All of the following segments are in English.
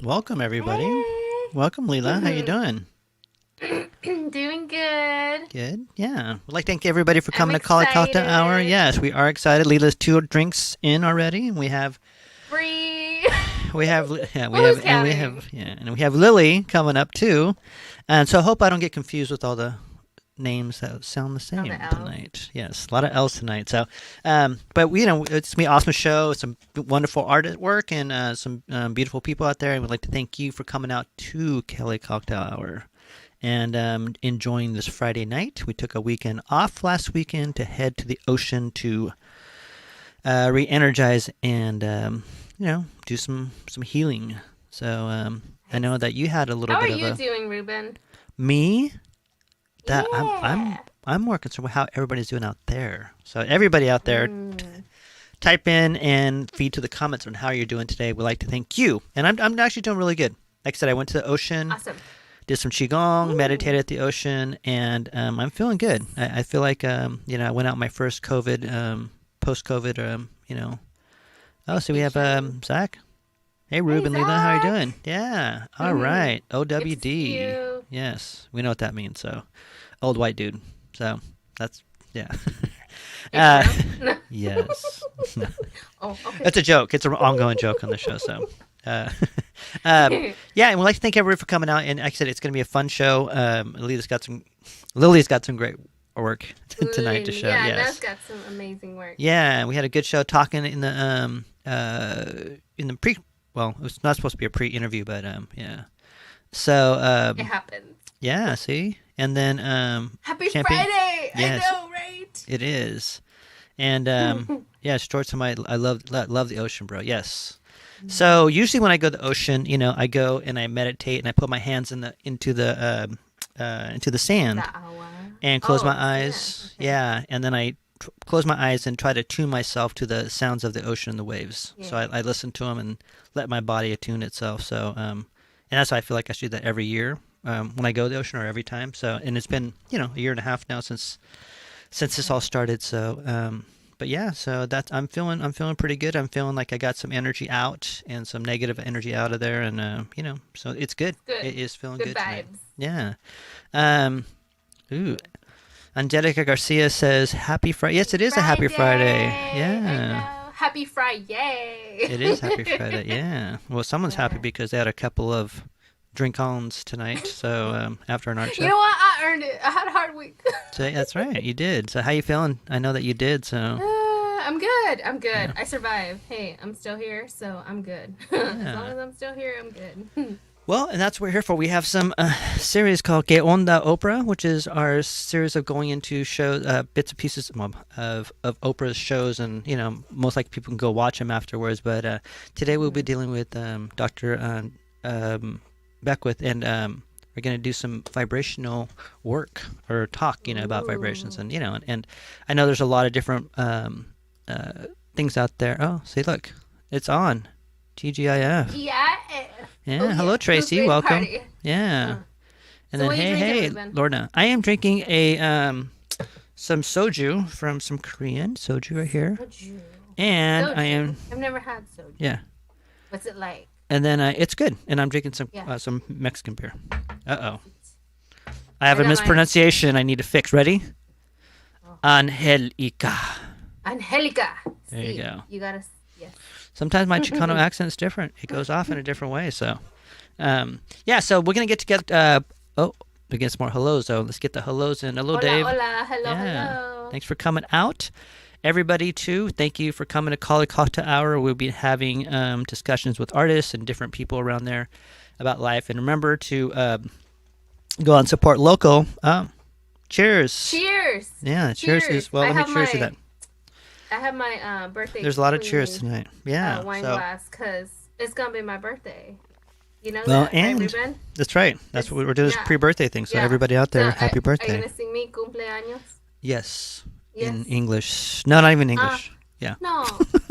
Welcome, everybody. Hey. Welcome, Lila. How you doing? Doing good. Good. Yeah. We'd like to thank everybody for I'm coming to Cali Cocktail Hour. excited. Yes, we are excited. Lila's 2 drinks in already. We have, Free. yeah, Well, who's counting? and we have Lily coming up too. And so I hope I don't get confused with all the names that sound the Oh, the same L's. tonight. Yes, a lot of L's tonight. So, but it's gonna be an awesome show. Some wonderful artwork and some beautiful people out there. And we'd like to thank you for coming out to Kelly Cocktail Hour and enjoying this Friday night. We took a weekend off last weekend to head to the ocean to re-energize and do some healing. So I know that you had a little How are bit of you a doing, Ruben? me that Yeah. I'm more concerned with how everybody's doing out there. So everybody out there, Mm. type in and feed to the comments on how you're doing today. We'd like to thank you, and I'm actually doing really good. Like I said, I went to the ocean, Awesome. did some qigong, Ooh. meditated at the ocean, and I'm feeling good. I feel like I went out my first COVID, post-COVID, Oh, so we have Vacation. Zach. Hey, Hey, Ruben, Lila, how are you Zach. doing? Yeah, all Good right. to see OWD. you. Yes, we know what that means. So, old white dude. So that's yeah. Are you for uh, real? No. yes, Oh, okay. it's a joke. It's an ongoing joke on the show. So, uh, yeah, and we'd like to thank everybody for coming out. And like I said, it's going to be a fun show. Lily's got some great work tonight to show. Yeah, Yes, Nev's got some amazing work. yeah, we had a good show talking in the pre. Well, it was not supposed to be a pre-interview, but yeah. So It happens. yeah, see, and then Happy champagne. Friday! I Yes, know, right? it is. And yeah, short time. I love the ocean, bro. Yes. So usually when I go to the ocean, I go and I meditate and I put my hands into the The sand hour. and close Oh, my the sand. eyes. Okay. Yeah, and then I close my eyes and try to tune myself to the sounds of the ocean and the waves. So Yeah. I listen to them and let my body attune itself. So and that's why I feel like I should do that every year when I go to the ocean or every time. So and it's been a year and a half now since this all started. So but yeah, so that's I'm feeling pretty good. I'm feeling like I got some energy out and some negative energy out of there, and so it's good. Good. It is feeling Good good tonight. vibes. Yeah. Um. Ooh. Angelica Garcia says, "Happy Friday." Yes, it is a Happy Friday. Friday. I Yeah, know. Happy Friday. it is Happy Friday. Yeah. Well, someone's happy Yeah. because they had a couple of drink-ons tonight. So after an art You show. know what? I earned it. I had a hard week. So that's right. You did. So how you feeling? I know that you did. So I'm good. I'm good. yeah. I survived. Hey, I'm still here, so I'm good. As long Yeah. as I'm still here, I'm good. Well, and that's what we're here for. We have some series called Que Onda Oprah, which is our series of going into shows, bits and pieces of Oprah's shows, and most likely people can go watch them afterwards. But today we'll be Mhm. dealing with Dr. Beckwith, and we're going to do some vibrational work or talk, about vibrations, Ooh. and I know there's a lot of different things out there. Oh, see, look, it's on. TGIF. Yeah. Yeah, Oh hello yeah. Who's Tracy, ready to welcome. party? Yeah. Uh, And so then what are you drinking, hey, Ruben? Lorna. I am drinking a some soju from some Korean soju right here. Soju. And I Soju. am I've never had soju. yeah. What's it like? And then it's good. And I'm drinking Yeah. some Mexican beer. Uh-oh. Sweet. I have I a got mine. mispronunciation I need to fix. Ready? Oh. Angelica. Angelica. There you See, go. you gotta. Yes. Sometimes my Chicano accent is different. It goes off in a different way, so yeah, so we're going to get together we get some more hellos though. Let's get the hellos in. Hello Hola, Dave. hola, hello, Yeah. hello. Thanks for coming out. Everybody, too, thank you for coming to Cali Cocktail Hour. We'll be having discussions with artists and different people around there about life. And remember to go out and support local. Cheers. Cheers. Yeah, cheers is, well, I let me have cheers to my that. I have my birthday There's a lot of cheers queen tonight. Yeah, wine so, glass because it's gonna be my birthday. You know well, that, right, and Ruben? that's right. That's what we're doing, this Yeah, pre-birthday thing. So yeah. everybody out So there, happy are you birthday. gonna sing me cumpleaños? Yes, Yes. in English. No, not even English. Yeah. No,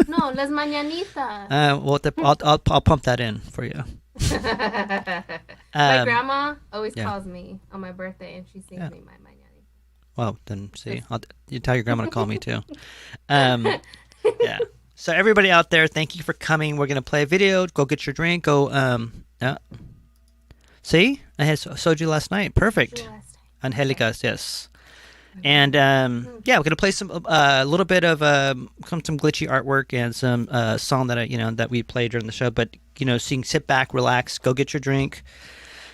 no, las mañanitas. Well, I'll pump that in for you. My grandma always yeah. calls me on my birthday and she sings Yeah. me my mañanita. Well, then see, you tell your grandma to call me too. Yeah. So everybody out there, thank you for coming. We're gonna play a video. Go get your drink. Go. See, I had soju last night. Perfect. Angelicas, yes. And yeah, we're gonna play some a little bit of some glitchy artwork and some song that that we played during the show. But so you can sit back, relax, go get your drink.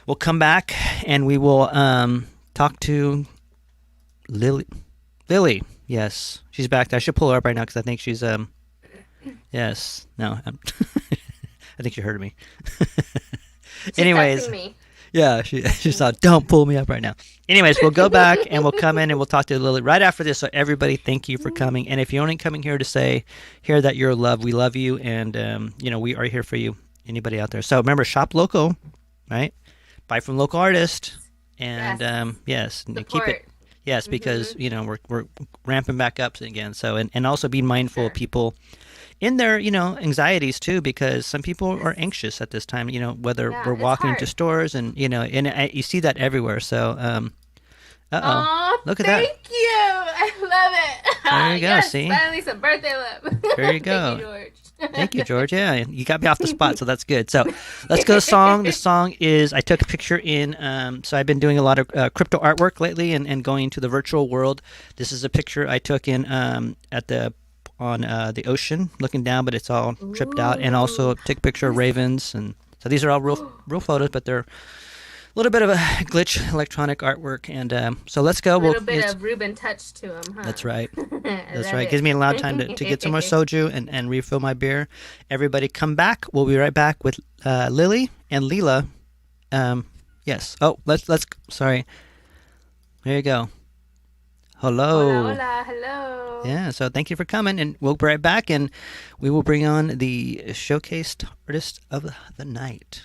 We'll come back and we will talk to Lily. Lily, yes, she's back. I should pull her up right now because I think she's yes, no, I think she heard me. Anyways, Me. yeah, she thought, don't pull me up right now. Anyways, we'll go back and we'll come in and we'll talk to Lily right after this. So everybody, thank you for coming. And if you're only coming here to say, hear that you're loved, we love you, and we are here for you. Anybody out there? So remember, shop local, right? Buy from local artists, and yes, and keep it. Yes, because we're ramping back up again. So and also be mindful of people in their anxieties too, because some people are anxious at this time. Whether we're walking to stores and you see that everywhere. So look at that. Thank you. I love it. There you go. Yes, see, finally some birthday love. There you go. Thank you, George. Thank you, George. Yeah, you got me off the spot, so that's good. So let's go to song. The song is, I took a picture in, so I've been doing a lot of crypto artwork lately and going to the virtual world. This is a picture I took in on the ocean, looking down, but it's all tripped out. And also took a picture of ravens. And so these are all real photos, but they're a little bit of a glitch electronic artwork. And so let's go. A little bit of Ruben touch to them, huh? That's right. That's right. Gives me a lot of time to get some more soju and refill my beer. Everybody come back. We'll be right back with Lily and Lila. Yes. Oh, let's sorry. There you go. Hello. Hola, hola, hello. Yeah, so thank you for coming, and we'll be right back, and we will bring on the showcased artist of the night.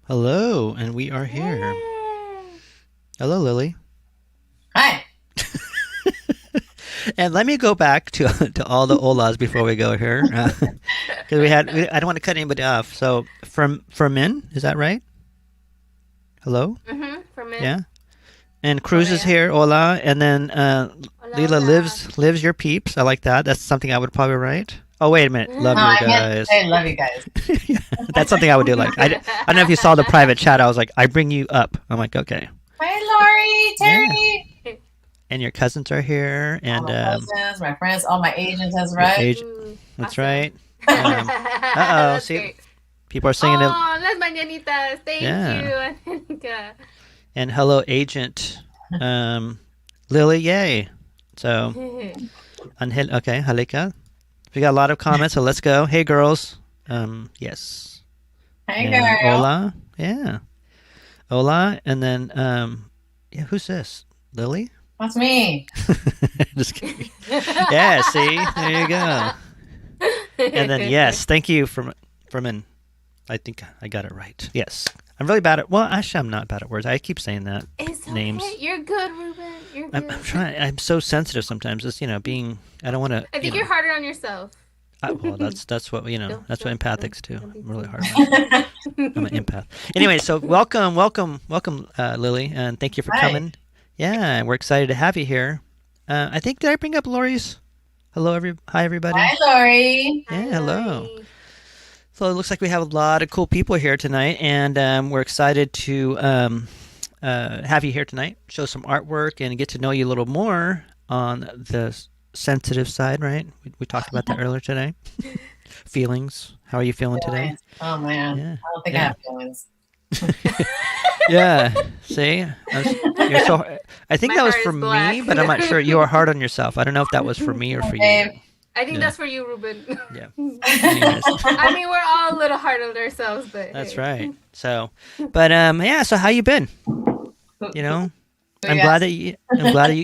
Hello, and we are here. Yay. Hello, Lily. Hi. And let me go back to all the olas before we go here, because I don't want to cut anybody off. So from men, is that right? Hello, For men. yeah. And Cruz is Korea. here, hola, and then Hola, Lila hola. lives your peeps. I like that. That's something I would probably write. Oh wait a minute, love No, your I meant to guys. say love you guys. Yeah, that's something I would do. Like I don't know if you saw the private chat. I was like, I bring you up. I'm like, okay, Hi, Lori, yeah. Terry. And your cousins are here, All and my cousins, my friends, all my agents. That's your right. age. Ooh, That's awesome. right. Oh, That's see, great. people are singing it. Oh, las mañanitas. Thank Yeah. you, Angelica. And hello, agent Lily. Yay. So, okay, Halika. We got a lot of comments, so let's go. Hey, girls. Yes. Hey, And girl. hola. Yeah. Hola. And then, yeah, who's this? Lily? That's me. Just kidding. Yeah, see? There you go. And then, yes, thank you from an, I think I got it right. Yes. I'm really bad at, well, actually, I'm not bad at words. I keep saying that. It's okay. Names. You're good, Ruben. You're good. I'm trying, I'm so sensitive sometimes. Just, being, I don't want to, I think you're harder on yourself. well, that's what, that's what empathics do. Don't be I'm really too hard on myself. I'm an empath. Anyway, so welcome, Lily, and thank you for Hi. coming. Yeah, and we're excited to have you here. I think, did I bring up Lori's? Hello, hi, everybody. Hi, Lori. Yeah, Hi, hello. Lori. So it looks like we have a lot of cool people here tonight, and we're excited to have you here tonight, show some artwork, and get to know you a little more on the sensitive side, right? We talked about that earlier today. Feelings. How are you feeling today? Oh, man. Yeah. I don't think I Yeah. have feelings. Yeah. See, you're so. I think My that was heart for is me, black. but I'm not sure. You are hard on yourself. I don't know if that was for me or for you. Babe. I think Yeah. that's for you, Ruben. Yeah. Anyways. I mean, we're all a little hard on ourselves, but That's hey. right. So, but yeah. So how you been? You know, I'm glad that you.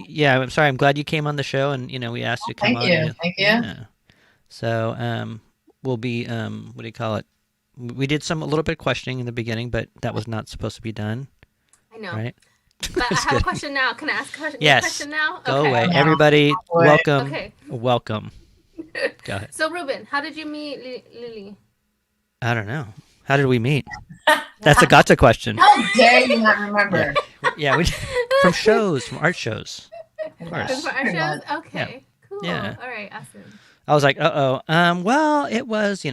Yeah. I'm sorry. I'm glad you came on the show, and we asked you to come Thank on. you. And Thank you. Yeah. So we'll be what do you call it? We did a little bit of questioning in the beginning, but that was not supposed to be done, I know. right? But I Just have a kidding. question now. Can I ask a question, Yes. question now? Go Okay. away, No. everybody. Boy. Welcome. Okay. Welcome. Go ahead. So, Ruben, how did you meet Lily? I don't know. How did we meet? That's a gotcha question. How dare you not remember? Yeah, we from art shows. Of From course. our shows? Okay. Cool. Yeah. All right. Awesome. I was like, well, it was,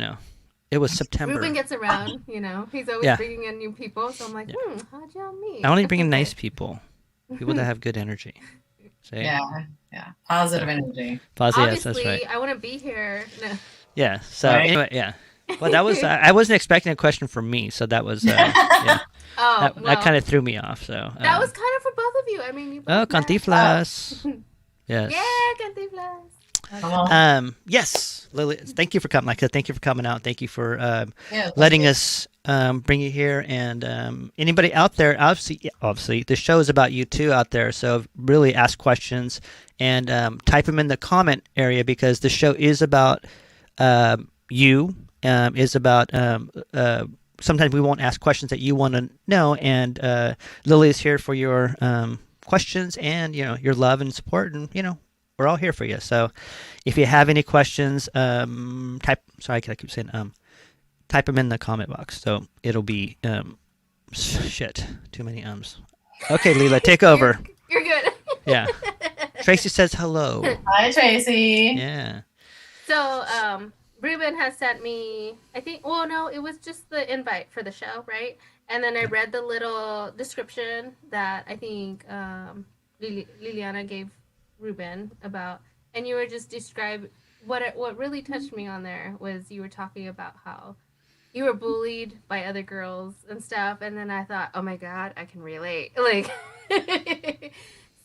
it was September. Ruben gets around, He's always Yeah. bringing in new people. So I'm like, how'd y'all meet? I only bring in nice people, people that have good energy. See? Yeah. Positive energy. Positive, yes, Obviously, that's right. I want to be here. No. Yeah. So Right. anyway, yeah. Well, that was I wasn't expecting a question from me, so that was yeah. Oh, That kind of threw me off. So that was kind of for both of you. I mean, you both oh, met. cantiflas. Yes. Yeah, cantiflas. Come on. Yes, Lily. Thank you for coming. Like I said, thank you for coming out. Thank you for Yeah, thank letting you. us bring you here. And anybody out there, obviously, the show is about you too out there. So really ask questions and type them in the comment area because the show is about you. Is about sometimes we won't ask questions that you want to know, and Lily is here for your questions and your love and support, and we're all here for you. So if you have any questions, type. Sorry, I keep saying type them in the comment box. So it'll be shit. Too many ums. Okay, Lila, take over. You're good. Yeah. Tracy says hello. Hi, Tracy. Yeah. So, Ruben has sent me, I think, well, no, it was just the invite for the show, right? And then I read the little description that I think Liliana gave Ruben about, and you were just describing, what really touched me on there was you were talking about how you were bullied by other girls and stuff, and then I thought, oh my God, I can relate. Like,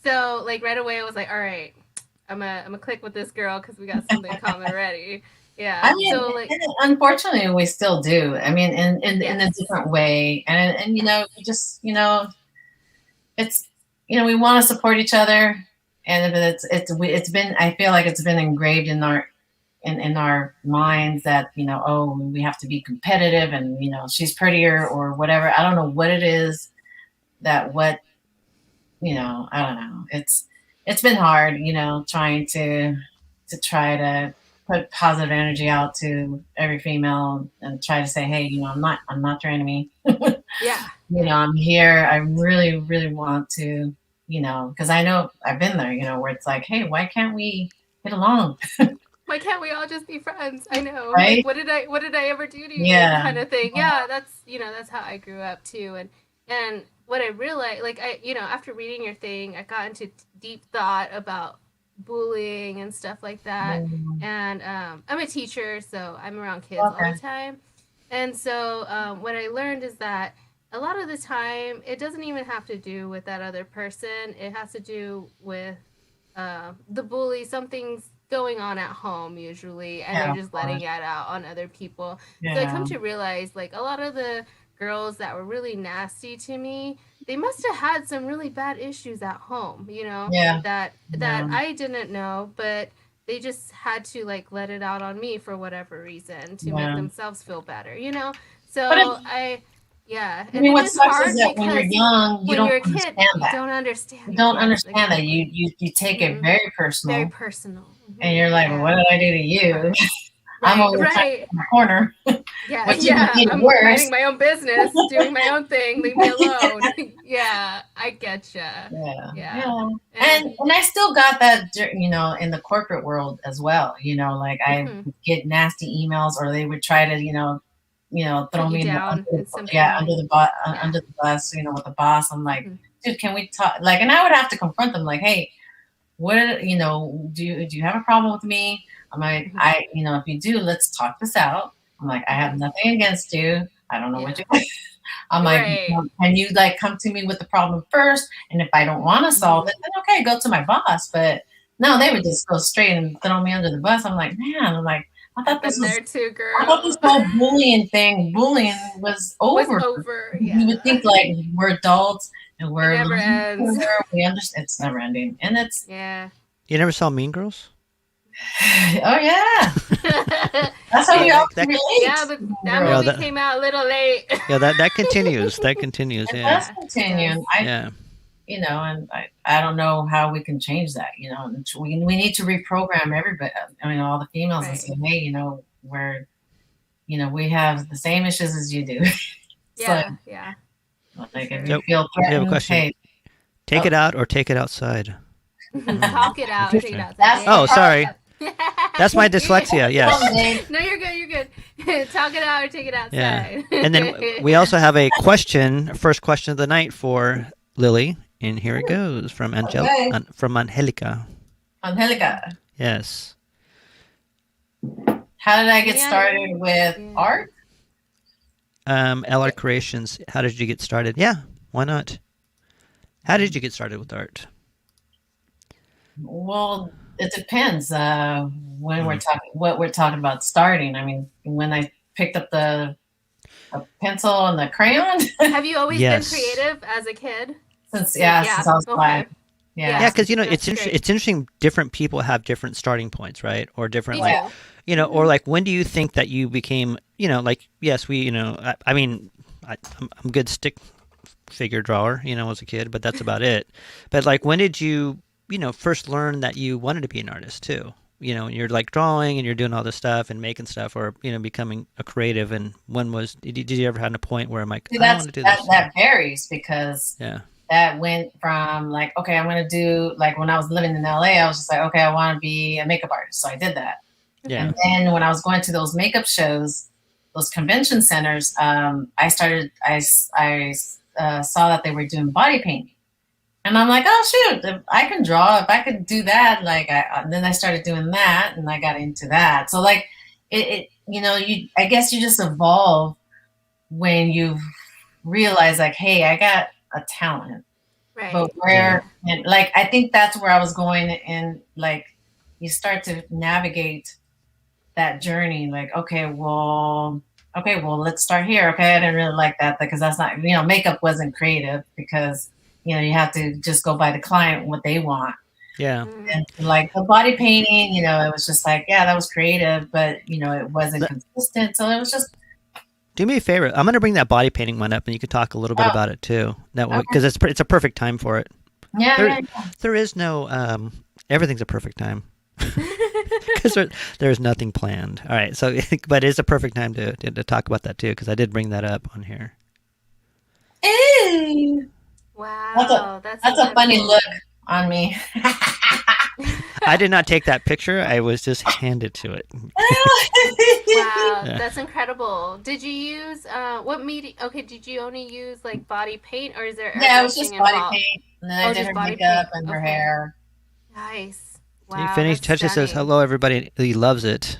so, like, right away I was like, all right, I'm gonna click with this girl because we got something in common already. Yeah. I mean, so like, unfortunately, we still do. I mean, in a Yes. different way, and we just it's we want to support each other, and it's been, I feel like it's been engraved in our minds that oh, we have to be competitive, and she's prettier or whatever. I don't know what it is I don't know. It's been hard, trying to put positive energy out to every female and try to say, hey, I'm not your enemy. Yeah. I'm here. I really, really want to, because I know I've been there, where it's like, hey, why can't we get along? Why can't we all just be friends? I know. Right? Like, what did I ever do to you? Yeah. Kind of thing. Yeah, that's how I grew up too. And what I realized, like, after reading your thing, I got into deep thought about bullying and stuff like that. And I'm a teacher, so I'm around kids all the time. And so what I learned is that a lot of the time, it doesn't even have to do with that other person. It has to do with the bully. Something's going on at home usually, and they're just letting it out on other people. So I come to realize, like, a lot of the girls that were really nasty to me, they must have had some really bad issues at home, that I didn't know, but they just had to, like, let it out on me for whatever reason to make themselves feel better, So yeah. I mean, what sucks is that when you're young, you don't understand that. You don't understand. You don't understand that. You take it very personal. Very personal. And you're like, well, what did I do to you? Right. I'm over in the corner. Yeah, I'm minding my own business, doing my own thing. Leave me alone. Yeah, I getcha. Yeah. And I still got that, in the corporate world as well. Like I would get nasty emails, or they would try to, throw me down under the bus, with the boss. I'm like, dude, can we talk? Like, and I would have to confront them, like, hey, what, do you have a problem with me? I'm like, if you do, let's talk this out. I'm like, I have nothing against you. I don't know what you I'm like, can you, like, come to me with the problem first? And if I don't want to solve it, then okay, go to my boss. But no, they would just go straight and throw me under the bus. I'm like, man, I thought this was there too, girl. I thought this whole bullying was over. You would think, like, we're adults and we're it never ends. We understand it's never ending, and it's You never saw Mean Girls? Oh yeah, that's how we all relate. Yeah, but that movie came out a little late. Yeah, that continues. That continues. It does continue. And I don't know how we can change that. We need to reprogram everybody. I mean, all the females and say, hey, we have the same issues as you do. Yeah. Like, if you feel threatened, we have a question. Hey, take it out or take it outside. Talk it out. Take it outside. Oh, sorry. That's my dyslexia. Yes. No, you're good. You're good. Talk it out or take it outside. Yeah. And then we also have a first question of the night for Lily, and here it goes from from Angelica. Angelica. Yes. How did I get started with art? LR Creations. How did you get started? Yeah, why not? How did you get started with art? Well, it depends when what we're talking about starting. I mean, when I picked up the pencil and the crayon. Have you always been creative as a kid? Since I was 5. Yeah, because it's interesting. Different people have different starting points, right? Or different, or like, when do you think that you became, yes, I mean, I'm a good stick figure drawer, as a kid, but that's about it. But, like, when did you, first learn that you wanted to be an artist too? And you're, like, drawing and you're doing all this stuff and making stuff, or becoming a creative. And when did you ever have a point where I'm like, I want to do this? That varies, because that went from, like, okay, I'm going to do, like, when I was living in LA, I was just like, okay, I want to be a makeup artist. So I did that. Yeah. And then when I was going to those makeup shows, those convention centers, I saw that they were doing body painting. And I'm like, oh, shoot, if I can draw, if I could do that, like, then I started doing that, and I got into that. So, like, I guess you just evolve when you realize, like, hey, I got a talent. Right. But and, like, I think that's where I was going, and, like, you start to navigate that journey, like, okay, well, let's start here. Okay, I didn't really like that, because that's not, makeup wasn't creative, because, you have to just go by the client, what they want. Yeah. And, like, the body painting, it was just like, yeah, that was creative, but, it wasn't consistent. So it was just. Do me a favor. I'm going to bring that body painting one up, and you can talk a little bit about it too. Because it's a perfect time for it. Yeah. There is no, everything's a perfect time. because there's nothing planned. All right, so but it's a perfect time to talk about that too, because I did bring that up on here. Ew. Wow, that's That's a funny incredible. look on me. I did not take that picture. I was just handed to it. Wow, Yeah. that's incredible. Did you use what media? Okay, did you only use like body paint, or is there Yeah, it was airbrushing just body involved? paint, and then I Oh, did just her body makeup paint. and her Okay, hair. nice. He Wow, finished that's touches says stunning. hello everybody. He loves it.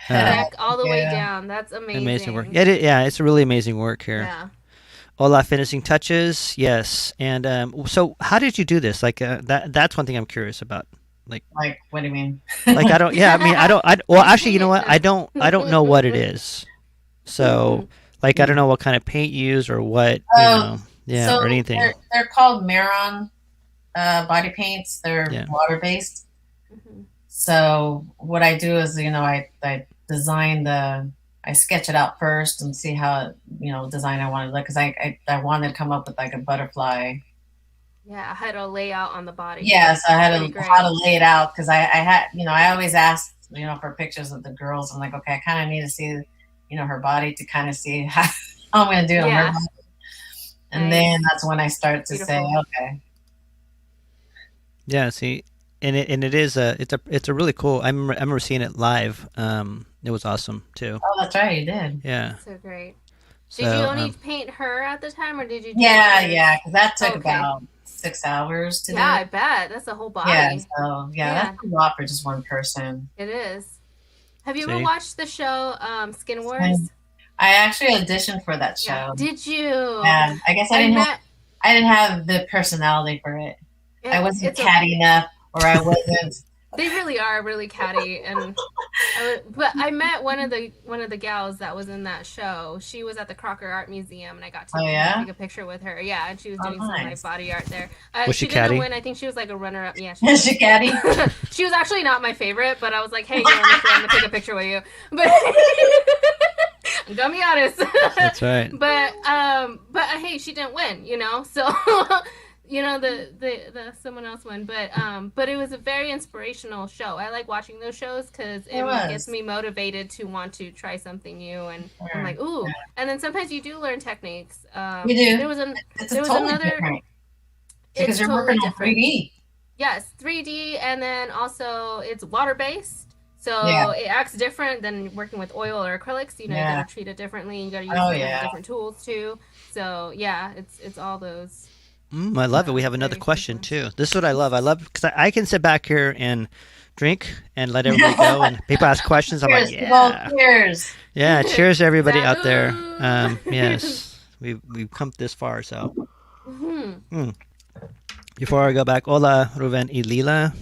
Neck all the way Yeah. down. That's Amazing work. amazing. Yeah, it's a really amazing work here. Yeah. Hola, finishing touches. Yes. And so how did you do this? Like that's one thing I'm curious about. Like What do you mean? I don't. Yeah, I mean, I don't. Well, actually, you know what? Paint it. I don't know what it is. So, like, I don't know what kind of paint you use or what, Oh, yeah, or so anything. they're called Maron body paints. They're Yeah. water based. Mhm. So what I do is, I design I sketch it out first and see how, design I want to look. Because I wanted to come up with like a butterfly. Yeah, I had a layout on the body. Yeah, so I had Pretty great. how to lay it out. Because I had, I always ask, for pictures of the girls. I'm like, okay, I kind of need to see, her body to kind of see how I'm going to do it on her Yeah. body. And Nice. then that's when I start to say, Beautiful. okay. Yeah. See, and it is it's a really cool. I remember seeing it live. It was awesome too. Oh, that's right, you did. Yeah. So great. So Did you only paint her at the time, or did you do Yeah, others? yeah, because that took Okay. about 6 hours to Yeah, I do. bet. That's a whole body. Yeah, so Yeah. that's a lot for just one person. It is. Have you ever See? watched the show Skin Wars? I actually auditioned for that Yeah. show. Did you? Yeah, I guess I didn't have the personality for it. I wasn't it's a- catty enough, or I wasn't. They really are really catty, and but I met one of the gals that was in that show. She was at the Crocker Art Museum, and I got to Oh, yeah? take a picture with her. Yeah, and she was Oh, doing some like nice. body art there. Was she didn't catty? win. I think she was like a runner up. Yeah, Is she catty? she was actually not my favorite, but I was like, hey, you want to I'm gonna take a picture with you. But I'm gonna be honest. That's right. But hey, she didn't win, so the someone else won, but it was a very inspirational show. I like watching those shows because it gets me motivated to want to try something new, and I'm like, ooh. Yeah. And then sometimes you do learn techniques. You do. There was totally another different. Because you're totally working on 3D. Yes, 3D, and then also it's water based. So it acts different than working with oil or acrylics. You gotta treat it differently. You gotta use different tools too. So yeah, it's all those. I love it. We have another question too. This is what I love. I love because I can sit back here and drink and let everybody go, and people ask questions. I'm like, yeah, cheers. Yeah, cheers to everybody out there. Yes, we've come this far. So before I go back, hola, Ruben y Lila.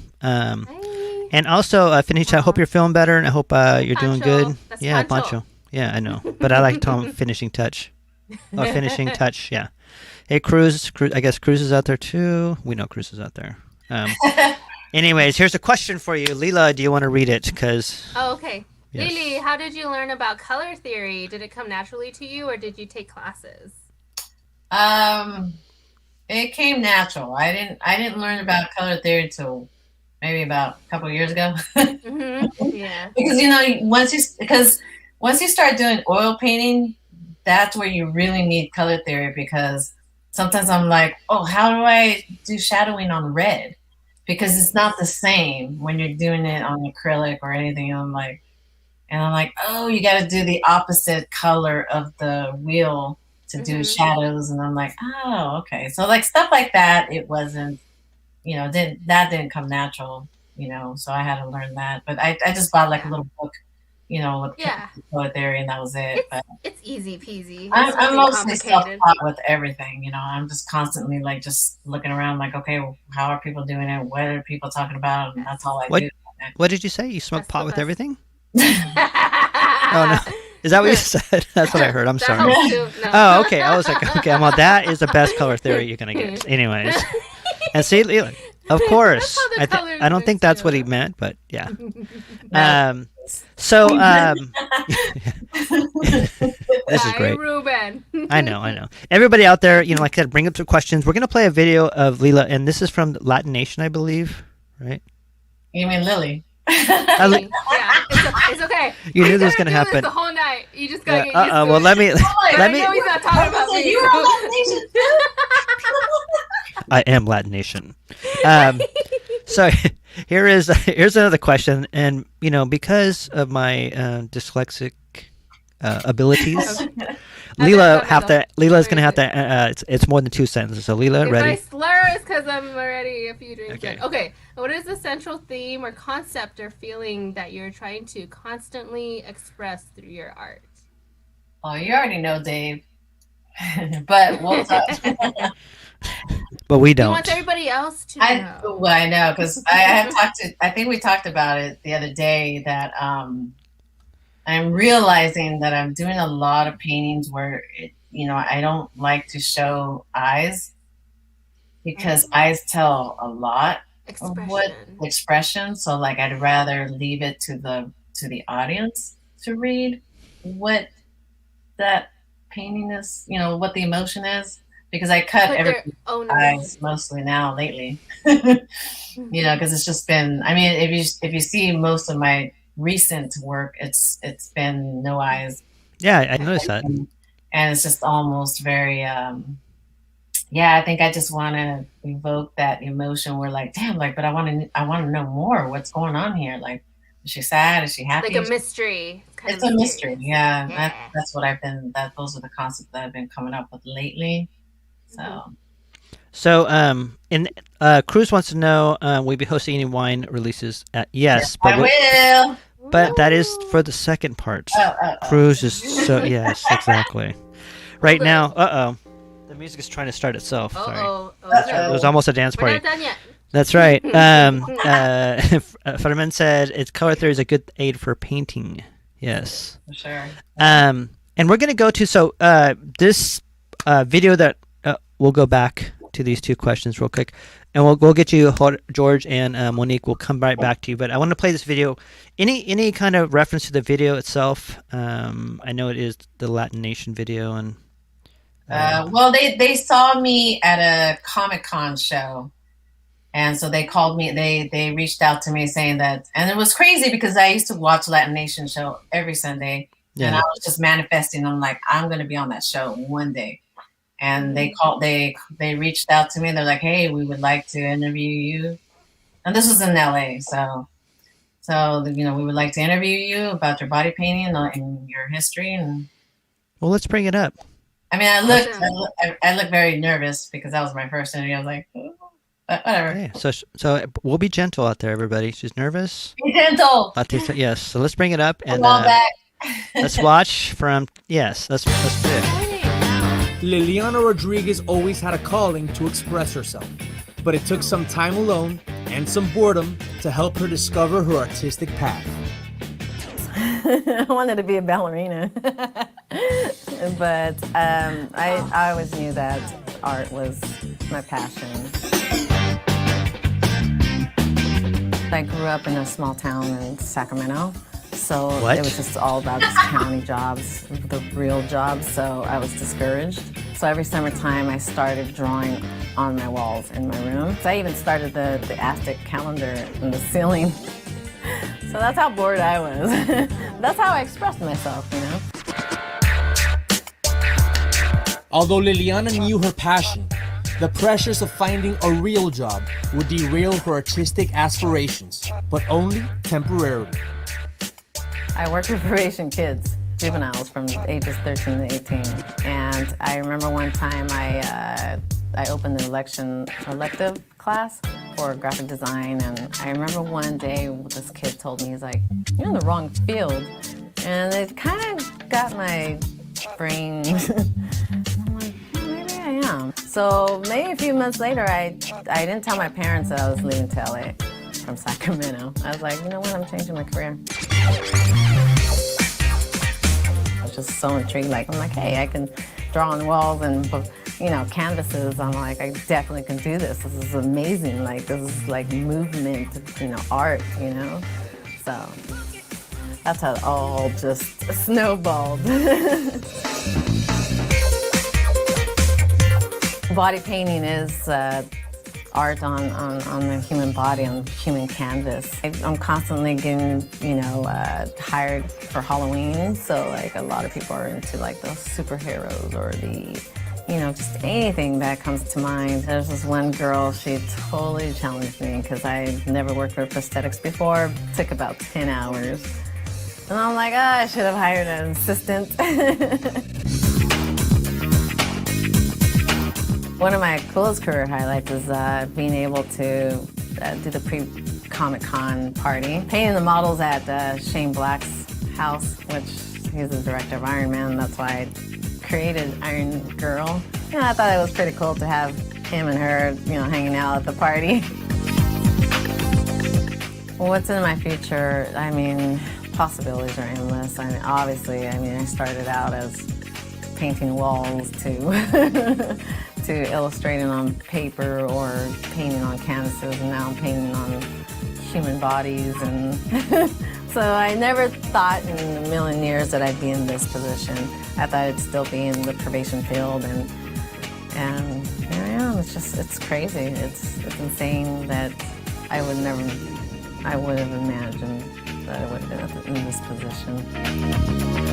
And also, finish. I hope you're feeling better, and I hope you're doing good. That's yeah, Pancho. Yeah, I know, but I like to call him finishing touch. Or finishing touch. Yeah. Hey, Cruz. I guess Cruz is out there too. We know Cruz is out there. Anyways, here's a question for you, Lila. Do you want to read it? Okay. Yes. Lily, how did you learn about color theory? Did it come naturally to you, or did you take classes? It came natural. I didn't learn about color theory until maybe about a couple of years ago. Yeah. Because once you start doing oil painting, that's where you really need color theory, because sometimes I'm like, oh, how do I do shadowing on red? Because it's not the same when you're doing it on acrylic or anything. I'm like, oh, you got to do the opposite color of the wheel to do shadows. And I'm like, oh, okay. So like stuff like that, it wasn't, that didn't come natural, so I had to learn that. But I just bought like a little book, with color theory, and that was it. It's easy peasy. I'm mostly self-taught with everything. I'm just constantly like just looking around like, okay, well, how are people doing it? What are people talking about? And that's all I do. What did you say? You smoke pot with everything? Oh, no. Is that what you said? That's what I heard. I'm sorry. No. Oh, okay. I was like, okay, well, that is the best color theory you're going to get. Anyways. And see, of course. I don't think that's what he meant, but yeah. So, this is great. Ruben. I know. Everybody out there, like I said, bring up some questions. We're going to play a video of Lila, and this is from Latin Nation, I believe, right? You mean Lily? Yeah, it's okay. You knew He's this was gonna gonna do this happen. the whole night. You just gotta get used to Well, it. let me. Boy, Let I me. know he's not talking about me. You were on that nation too. I am Latin Nation. So here's another question, and because of my dyslexic abilities, Lila's gonna have to. It's more than two sentences. So Lila, If ready? I slur, it's because I'm already a few drinks Okay. in. Okay. What is the central theme or concept or feeling that you're trying to constantly express through your art? Oh, you already know, Dave. But we'll talk. But we He don't. wants everybody else to know. Well, I know because I have talked to. I think we talked about it the other day that I'm realizing that I'm doing a lot of paintings where I don't like to show eyes because eyes tell a lot of what expression. So like I'd rather leave it to the audience to read what that painting is, what the emotion is, because I cut everybody's eyes mostly now lately. Because it's just been. I mean, if you see most of my recent work, it's been no eyes. Yeah, I noticed that. And it's just almost very. I think I just want to evoke that emotion. Where like, damn, like, but I want to know more. What's going on here? Like, is she sad? Is she happy? Like a mystery. It's a mystery. Yeah. That's what I've been. Those are the concepts that I've been coming up with lately. So. Cruz wants to know, will you be hosting any wine releases? Yes, but I will. But that is for the second part. Cruz is so yes, exactly. Right now, the music is trying to start itself. Sorry, it was almost a dance party. We're not done yet. That's right. Fetterman said it's color theory is a good aid for painting. Yes. For sure. And we're gonna go to this video that we'll go back to these two questions real quick, and we'll get you George and Monique. We'll come right back to you, but I want to play this video. Any kind of reference to the video itself? I know it is the Latin Nation video, and well, they saw me at a Comic-Con show, and so they called me. They reached out to me saying that, and it was crazy because I used to watch Latin Nation show every Sunday, and I was just manifesting. I'm like, I'm going to be on that show one day. And they reached out to me. They're like, hey, we would like to interview you. And this was in LA. So we would like to interview you about your body painting and your history. And well, let's bring it up. I mean, I looked very nervous because that was my first interview. I was like, oh, but whatever. Okay. So we'll be gentle out there, everybody. She's nervous. Be gentle. Yes. So let's bring it up and let's watch from. Yes. Let's do it. Lilianna Rodriguez always had a calling to express herself, but it took some time alone and some boredom to help her discover her artistic path. I wanted to be a ballerina, but I always knew that art was my passion. I grew up in a small town in Sacramento. So it was just all about just county jobs, the real jobs, so I was discouraged. So every summertime I started drawing on my walls in my room. So I even started the Aztec calendar in the ceiling. So that's how bored I was. That's how I expressed myself, Although Lilianna knew her passion, the pressures of finding a real job would derail her artistic aspirations, but only temporarily. I worked with probation kids, juveniles from ages 13 to 18. And I remember one time I opened an elective class for graphic design. And I remember one day this kid told me, he's like, you're in the wrong field. And it kind of got my brain. I'm like, maybe I am. So maybe a few months later, I didn't tell my parents that I was leaving to LA from Sacramento. I was like, you know what, I'm changing my career. I was just so intrigued. I'm like, hey, I can draw on walls and, canvases. I'm like, I definitely can do this. This is amazing. This is like movement, art, So that's how it all just snowballed. Body painting is art on the human body, on human canvas. I'm constantly getting, hired for Halloween, so like a lot of people are into like the superheroes or the, just anything that comes to mind. There's this one girl, she totally challenged me because I never worked with prosthetics before. It took about 10 hours. And I'm like, I should have hired an assistant. One of my coolest career highlights is being able to do the pre-Comic-Con party. Painting the models at Shane Black's house, which he's the director of Iron Man. That's why I created Iron Girl. I thought it was pretty cool to have him and her, hanging out at the party. What's in my future? I mean, possibilities are endless. Obviously, I started out as painting walls to to illustrating on paper or painting on canvases, and now I'm painting on human bodies. And so I never thought in a million years that I'd be in this position. I thought I'd still be in the probation field, and here I am. It's crazy. It's insane that I would have imagined that I would have been in this position.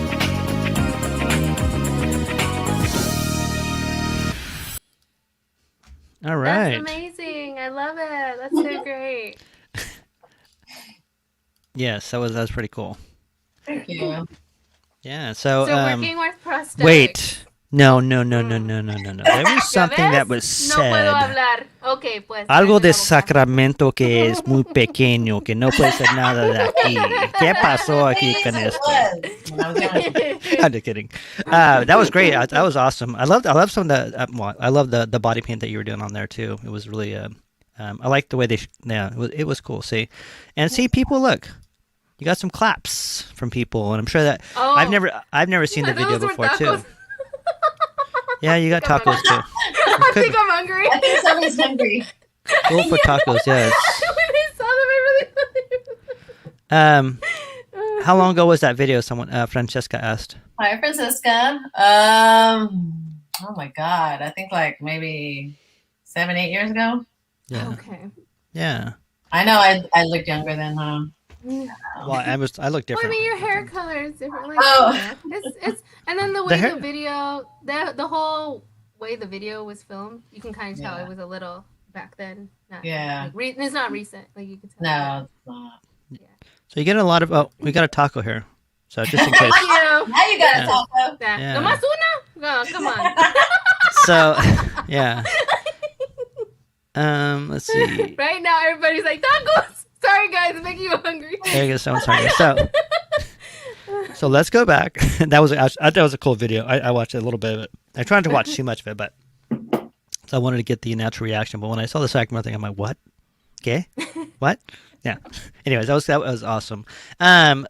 All right. That's amazing. I love it. That's so great. Yes, that was pretty cool. Thank you. Yeah. So, So working with prosthetics. wait. No. There was something that was No puedo said. hablar. Okay, pues. Algo de cállate la boca. Sacramento que es muy pequeño, que no puede ser nada de aquí. ¿Qué pasó aquí con esto? I'm just kidding. That was great. That was awesome. I love some of the. I love the body paint that you were doing on there too. It was really. I like the way they. It was cool. See, people look. You got some claps from people, and I'm sure that I've never seen the video Those were before too. tacos. Yeah, you got tacos too. I think I'm hungry. I think somebody's hungry. Go for tacos, yes. When I saw them, I really. How long ago was that video? Someone, Francesca asked. Hi, Francisca. Oh my God. I think like maybe 7-8 years ago. Yeah. Okay. Yeah. I know I looked younger than Well, I look Well, I different. mean, your hair color is different. Like, Oh. it's and then the way hair- the video, the whole way the video was filmed, you can kind of tell Yeah. it was a little back then. Not, Yeah. like, it's not recent. Like you can tell. No, it's not. So you get a lot of. Oh, we got a taco here. So just in case. Thank you. Now you got a Yeah. taco. That. Yeah. Nomás una? No, come on. So yeah. Let's see. Right now, everybody's like tacos. Sorry, guys, I'm making you hungry. There you go. Someone's hungry. So let's go back. I thought that was a cool video. I watched a little bit of it. I tried to watch too much of it, but so I wanted to get the natural reaction. But when I saw the Sacramento thing, I'm like, what? Okay, what? Yeah. Anyways, that was awesome.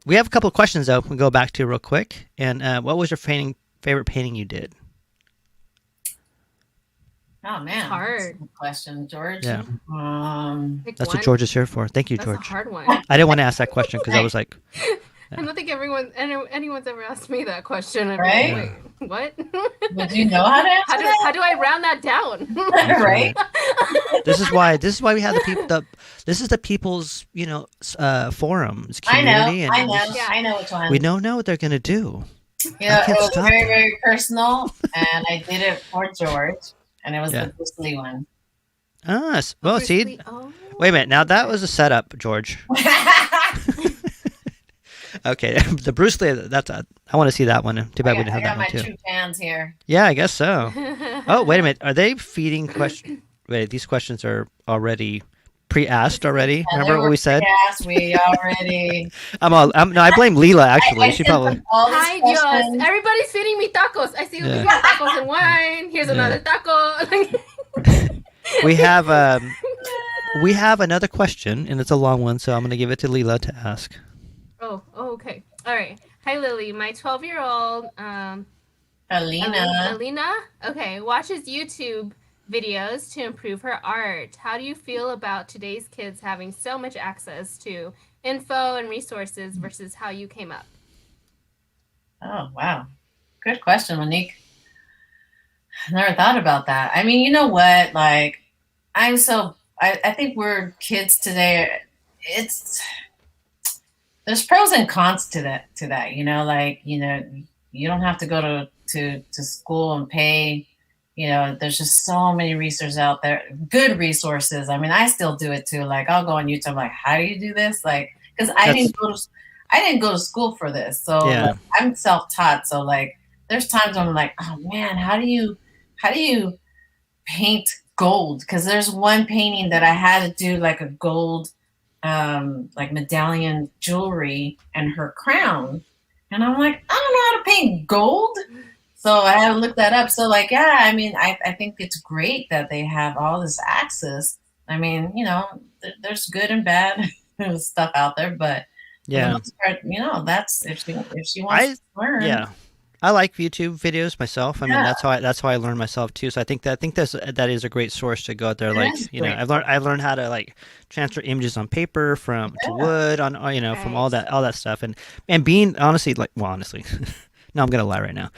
We have a couple of questions though. We'll go back to real quick. And what was your favorite painting you did? Oh man, hard. That's a good question, George. Yeah. Pick That's one. what George is here for. Thank you, That's a George. hard one. I didn't want to ask that question because I was like, I don't think anyone's ever asked me that question. I'm Right? like, wait, what? Would you know how to answer How that? do I round that down? Right? this is why we have the people. This is the people's forum. It's community. I and know. this is- Yeah. I know which one. We don't know what they're gonna do. You know, I can't it was stop very, them. very personal, and I did it for George, and it was Yeah. the Bruce Lee one. Well, see, Seriously? Oh. wait a minute. Now that was a setup, George. Okay, the Bruce Lee. I want to see that one. Too bad we didn't I have that got one my too. true fans here. Yeah, I guess so. Oh, wait a minute. Are they feeding questions? Wait, these questions are already pre-asked already. Yeah, Remember they what were we said? Yes, we already. No, I blame Lila actually. I She sent probably. them all these Hi, Dios. questions. Everybody's feeding me tacos. I see Yeah. we got tacos and wine. Here's another taco. We have another question, and it's a long one, so I'm going to give it to Lila to ask. Oh, okay. All right. Hi, Lily. My 12-year-old, Alina. Alina, okay, watches YouTube videos to improve her art. How do you feel about today's kids having so much access to info and resources versus how you came up? Oh, wow. Good question, Monique. I never thought about that. I mean, you know what? Like, I think we're kids today. It's there's pros and cons to that. Like you don't have to go to school and pay. There's just so many resources out there, good resources. I mean, I still do it too. Like I'll go on YouTube, like, how do you do this? Like, because I didn't go to school for this, so Yeah. like, I'm self taught. So like, there's times when I'm like, oh man, how do you paint gold? Because there's one painting that I had to do like a gold like medallion jewelry and her crown, and I'm like, I don't know how to paint gold, so I had to look that up. So like, yeah, I mean, I think it's great that they have all this access. I mean, there's good and bad stuff out there, but for the Yeah. most part, that's if she wants to learn. Yeah. I like YouTube videos myself. I mean, Yeah. that's how I learn myself too. So I think that is a great source to go out there. It Like, is you know, great. I've learned how to like transfer images on paper from to Yeah. wood on, from Right. all that stuff. And being honestly, no, I'm gonna lie right now.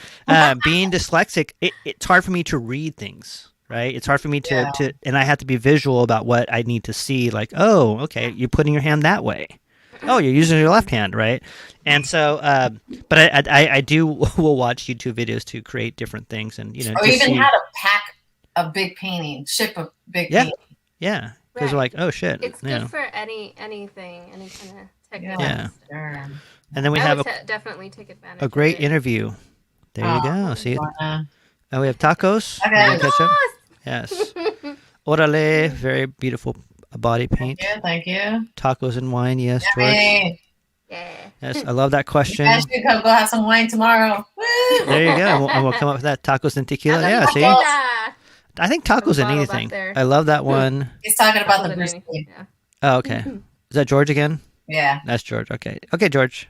Being dyslexic, it's hard for me to read things. Right, it's hard for me Yeah. and I have to be visual about what I need to see. Like, oh, okay, you're putting your hand that way. Oh, you're using your left hand, right? And so, but I do will watch YouTube videos to create different things, and Or just even see, how to pack a big painting, ship a big yeah, painting. yeah, because Right. we're like, oh shit, It's you good know. for anything, any kind of technical. Yeah. Sure. And then we I have would definitely take advantage. a great of it. interview. There you go. See, Liliana. we have tacos. Okay. We're gonna catch up. Yes, orale, very beautiful body paint. Yeah, thank you. Tacos and wine. Yes, George. Hey, Yeah. Yes, I love that you question. guys should go have some wine tomorrow. Woo! There you go. And we'll come up with that tacos and tequila. I Yeah, love see, tequila. I think tacos and bottle back anything. there. I love that one. He's talking about the Than Bruce anything, Lee. yeah. Oh, okay. Is that George again? Yeah. That's George. Okay. Okay, George.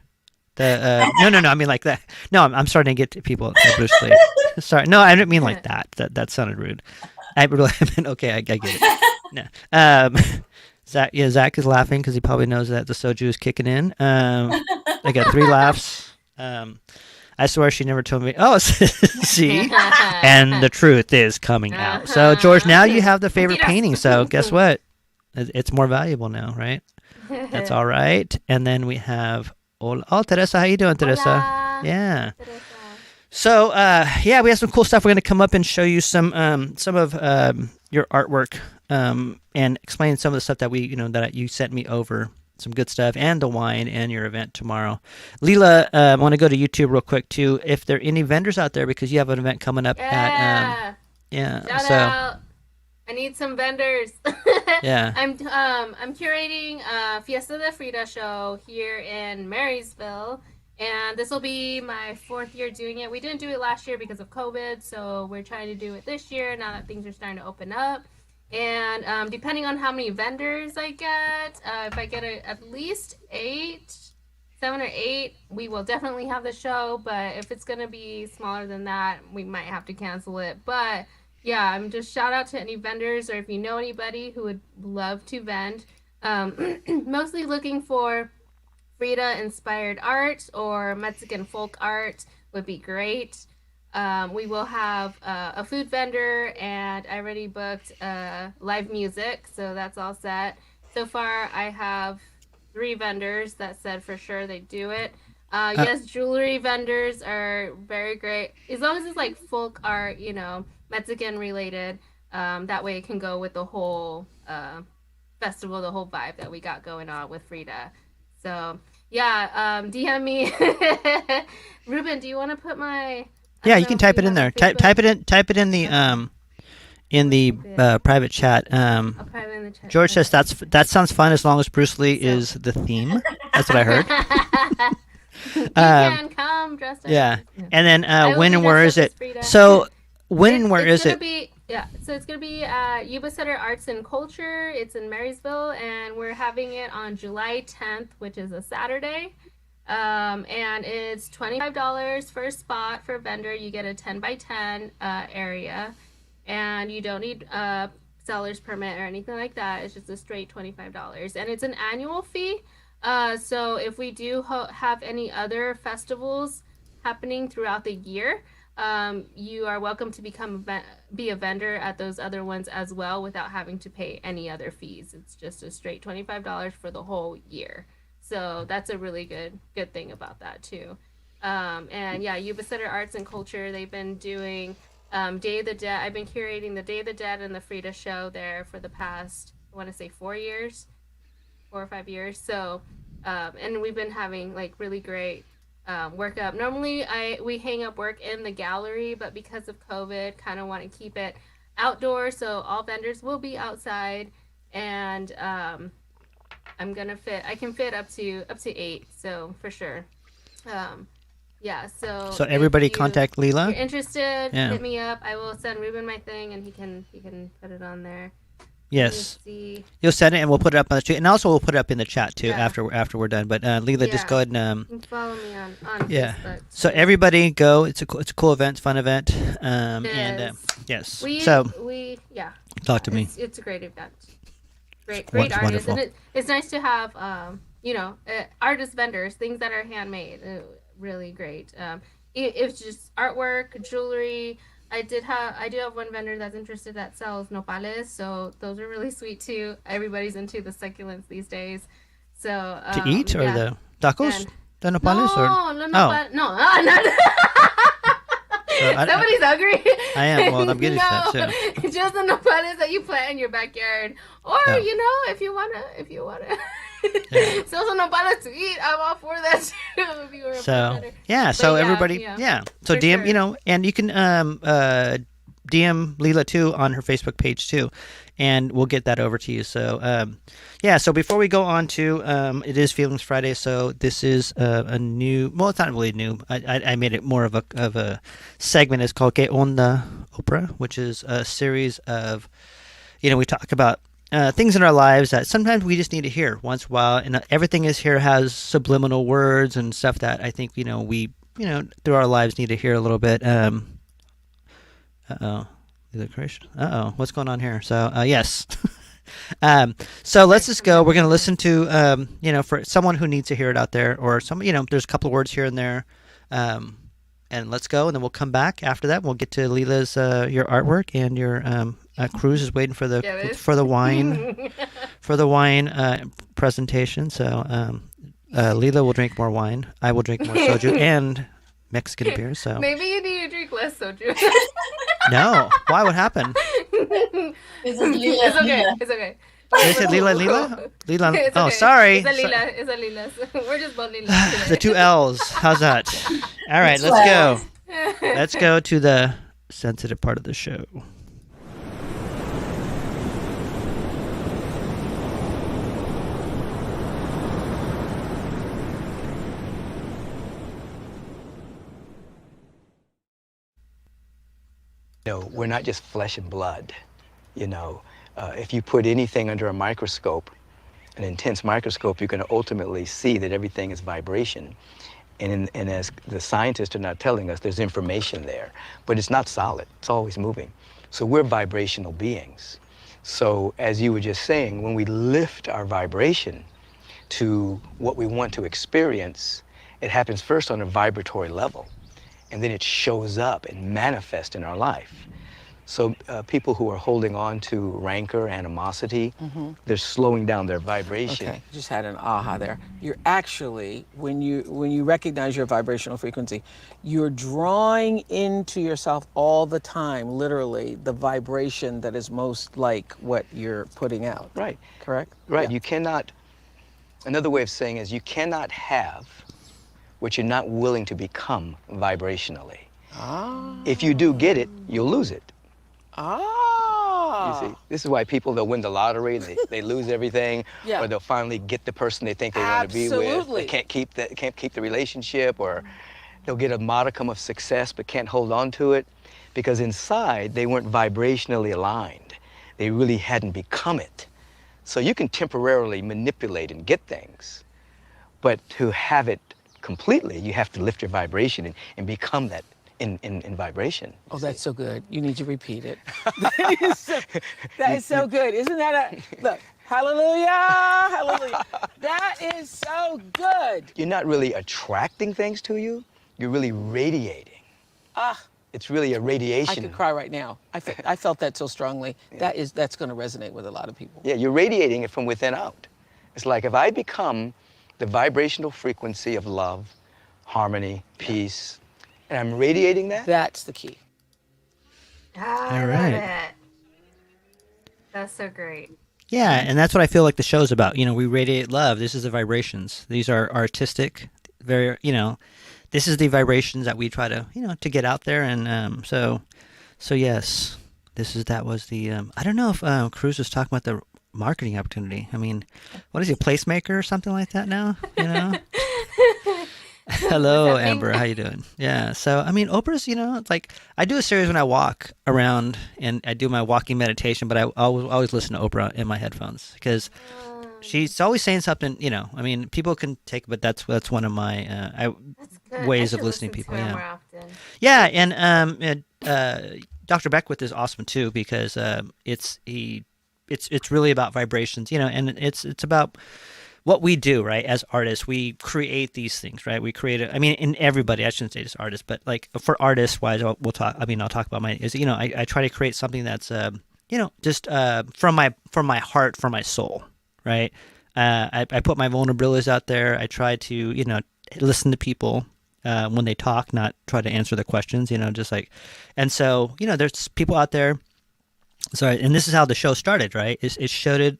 The no. I mean like that. No, I'm starting to get to people. Bruce Lee. Sorry. No, I didn't mean like that. That sounded rude. I really meant okay. I get it. No. Zach. Yeah, Zach is laughing because he probably knows that the soju is kicking in. I got 3 laughs. I swear she never told me. Oh, see, and the truth is coming out. So George, now you have the favorite painting. So guess what? It's more valuable now, right? That's all right. And then we have Teresa. How you doing, Teresa? Hola. Yeah. Teresa. So yeah, we have some cool stuff. We're going to come up and show you some of your artwork and explain some of the stuff that that you sent me over. Some good stuff, and the wine, and your event tomorrow. Lila, I want to go to YouTube real quick too. If there are any vendors out there, because you have an event coming up Yeah. at Shout out. I need some vendors. Yeah. I'm curating a Fiesta de Frida show here in Marysville, and this will be my 4th year doing it. We didn't do it last year because of COVID, so we're trying to do it this year now that things are starting to open up. And depending on how many vendors I get, if I get at least 7 or 8, we will definitely have the show. But if it's going to be smaller than that, we might have to cancel it. But yeah, I'm just shout out to any vendors, or if you know anybody who would love to vend. Mostly looking for Frida inspired art or Mexican folk art would be great. We will have a food vendor, and I already booked live music, so that's all set. So far, I have 3 vendors that said for sure they do it. Yes, jewelry vendors are very great, as long as it's like folk art, Mexican related. That way it can go with the whole festival, the whole vibe that we got going on with Frida. So yeah, DM me. Ruben, do you want to put my... Yeah, you can type it in there. Type it in the private chat. I'll private in the chat. George says that sounds fun as long as Bruce Lee is the theme. That's what I heard. You can come dressed up. Yeah, and then I will when be and where is dressed it? up as Frida. So when and where is it? So it's gonna be at Yuba Center Arts and Culture. It's in Marysville, and we're having it on July 10th, which is a Saturday. And it's $25 for a spot for a vendor. You get a 10 by 10 area, and you don't need a seller's permit or anything like that. It's just a straight $25, and it's an annual fee. So if we do have any other festivals happening throughout the year, you are welcome to be a vendor at those other ones as well without having to pay any other fees. It's just a straight $25 for the whole year. So that's a really good thing about that too. And yeah, Yuba Center Arts and Culture, they've been doing Day of the Dead. I've been curating the Day of the Dead and the Frida show there for the past, I want to say 4 or 5 years. So, and we've been having like really great work up. Normally, we hang up work in the gallery, but because of COVID, kind of want to keep it outdoors. So all vendors will be outside, and I can fit up to 8, so for sure. Yeah, so So everybody contact if you're Lila. interested, Yeah. hit me up. I will send Ruben my thing, and he can put it on there. Yes. Let me see. You'll send it, and we'll put it up on the street, and also we'll put it up in the chat too Yeah. after we're done. But Lila, just Yeah. go ahead and You can follow me on yeah. Facebook. So everybody go. It's a cool event, fun event. It And is. yes. we So yeah. talk to me. It's a great event. Great What's artists, wonderful. and it's nice to have artist vendors, things that are handmade. Really great. It's just artwork, jewelry. I do have one vendor that's interested that sells nopales, so those are really sweet too. Everybody's into the succulents these days. So To eat or yeah. the tacos, And- the nopales, or No, Oh. no, not. I- Somebody's hungry. I am. Well, I'm getting no, that just the nopales that you plant in your backyard, or Oh. if you wanna, Yeah. sell some nopales to eat. I'm all for that too. If you were a so vendor. yeah. So yeah, everybody, yeah, yeah. So for DM, sure. and you can DM Lila too on her Facebook page too, and we'll get that over to you. So yeah. So before we go on to it is Feelings Friday. So this is a new. Well, it's not really new. I made it more of a segment. It's called Que Onda Oprah, which is a series of we talk about things in our lives that sometimes we just need to hear once in a while, and everything is here has subliminal words and stuff that I think we through our lives need to hear a little bit. What's going on here? So yes. So let's just go. We're going to listen to for someone who needs to hear it out there, or some there's a couple of words here and there. And let's go, and then we'll come back after that. We'll get to Lila's your artwork, and your Cruz is waiting for the wine presentation. So Lila will drink more wine. I will drink more soju and Mexican beer. So Maybe you need to drink less soju. no, why? What happened? This is Lila. It's okay. Lila. It's okay. Did I say Lila? Lila? It's Oh, okay. sorry. It's a Lila. It's a Lila. We're just both Lila today. The 2 L's. How's that? All right, let's go. Let's go to the sensitive part of the show. We're not just flesh and blood. If you put anything under a microscope, an intense microscope, you're going to ultimately see that everything is vibration. And as the scientists are not telling us, there's information there, but it's not solid. It's always moving. So we're vibrational beings. So as you were just saying, when we lift our vibration to what we want to experience, it happens first on a vibratory level, and then it shows up and manifests in our life. So people who are holding on to rancor, animosity, they're slowing down their vibration. Okay, just had an aha there. You're actually, when you recognize your vibrational frequency, you're drawing into yourself all the time, literally, the vibration that is most like what you're putting out. Right. Correct? Right. Yeah. You cannot, another way of saying is you cannot have what you're not willing to become vibrationally. Ah. If you do get it, you'll lose it. Ah. You see, this is why people, they'll win the lottery and they lose everything, Yeah. or they'll finally get the person they think they want to be with. Absolutely. They can't keep the relationship, or they'll get a modicum of success but can't hold on to it because inside they weren't vibrationally aligned. They really hadn't become it. So you can temporarily manipulate and get things, but to have it completely, you have to lift your vibration and become that in vibration. Oh, that's so good. You need to repeat it. That is so good. Isn't that look, hallelujah, hallelujah. That is so good. You're not really attracting things to you, you're really radiating. Ah, It's really a I radiation. could cry right now. I felt that so strongly. That's going to resonate with a lot of people. Yeah, you're radiating it from within out. It's like if I become the vibrational frequency of love, harmony, peace, and I'm radiating that. That's the key. I All love right. it. That's so great. Yeah, and that's what I feel like the show's about. We radiate love. This is the vibrations. These are artistic, very, this is the vibrations that we try to, to get out there. And so yes, that was the, I don't know if Cruz was talking about the marketing opportunity. I mean, what is he, a placemaker or something like that now? Hello, Amber. How you doing? Yeah. So, I mean, Oprah's, it's like I do a series when I walk around and I do my walking meditation, but I always listen to Oprah in my headphones because she's always saying something, I mean, people can take, but that's one of my That's good. ways I of should listening to listen people. her Yeah. more often. Yeah. And Dr. Beckwith is awesome too because it's really about vibrations, and it's about what we do, right? As artists, we create these things, right? We create it. I mean, in everybody, I shouldn't say just artists, but like for artists wise, I'll talk about mine is, I try to create something that's, just from my heart, from my soul, right? I put my vulnerabilities out there. I try to, listen to people when they talk, not try to answer the questions, just like, and so, there's people out there. Sorry, and this is how the show started, right? It showed.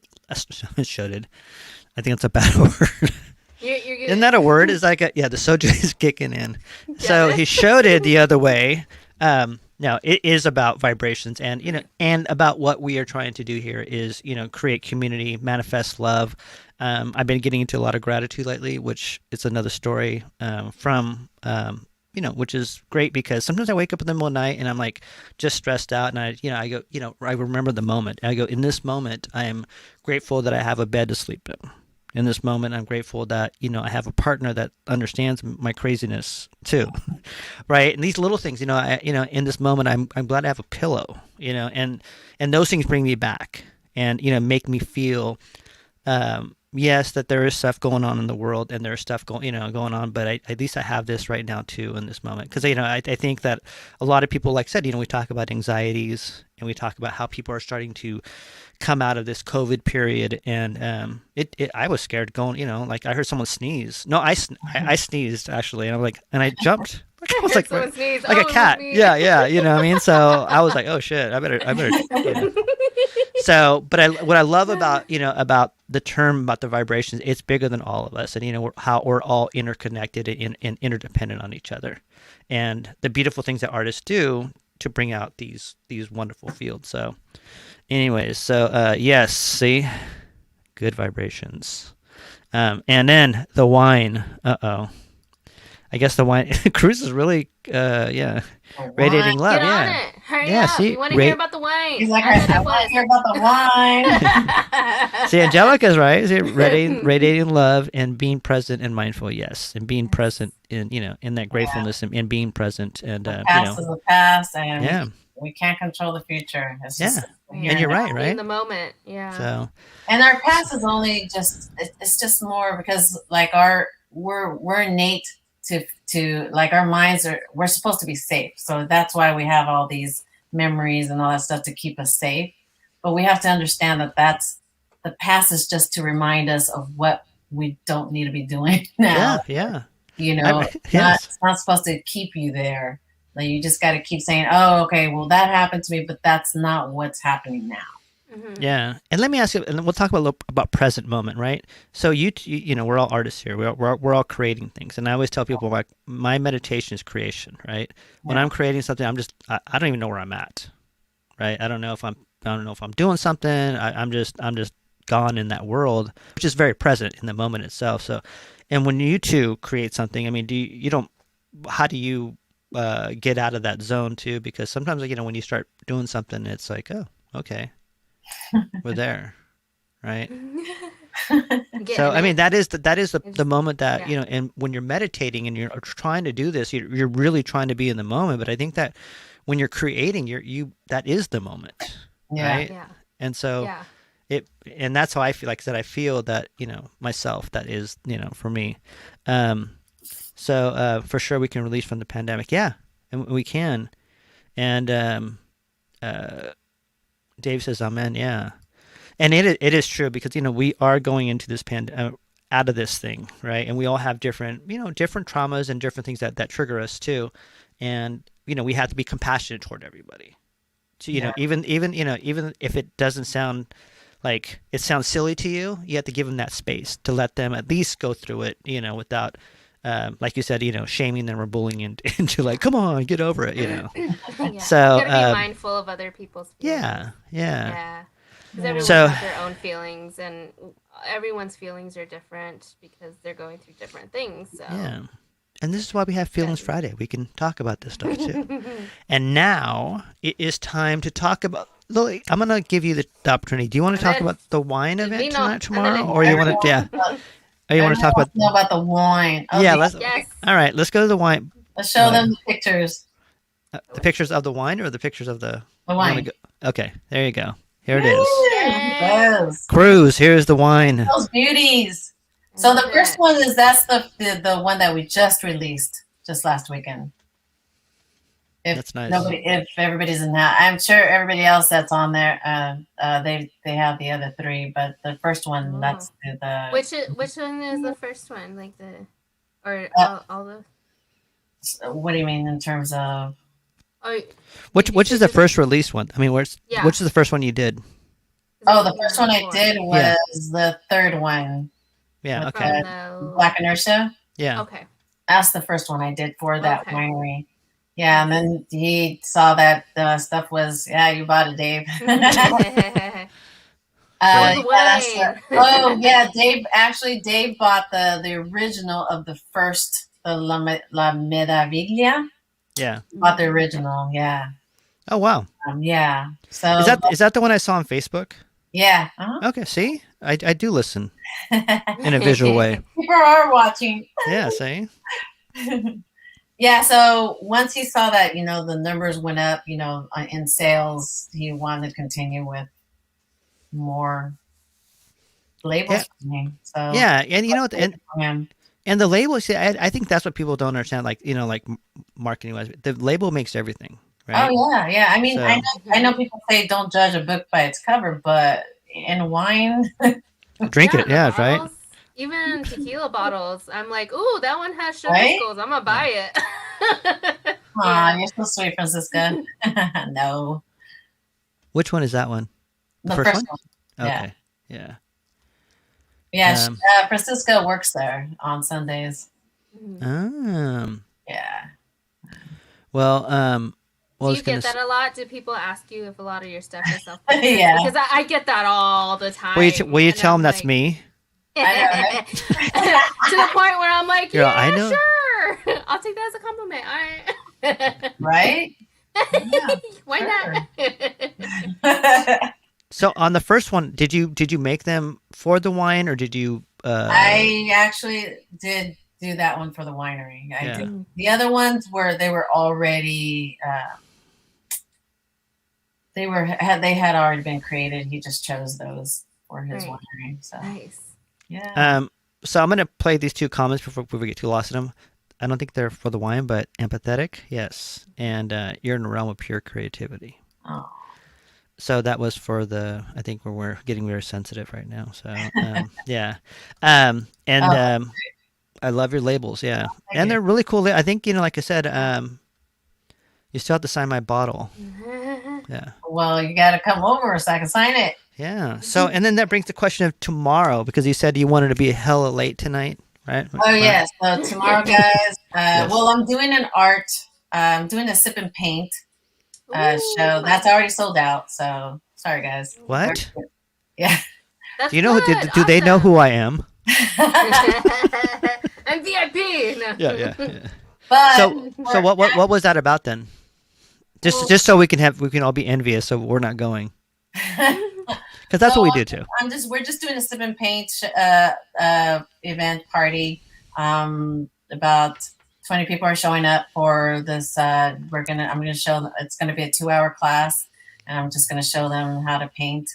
I think it's a bad word. You're Isn't that a word? It's like the soju is kicking in. So he showed it the other way. Now it is about vibrations and and about what we are trying to do here is create community, manifest love. I've been getting into a lot of gratitude lately, which is another story from which is great because sometimes I wake up in the middle of the night and I'm like just stressed out and I go, I remember the moment. I go, in this moment, I am grateful that I have a bed to sleep in. In this moment, I'm grateful that, I have a partner that understands my craziness too. Right. And these little things, in this moment, I'm glad I have a pillow, and those things bring me back and, make me feel, yes, that there is stuff going on in the world and there's stuff going on, but at least I have this right now too in this moment. Because, I think that a lot of people, like I said, we talk about anxieties and we talk about how people are starting to come out of this COVID period. And I was scared going, like I heard someone sneeze. No, I sneezed actually. And I'm like, and I jumped. I was like a cat. Yeah. You know what I mean? So I was like, oh shit, I better. So, but what I love about, about the term, about the vibrations, it's bigger than all of us. And, how we're all interconnected and interdependent on each other. And the beautiful things that artists do to bring out these wonderful fields. So anyways, yes, see, good vibrations. And then the wine, I guess the wine, Cruz is really, radiating love. Get on it. Hurry up. See, you want to hear about the wine? He's like, I want to hear about the wine. See, Angelica's right. See, radiating love and being present and mindful. Yes, and being present in in that gratefulness and being present and the past is the past, and yeah, we can't control the future. It's just, and you're right. In the moment, yeah. So, and our past is only just it's just more because like we're innate to like our minds we're supposed to be safe, so that's why we have all these memories and all that stuff to keep us safe. But we have to understand that that's the past is just to remind us of what we don't need to be doing now. Yeah. It's not supposed to keep you there. Like you just got to keep saying, oh, okay, well that happened to me, but that's not what's happening now. Mm-hmm. Yeah, and let me ask you, and we'll talk about present moment, right? So you we're all artists here. We're all creating things, and I always tell people like my meditation is creation, right? When I'm creating something, I don't even know where I'm at, right? I don't know if I'm doing something. I'm just gone in that world, which is very present in the moment itself. So, and when you two create something, I mean, how do you get out of that zone too? Because sometimes when you start doing something, it's like, oh, okay. We're there, right? So I mean that is the moment that and when you're meditating and you're trying to do this, you're really trying to be in the moment. But I think that when you're creating, that is the moment, right? Yeah. And so and that's how I feel. Like I said, I feel that myself. That is for me. So for sure we can release from the pandemic. Yeah, and we can. And Dave says, "Amen." Yeah, and it is true because we are going into this out of this thing, right? And we all have different different traumas and different things that trigger us too, and we have to be compassionate toward everybody. So even if it doesn't sound like it sounds silly to you, you have to give them that space to let them at least go through it, without, like you said, shaming them or bullying into like, come on, get over it, Yeah. So, you gotta be mindful of other people's feelings. yeah. Yeah. Because everyone So- has their own feelings, and everyone's feelings are different because they're going through different things. So. Yeah. And this is why we have Feelings Friday. We can talk about this stuff too. And now it is time to talk about. Lily, I'm going to give you the opportunity. Do you want to talk about the wine event Vino. tonight, tomorrow, or you want to? Yeah. Or you want to talk about? Know about the wine. Yeah. Okay. Let's. Yes. All right. Let's go to the wine. Let's show them the pictures. The pictures of the wine or the pictures of the The you wanna wine. go- Okay. There you go. Here it is. Yes. Cruz. Here's the wine. Those beauties. So the first one is that's the one that we just released just last weekend. If That's nice. if everybody's in that, I'm sure everybody else that's on there, they have the other three, but the first one Oh. that's the Which one is the first one? Like or all the. what do you mean in terms of? Oh, Which is the first release one? I mean, Yeah. which is the first one you did? Oh, the first one I did was the third one, Yeah. With Okay. Black Inertia. Yeah. Okay. That's the first one I did for that Okay. winery. Yeah, and then he saw that the stuff was, you bought it, Dave. Show the that's wine. oh yeah, Dave bought the original of the first, the La Meraviglia. Yeah. Bought the original, yeah. Oh wow. Yeah. So Is that the one I saw on Facebook? yeah. Uh-huh. Okay. See, I do listen in a visual way. People are watching. Yeah. See. Yeah, so once he saw that, the numbers went up, in sales, he wanted to continue with more labels for me. So Yeah, and for him. and the label. See, I think that's what people don't understand. Like like marketing wise, the label makes everything, right? Oh yeah. I mean, So- I know people say don't judge a book by its cover, but in wine, Drink it. the Yeah. Right. bottles, even tequila bottles. I'm like, ooh, that one has sugar Right? skulls. I'm gonna buy it. aw, you're so sweet, Francisca. No, Which one is that one? the first first one? one. Yeah. Okay. Yeah. Yeah, Um, Francisca works there on Sundays. Yeah. Well. Do I you was gonna get that s- a lot? Do people ask you if a lot of your stuff is self Yeah. Because I get that all the time. Will you and tell I'm them that's like- me? I know, right? To the point where I'm like, You're yeah, like, I know. sure. I'll take that as a compliment. All right. Right? Why Sure. not? So on the first one, did you make them for the wine or did you? I actually did do that one for the winery. I Yeah. did. The other ones they were already they had already been created. He just chose those for his Right. winery. So Nice. yeah. So I'm gonna play these two comments before we get too lost in them. I don't think they're for the wine, but empathetic, yes, and you're in the realm of pure creativity. Oh. So that was for I think we're getting very sensitive right now. So yeah, and I love your labels, yeah, and you. they're really cool. I think like I said, you still have to sign my bottle. Yeah, Well, you got to come over so I can sign it. yeah. So and then that brings the question of tomorrow because you said you wanted to be hella late tonight, right? Oh yes. So tomorrow, guys. Well, I'm doing I'm doing a sip and paint show. That's already sold out. So sorry, guys. What? Yeah. That's Do you know? good. Do they know who I am? I'm VIP. No. Yeah. But So what was that about then? Just so we can all be envious, so we're not going because that's what we do too. we're just doing a sip and paint event party. About 20 people are showing up for this. I'm gonna show. It's gonna be a 2-hour class, and I'm just gonna show them how to paint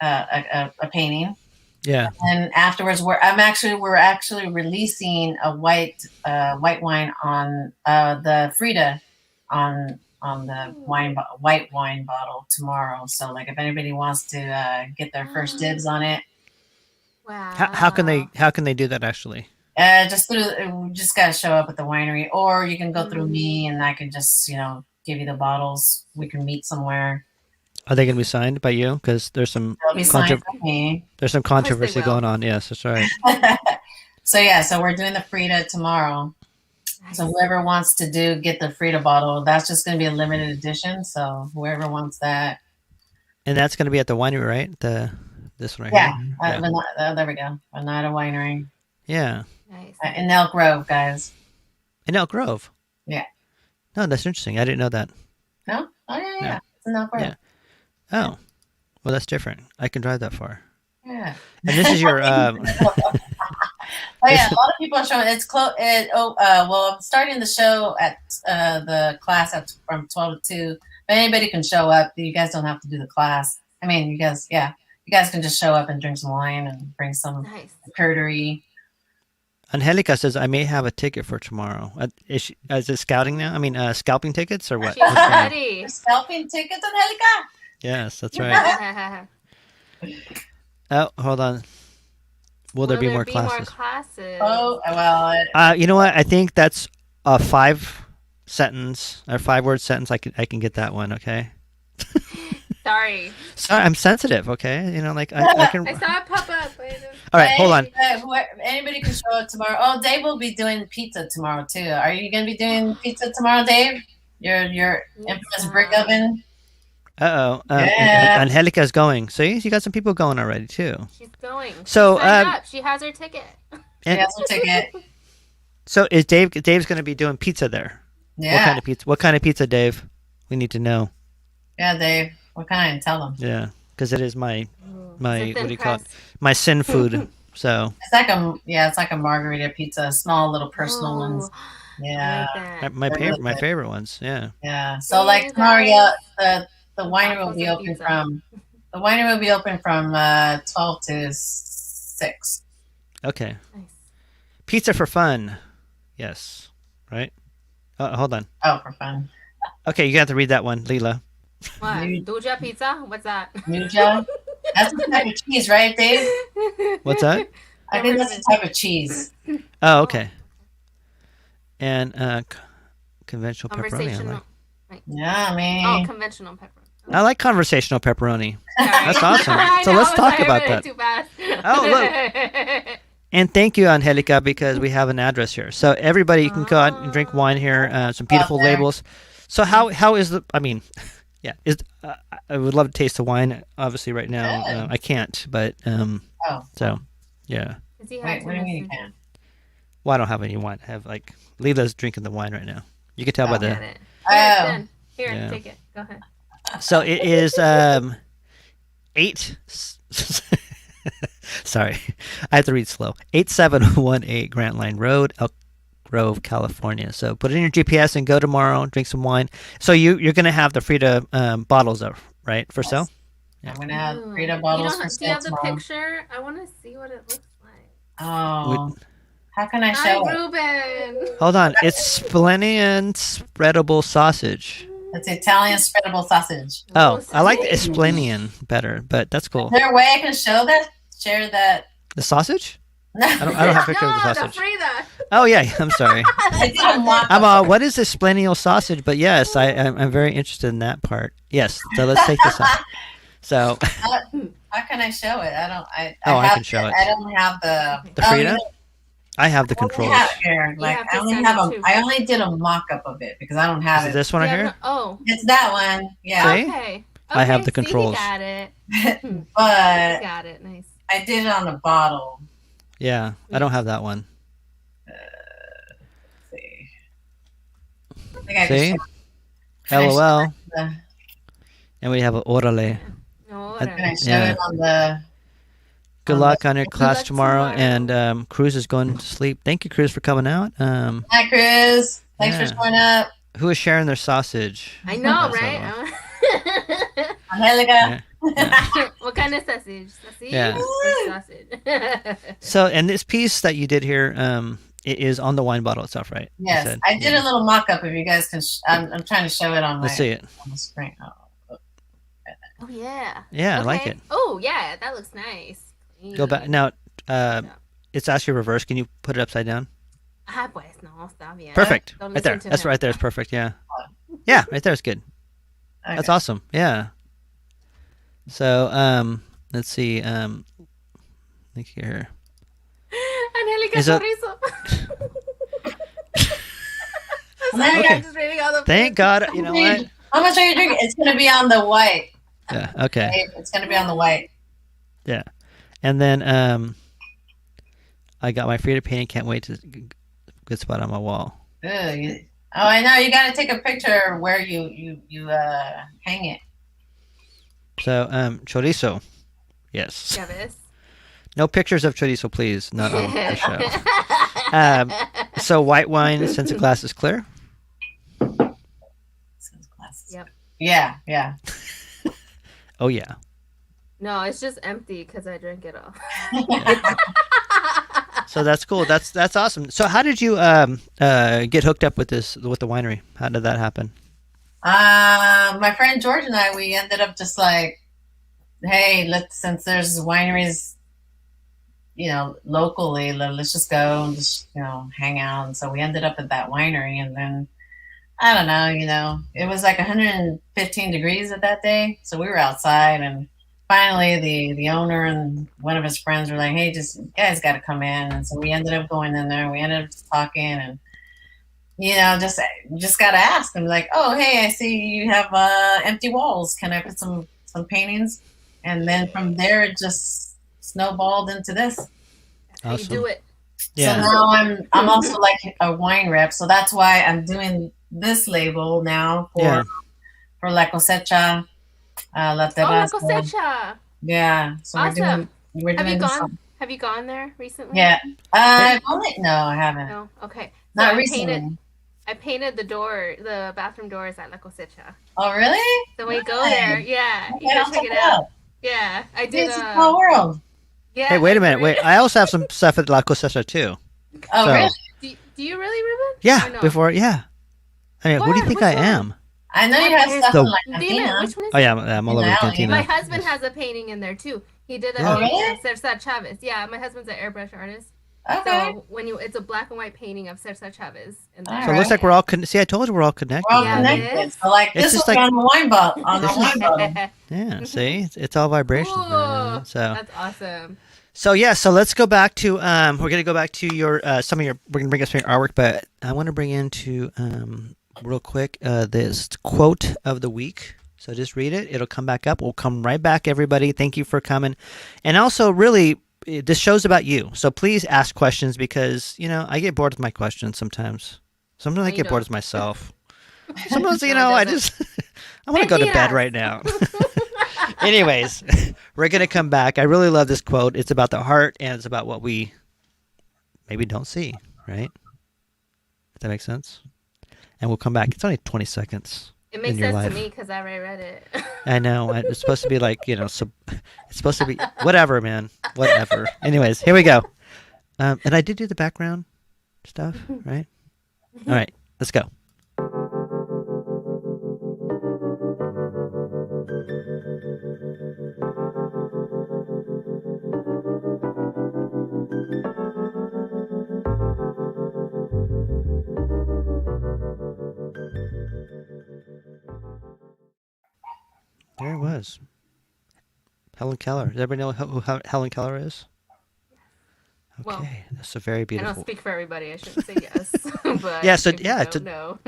a painting. Yeah. And afterwards, we're actually releasing a white wine on the Frida on on the white wine bottle tomorrow. So like if anybody wants to get their first dibs on it, Wow. How can they do that actually? just gotta show up at the winery, or you can go through me and I can just give you the bottles. We can meet somewhere. Are they going to be signed by you? Because there's some They'll be signed by me. There's some controversy will. going on. Yes, that's right. So we're doing the Frida tomorrow. Nice. So whoever wants to get the Frida bottle, that's just going to be a limited edition. So whoever wants that. And that's going to be at the winery, right? This one right Yeah. here. There we go. Oneida Winery. Yeah. Nice. In Elk Grove, guys. In Elk Grove. Yeah. No, that's interesting. I didn't know that. No? Oh, yeah. No. It's in Elk Grove. Yeah. Oh, well, that's different. I can drive that far. Yeah. And this is your. Oh yeah, a lot of people are showing. It's close. Well, I'm starting the show at the class from 12 to 2. If anybody can show up, you guys don't have to do the class. I mean, you guys can just show up and drink some wine and bring some Nice. charcuterie. Angelica says, I may have a ticket for tomorrow. Is it scouting now? I mean, scalping tickets or what? She's ready. You're scalping tickets, Angelica. Yes, that's right. Oh, hold on. Will there be more classes? Oh, well. You know what? I think that's a 5-word sentence. I can get that one. Okay. Sorry. Sorry, I'm sensitive. Okay, I can. I saw it pop up. All right, hold on. Anybody can show up tomorrow. Oh, Dave will be doing pizza tomorrow too. Are you going to be doing pizza tomorrow, Dave? Your infamous brick oven. Uh-oh. Yeah. Angelica's going. See, you got some people going already too. She's going. So, she signed up. She has her ticket. She has her ticket. So is Dave's going to be doing pizza there? Yeah. What kind of pizza? What kind of pizza, Dave? We need to know. Yeah, Dave. What kind? Tell them. Yeah, because it is my It's a what do you thin call it? crust. My sin food. So It's like a margarita pizza, small little personal Ooh, ones. I Yeah. like that. my favorite ones. Yeah. Yeah. So like Yeah, tomorrow, guys. the winery will be Tacos and open pizza. from 12 to 6. Okay. Nice. Pizza for fun. Yes. Right. Hold on. Oh, for fun. Okay, you got to read that one, Lila. What? Dude. Duja pizza? What's that? Nuja. That's the type of cheese, right, Dave? What's that? I think that's the type of cheese. Oh, okay. And conventional pepperoni. Conversational. Yeah, I mean. Oh, conventional pepperoni. I like conversational pepperoni. Sorry. That's awesome. I So know, let's talk sorry, about I that. went too fast. Oh, And thank you, Angelica, because we have an address here. So everybody, you can go out and drink wine here. Some beautiful Out there. labels. So how is the? I mean, yeah, I would love to taste the wine. Obviously, right now I can't. But Oh. so yeah. Does he have Wait, to what do you mean you listen? can't? Well, I don't have any wine. I have Lila's drinking the wine right now. You can tell by Oh. the. Got it. Here, Oh. then. Here, Yeah. take it. Go ahead. So it is 8. Sorry, I have to read slow. 8718 Grant Line Road, Elk Grove, California. So put it in your GPS and go tomorrow. Drink some wine. So you're gonna have the Frida bottles up, right, for sale? I'm going to have Ooh. Frida You bottles don't for have, do you sale have the tomorrow. picture? I want to see what it looks like. Oh. How can I Hi, show it? Ruben. Hold on, it's Splenian spreadable sausage. It's Italian spreadable sausage. Oh, I like the sausage. Esplenian better, but that's cool. Is there a way I can share that? The sausage? No. I don't have a picture of the No, sausage. the Frida. Oh yeah, I'm sorry. I did a mock I'm what is this splenial sausage? But yes, I'm very interested in that part. Yes, so let's take this off. So How can I show it? I I can show it. I don't have the Frida? Oh, I have the I only controls. have here. Like have to I only send have it too. I only did a mock up of it because I don't have Is it it. this one right Yeah, here? no- oh. It's that one. Yeah. See? Okay. I have Okay, the see, he controls. got it. But Got it. Nice. I did it on a bottle. Yeah, I don't have that one. Let's see. I think I See? Can I show LOL. the- And we have an orale. No, I- Can I show Yeah. it on the Good Um, luck on your class luck tomorrow. tomorrow. And Cruz is going to sleep. Thank you, Cruz, for coming out. Hi Chris. Thanks Yeah. for showing up. Who is sharing their sausage? I know, That's right? Angelica. Yeah. What kind of sausage? Sausage? Yeah. Or sausage? So, and this piece that you did here, it is on the wine bottle itself, right? You Yes, said? I did Yeah. a little mock-up. If you guys can, I'm trying to show it on Let's see it. on the screen. Oh yeah. Yeah, I like Okay. it. Oh yeah, that looks nice. Go back Clean. now. Yeah. It's actually reversed. Can you put it upside down? Ah, pues no, está bien. Perfect. Don't Right there. listen to That's him. right there. It's perfect. Yeah. Yeah, right there is good. Okay. That's awesome. Yeah. So, let's see. Look here. Angelica Is it- Chorizo. Sorry, Okay. I'm just reading all the Thank God. You know what? How much are you drinking? It's going to be on the white. Yeah. Okay. It's going to be on the white. Yeah. And then I got my Frida painting. Can't wait to good spot on my wall. Ooh, I know. You got to take a picture where you hang it. So, chorizo. Yes. Ya ves. No pictures of chorizo, please. Not on the show. So white wine, since the glass is clear. Yep. Yeah. Oh yeah. No, it's just empty because I drank it all. So that's cool. That's awesome. So how did you get hooked up with the winery? How did that happen? My friend George and I, we ended up just like, hey, since there's wineries, locally, let's just go and just, hang out. And so we ended up at that winery, and then I don't know, it was like 115 degrees at that day. So we were outside, and finally the owner and one of his friends were like, hey, you guys got to come in. And so we ended up going in there. We ended up just talking, and just got to ask them, like, oh, hey, I see you have empty walls. Can I put some paintings? And then from there, it just snowballed into this. That's how you Awesome. do it. Yeah. So now I'm also like a wine rep. So that's why I'm doing this label now for La Cosecha, La Oh, La Terraza. Cosecha. Yeah. So Awesome. we're Have doing you this gone? one. Have you gone there recently? Yeah. No, I haven't. No. Okay. Not I recently. I painted the bathroom doors at La Cosecha. Oh, really? So when you go Nice. there, yeah, Okay, you I'll gotta check check it it out. out. Yeah, I It's did. a small world. Yeah. Hey, wait a minute. agree. Wait, I also have some stuff at La Cosecha too. Oh, So- really? Do you really, Ruben? Yeah. Or no? Before. Yeah. I mean, who do you What? think Which I one? am? I know you have stuff So- in like Dime, Cantina. which one is Oh yeah, I'm all over In the alley. Cantina. My husband has a painting in there too. He did a Oh, really? of Cersa Chavez. Yeah, my husband's an airbrush artist. Okay. So it's a black and white painting of Cersa Chavez. In there. All So it looks like we're all see. I told you we're all connected. We're all Yeah, connected. it is. So like It's this just will be like- on the wine bottle. This is- bottle. Yeah. See, it's all vibrations, Cool. man. So That's awesome. So let's go back to we're gonna go back to your some of your we're gonna bring us some of your artwork, but I want to bring into real quick this quote of the week. So just read it. It'll come back up. We'll come right back, everybody. Thank you for coming, and also really this show's about you. So please ask questions because I get bored with my questions sometimes. Sometimes I No, you get bored don't. with myself. Sometimes No, it I doesn't. just I want to go to bed Mentiras. right now. Anyways, we're going to come back. I really love this quote. It's about the heart and it's about what we maybe don't see, right? Does that make sense? And we'll come back. It's only 20 seconds. It makes in your sense life. to me because I already read it. I know. It's supposed to be like, so it's supposed to be whatever, man. Whatever. Anyways, here we go. And I did do the background stuff, right? All right, let's go. There it was. Helen Keller. Does everybody know who Helen Keller is? Okay, Well, that's a very I don't beautiful. speak for everybody. I shouldn't say yes. But Yeah, so if you yeah, don't know.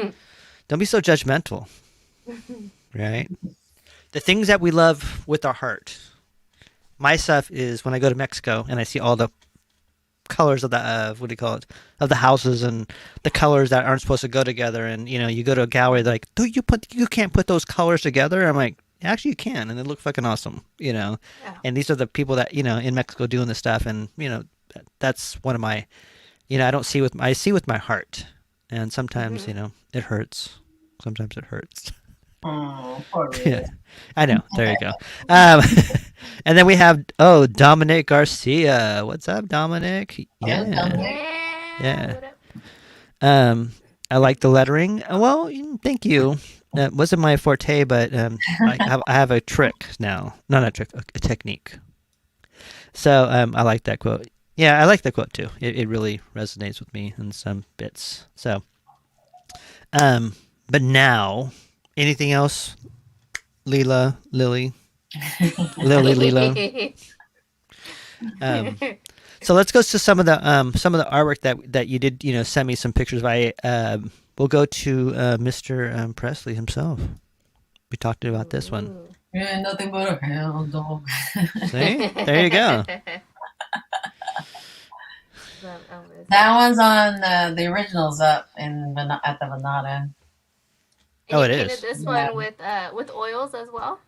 Don't be so judgmental, right? The things that we love with our heart. My stuff is when I go to Mexico and I see all the colors of the what do you call it, of the houses and the colors that aren't supposed to go together. And you go to a gallery, they're like, you can't put those colors together. I'm like, actually you can, and they look fucking awesome. Yeah. And these are the people that in Mexico doing this stuff, and that's one of my, I see with my heart, and sometimes it hurts. Sometimes it hurts. Oh, poor Yeah, I know. There you go. And then we have Dominic Garcia. What's up, Dominic? Yeah, Yeah, Dominic. Yeah. What up? I like the lettering. Well, thank you. That wasn't my forte, but I have a trick now. Not a trick, a technique. So I like that quote. Yeah, I like that quote too. It really resonates with me in some bits. So, but now, anything else, Lila, Lily, Lila? So let's go to some of the artwork that you did. Send me some pictures. We'll go to Mr. Presley himself. We talked about this one. Yeah, nothing but a hell dog. See, there you go. That one's on the originals up at the Venata. Oh, it you painted is. this Yeah. one with oils as well.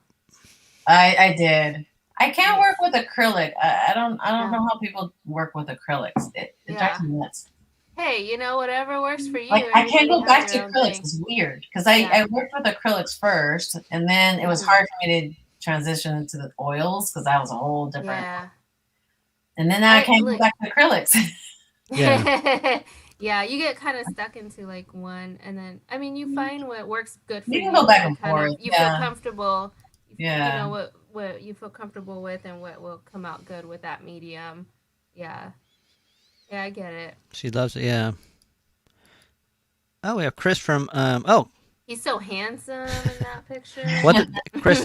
I did. I can't work with acrylic. I don't know how people work with acrylics. It drives me nuts. Hey, whatever works for you. Like I can't go Everybody back has to their own acrylics. thing. It's weird because I worked with acrylics first, and then it was hard for me to transition into the oils because that was a whole different. Yeah. And then now I can't go back to acrylics. Yeah. Yeah, you get kind of stuck into like one, and then you find what works good for you. You can go back and kind of- forth, You yeah. feel comfortable. Yeah. You know what you feel comfortable with, and what will come out good with that medium. Yeah. Yeah, I get it. She loves it. Yeah. Oh, we have Chris from He's so handsome in that picture. What Chris?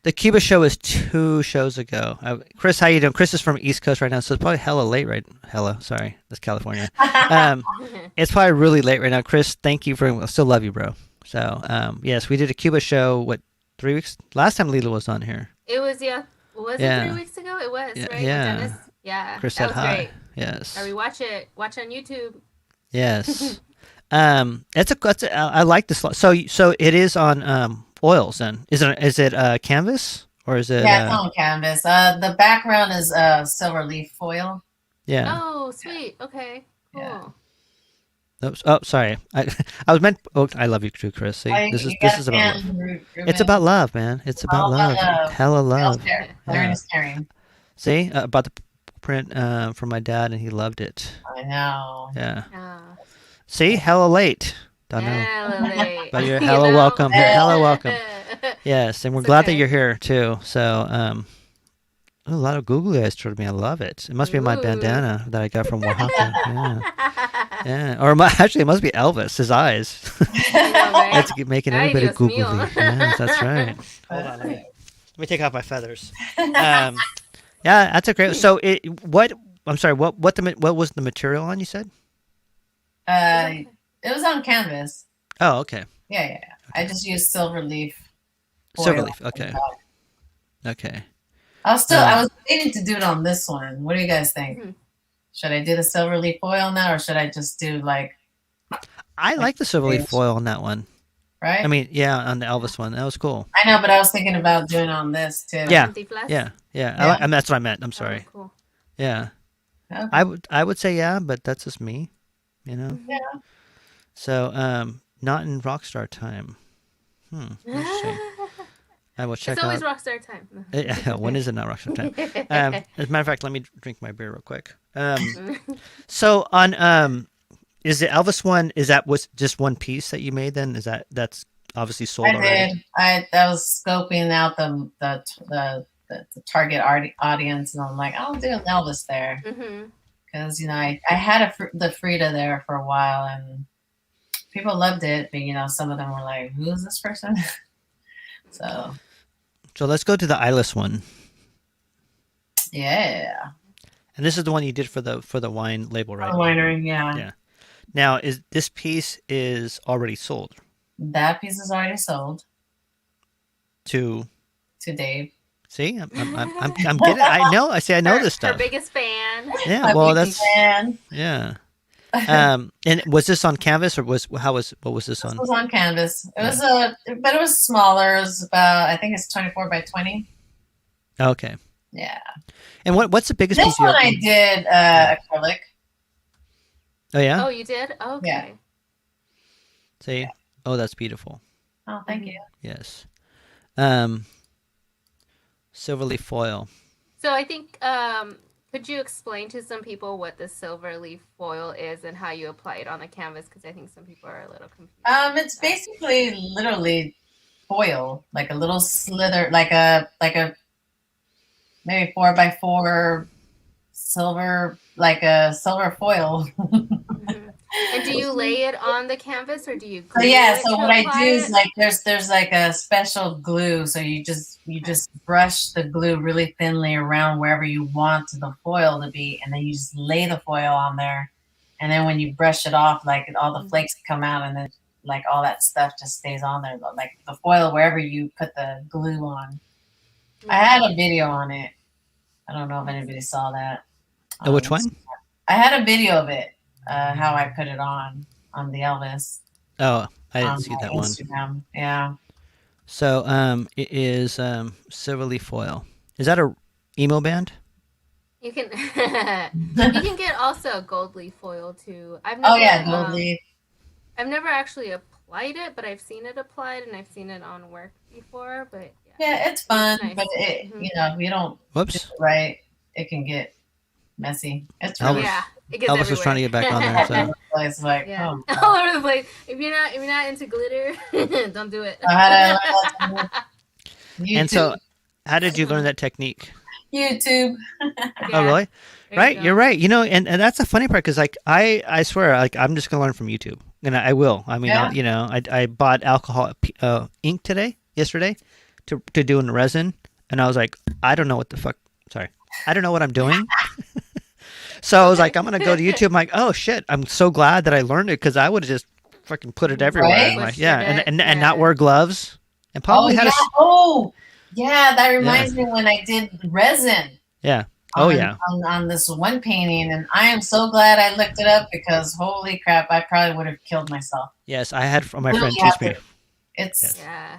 The Cuba show is 2 shows ago. Chris, how you doing? Chris is from East Coast right now, so it's probably hella late, right? Sorry, that's California. It's probably really late right now. Chris, thank you I still love you, bro. So yes, we did a Cuba show. What, 3 weeks? Last time Lila was on here. It was Was it 3 weeks ago? It was right. Yeah. With Dennis? Yeah. Chris that said was hi. Great. Yes. Or we watch on YouTube. Yes. I like this. So it is on oils then. Is it canvas or is it? Yeah, it's on canvas. The background is silver leaf foil. Yeah. Oh, sweet. Okay. Cool. Yeah. Oops. Oh, sorry. I was meant. Oh, I love you too, Chris. See, this is about love. It's about love, man. It's about love. Hella love. Learn is caring. See, about the print from my dad, and he loved it. I know. Yeah. Ah. See, hella late. Don't know. Hella late. But you're You hella know? welcome. You're hella welcome. Yes, and we're It's glad that okay. you're here too. So, a lot of googly eyes toward me. I love it. It must be my Ooh. bandana that I got from Oaxaca. Yeah, yeah. Or actually, it must be Elvis. His eyes. I know, right? That's making Ay, everybody Dios googly. mío. Yes, that's right. Hold on. Let me take off my feathers. Yeah, that's a great. So, I'm sorry. What was the material on? You said. It was on canvas. Oh, okay. Yeah. I just used silver leaf. Silver foil. leaf. Okay. Okay. I was waiting to do it on this one. What do you guys think? Should I do the silver leaf foil now, or should I just do I like the silver leaf foil on that one. right? I mean, yeah, on the Elvis one, that was cool. I know, but I was thinking about doing it on this too. Yeah, Anti-flash? yeah. Yeah. That's what I meant. I'm Oh, sorry. cool. Yeah, Okay. I would say yeah, but that's just me, Mm-hmm. Yeah. So, not in Rockstar time. Interesting. I will check It's always out. rockstar time. When is it not Rockstar time? As a matter of fact, let me drink my beer real quick. So on is the Elvis one? Was just one piece that you made? Then that's obviously sold I already. did. I was scoping out the target audience, and I'm like, I'll do an Elvis there Mm-hmm. because I had the Frida there for a while, and people loved it, but some of them were like, "Who is this person?" So let's go to the eyeless one. Yeah, And this is the one you did for the wine label, right? winery. Yeah. Yeah. Now, is this piece is already sold That piece is already sold to? to Dave. See, I'm getting. I know. I know this Her stuff. biggest fan. Yeah. My Well, big that's fan. yeah. And was this on canvas or what was this on? This was on canvas. It was but it was smaller. It was about, I think it's 24 by 20. Okay. Yeah. And what's the biggest This piece you one ever? I did acrylic. Oh yeah. Oh, you did? Okay. Yeah. See. Oh, that's beautiful. Oh, thank you. Yes. Silver leaf foil. So I think Could you explain to some people what the silver leaf foil is and how you apply it on the canvas? Because I think some people are a little confused. It's basically literally foil, like a little slither, like a maybe 4x4 silver, like a silver foil. Mhm. And do you lay it on the canvas or do you So glue yeah, it so to what I apply do is it? like there's like a special glue. So you just brush the glue really thinly around wherever you want the foil to be, and then you just lay the foil on there. And then when you brush it off, like all the flakes come out, and then like all that stuff just stays on there. But like the foil wherever you put the glue on. I had a video on it. I don't know if anybody saw that. Oh, which one? I had a video of it, how I put it on the Elvis Oh, I didn't on see my that one. Instagram. Yeah. So it is silver leaf foil. Is that a emo band? You can you can get also gold leaf foil too. Oh yeah, gold leaf. I've never actually applied it, but I've seen it applied and I've seen it on work before. But Yeah, it's fun, nice. but it if you don't do Whoops. it right, it can get messy. It's Elvis. really yeah, it gets Elvis was trying to get back on there. So. it's like yeah, oh, all over the place. If you're not into glitter, don't do it. I had a YouTube. And so, how did you learn that technique? YouTube. Oh, really? There Right, you go. you're right. You know, and that's the funny part because, like, I swear, like, I'm just gonna learn from YouTube, and I will. I mean, Yeah. you know, I bought alcohol ink yesterday, to do in resin, and I was like, I don't know what the fuck. Sorry, I don't know what I'm doing. So I was like, I'm gonna go to YouTube. I'm like, oh shit, I'm so glad that I learned it because I would have just fucking put it everywhere. Right? And like, Twisted yeah, it, and not wear gloves, and Oh probably had yeah. a Yeah, that reminds me when I did resin. yeah. Oh on, yeah. on this one painting, and I am so glad I looked it up because holy crap, I probably would have killed myself. Yes, I had my Really friend have teach me. to- It's Yes. Yeah.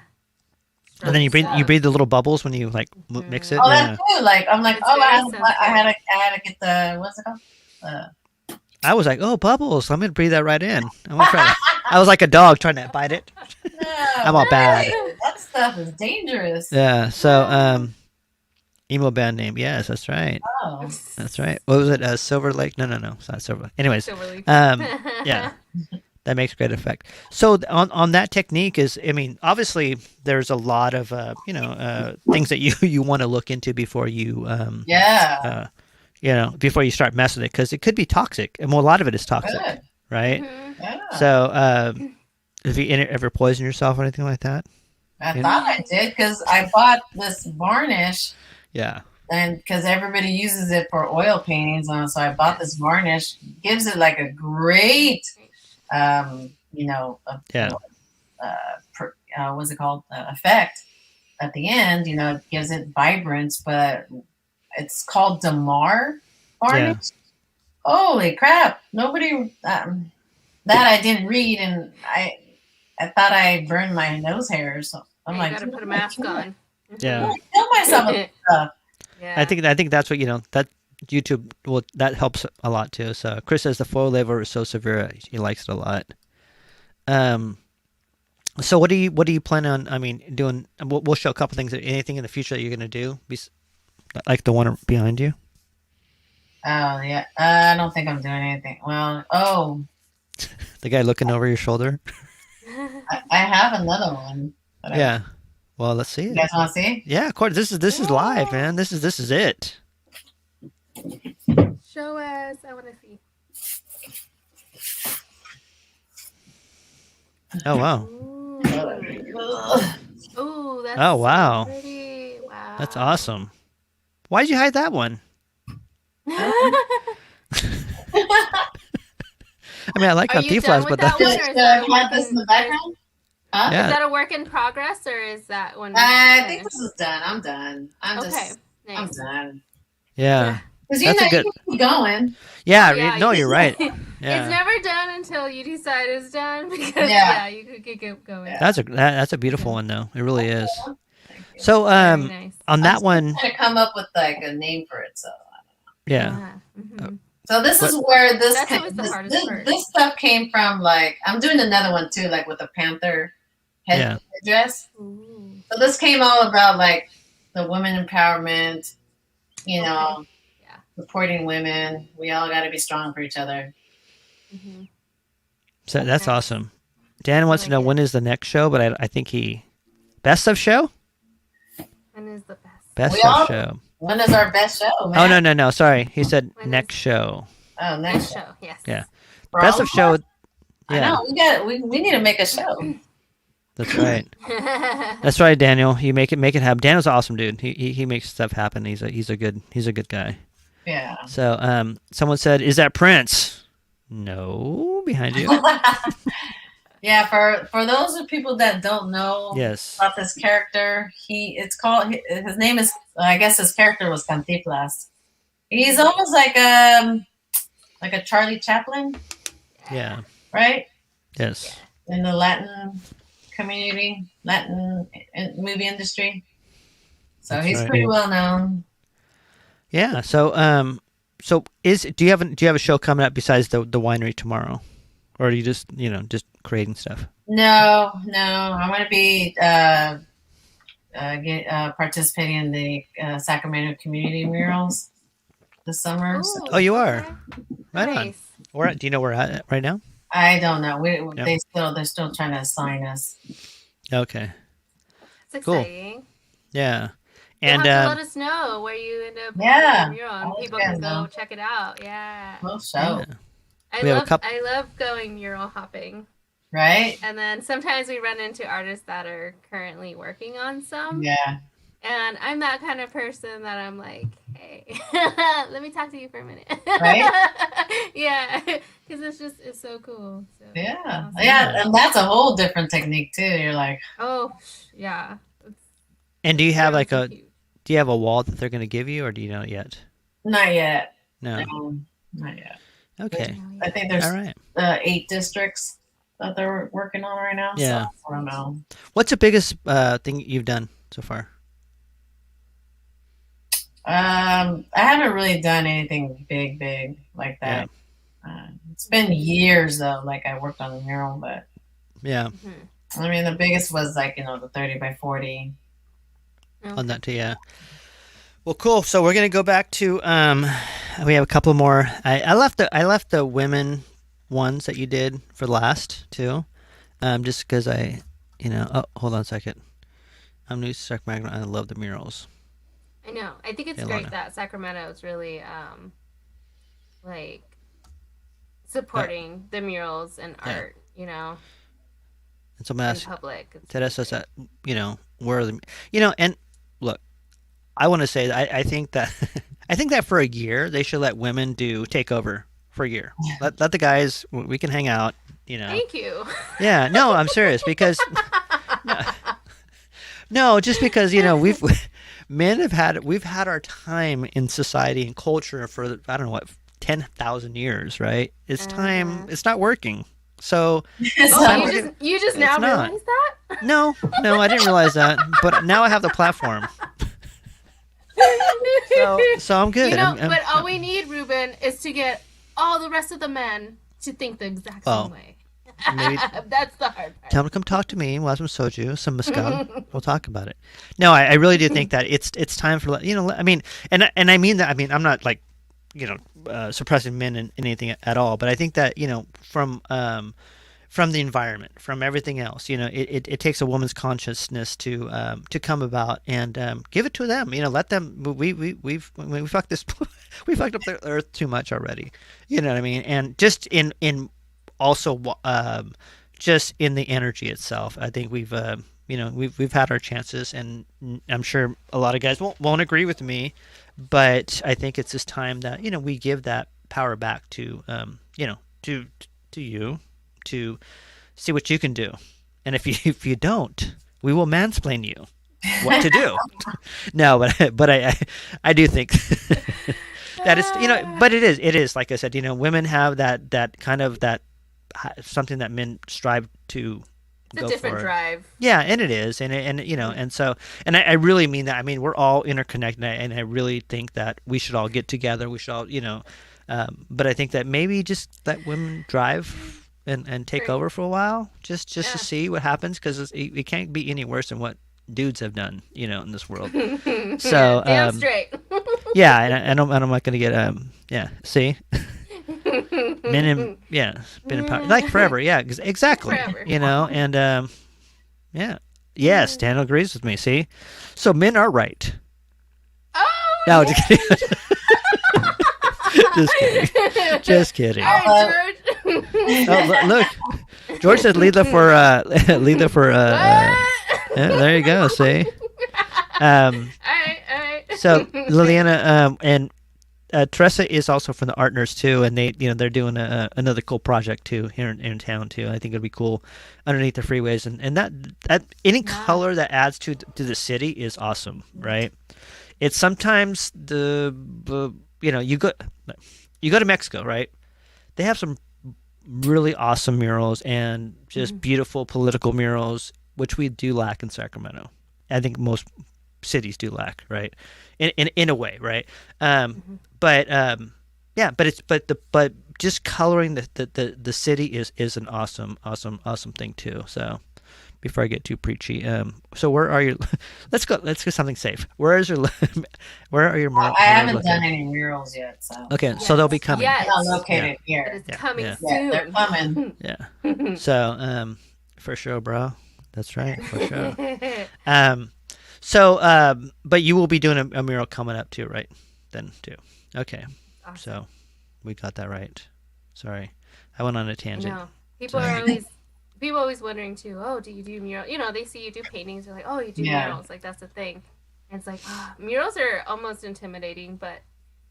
And then you breathe the little bubbles when you like mix it. oh Yeah. that too. Like I'm like It's oh very I sensitive. had to get the what's it called? I was like, oh, bubbles. I'm gonna breathe that right in. I'm gonna try. I was like a dog trying to bite it. No, I'm all bad. really? That stuff is dangerous. Yeah. So emo band name. Yes, that's right. Oh. That's right. What was it? Silver Lake? No, it's not Silver Lake. Anyways, Silver leaf. yeah, that makes great effect. So on that technique is, I mean, obviously there's a lot of things that you want to look into before you Yeah. Before you start messing with it, because it could be toxic, and a lot of it is toxic, Good. right? Mhm. Yeah. So have you ever poisoned yourself or anything like that? I thought I did because I bought this varnish. Yeah. And because everybody uses it for oil paintings, and so I bought this varnish. Gives it like a great, Yeah. What's it called? Effect at the end. It gives it vibrance, but it's called Damar varnish. Holy crap! Nobody that I didn't read, and I thought I burned my nose hairs. So I'm You like, gotta put a mask on. Yeah. I kill myself with this stuff. Yeah. I think that's what that YouTube that helps a lot too. So Chris says the foil level is so severe he likes it a lot. So what do you plan on? I mean, doing? We'll show a couple things. Anything in the future that you're gonna do, like the one behind you? Oh yeah, I don't think I'm doing anything. Well, The guy looking over your shoulder. I have another one. Yeah. Well, let's see You it. guys want to see? Yeah, of course. This is live, man. This is it. Show us. I want to see. Oh wow. Ooh, that's Oh, wow. so pretty. Wow. That's awesome. Why did you hide that one? I mean, I like Are how you Thief done lies, with but that one, or is that a have this in the background? Huh? Yeah. Is that a work in progress, or is that one? I think this is done. I'm done. I'm Okay. I'm Nice. done. yeah. Because That's a you good- can keep going. Yeah, Oh, yeah, no, you- you're right. It's Yeah. never done until you decide it's done because Yeah. you could keep going. Yeah. That's a beautiful one though. It really is. Thank you. So Very nice. on that one, trying to come up with like a name for it. So yeah. Mhm. So this is where this That's always the hardest part. this stuff came from. Like I'm doing another one too, like with a panther head dress. Ooh. So this came all about like the women empowerment, Okay. Yeah. supporting women. We all got to be strong for each other. Mm-hmm. So that's Nice. awesome. Dan wants to know like it. when is the next show, but I think best of show? When is the best? Best We of all- show. When is our best show, Oh, man? no. Sorry. He said When next show. Oh, Next next show. show, yes. Yeah. For Best all of show. us? I Yeah, know. We need to make a show. that's right. That's right, Daniel. You make it happen. Daniel's an awesome dude. He makes stuff happen. He's a good guy. Yeah. So someone said, "Is that Prince?" No, behind you. Yeah, for those of people that don't know Yes. about this character, his name is, I guess his character was Cantinflas. He's almost like a Charlie Chaplin, Yeah. right? Yes. In the Latin community, Latin movie industry. So That's he's right. pretty well known. Yeah. So do you have a show coming up besides the winery tomorrow, or are you just creating stuff? No, I'm going to be participating in the Sacramento community murals this summer. So Oh, you are? okay. Right on. Nice. Do you know where we're at right now? I don't know. Yep. They're still trying to assign us. Okay. It's Cool. exciting. Yeah. You'll And have to let us know where you end up Yeah. putting your mural, I'll and let people you can guys go know. check it out. Yeah. We'll show, yeah. I We have a love couple- I love going mural hopping. right? And then sometimes we run into artists that are currently working on some. Yeah. And I'm that kind of person that I'm like, hey, let me talk to you for a minute. Right? Yeah. Because it's so cool. So, Yeah. awesome. Yeah. And that's a whole different technique, too. You're like, Oh, yeah. And do you have like Really a cute. do you have a wall that they're going to give you, or do you know it yet? not yet. No. No, not yet. Okay. I think there's All right. 8 districts that they're working on right now. Yeah. So I don't know. What's the biggest thing you've done so far? I haven't really done anything big like that. It's been years though. Like I worked on a mural, but Yeah. Mhm. I mean the biggest was like the 30 by 40. On that too. Yeah. Well, cool. So we're gonna go back to we have a couple more. I left the women ones that you did for last too, just because oh, hold on a second. I'm new to Sacramento and I love the murals. I know. I think it's Yeah, great Lana. that Sacramento is really like supporting the murals and Yeah. art, And someone in asked public. It's Teresa great. that where are the and look, I want to say that I think that I think that for a year they should let women take over for a year. Let the guys, we can hang out. Thank you. Yeah, no, I'm serious because no, just because we've had our time in society and culture for I don't know what 10,000 years, right? It's time. It's not working. So Oh, you just now It's not. realize that? no, I didn't realize that, but now I have the platform. So I'm good. But all we need, Ruben, is to get all the rest of the men to think the exact same way. maybe That's the hard part. tell them to come talk to me. We'll have some soju, some mezcal. We'll talk about it. No, I really do think that it's time for I mean, and I mean that. I mean, I'm not like suppressing men in anything at all, but I think that from the environment, from everything else, it takes a woman's consciousness to come about and give it to them. Let them. We fucked this. We fucked up the earth too much already. You know what I mean? And just in also just in the energy itself, I think we've had our chances, and I'm sure a lot of guys won't agree with me, but I think it's this time that we give that power back to to you to see what you can do, and if you don't, we will mansplain you what to do. No, but I do think that it's but it is like I said, women have that kind of that something that men strive to It's go a different for. drive. Yeah, and it is, and so, and I really mean that. I mean, we're all interconnected, and I really think that we should all get together. We should all, but I think that maybe just let women drive and take Right. over for a while, just Yeah. to see what happens, because it can't be any worse than what dudes have done, in this world. So, Damn straight. Yeah, and I'm not gonna get yeah. See, men in been in power like forever. Yeah, exactly. Forever. And yeah, yes, Daniel agrees with me. See, so men are right. Oh, No, yeah. just kidding. Just kidding. Just kidding. All right, George. Oh, look, George said Lila for Lila for yeah, there you go. See, All right. so Liliana and Teresa is also from the Art Nurse too, and they're doing another cool project too here in town too. I think it'd be cool underneath the freeways, and that any color that adds to the city is awesome, right? It's sometimes you go to Mexico, right? They have some really awesome murals and just beautiful political murals, which we do lack in Sacramento. I think most cities do lack, right? In a way, right? But just coloring the city is an awesome thing too. So before I get too preachy, so where are you? Let's go something safe. Where are your murals? I haven't done any murals yet, so. Okay, so they'll be coming. Yes. They're not located But here. it's coming Yeah. soon. Yeah, they're coming. Yeah. So for sure, bro. That's right, for sure. But you will be doing a mural coming up too, right? Then too. Okay. Awesome. So we got that right. Sorry, I went on a tangent. No, people are always wondering too. Oh, do you do mural? They see you do paintings. They're like, oh, you do murals. Like that's the thing. And it's like murals are almost intimidating, but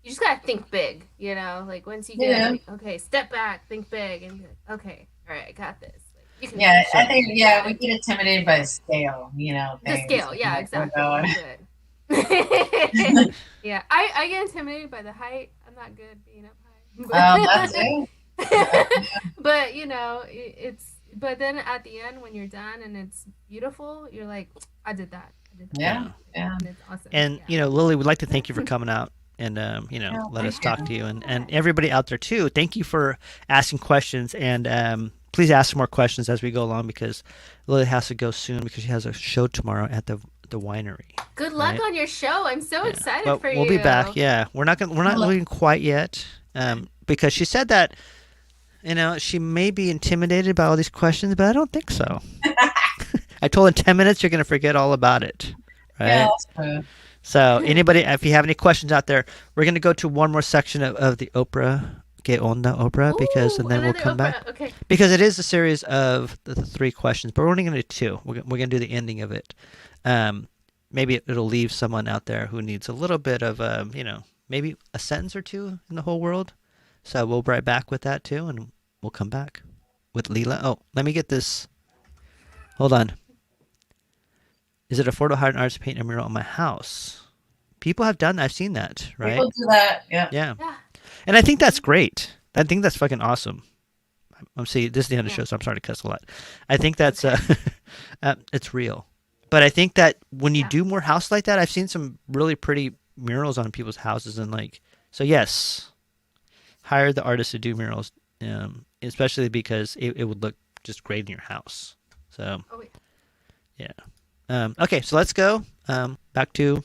you just gotta think big. Like once you get like, okay, step back, think big, and be like, okay, all right, I got this. Like, you can I think we get intimidated by the scale. the Things. scale, yeah, exactly. Good. Yeah, I get intimidated by the height. I'm not good being up high. That's it. But but then at the end when you're done and it's beautiful, you're like, I did that. Yeah. And it's awesome. And Lily, would like to thank you for coming out and let us talk to you and everybody out there too. Thank you for asking questions and please ask more questions as we go along because Lily has to go soon because she has a show tomorrow at the winery. Good luck on your show. I'm so excited but for you. We'll be back. Yeah, we're not leaving quite yet because she said that she may be intimidated by all these questions, but I don't think so. I told her in 10 minutes you're going to forget all about it. Right? Yeah, that's true. So anybody, if you have any questions out there, we're going to go to one more section of the Oprah, Que Onda Oprah, and then we'll come back. Okay. Because it is a series of the 3 questions, but we're only going to do 2. We're going to do the ending of it. Maybe it'll leave someone out there who needs a little bit of, maybe a sentence or 2 in the whole world. So we'll be right back with that too, and we'll come back with Lila. Oh, let me get this. Hold on. Is it affordable to hire an artist to paint a mural in my house? People have done that. I've seen that, right? People do that. Yeah. Yeah. And I think that's great. I think that's fucking awesome. I'm see. This is the end of the show, so I'm sorry to cuss a lot. I think that's it's real. But I think that when you do more house like that, I've seen some really pretty murals on people's houses, and so yes, hire the artist to do murals, especially because it would look just great in your house. So, yeah. Okay, so let's go back to.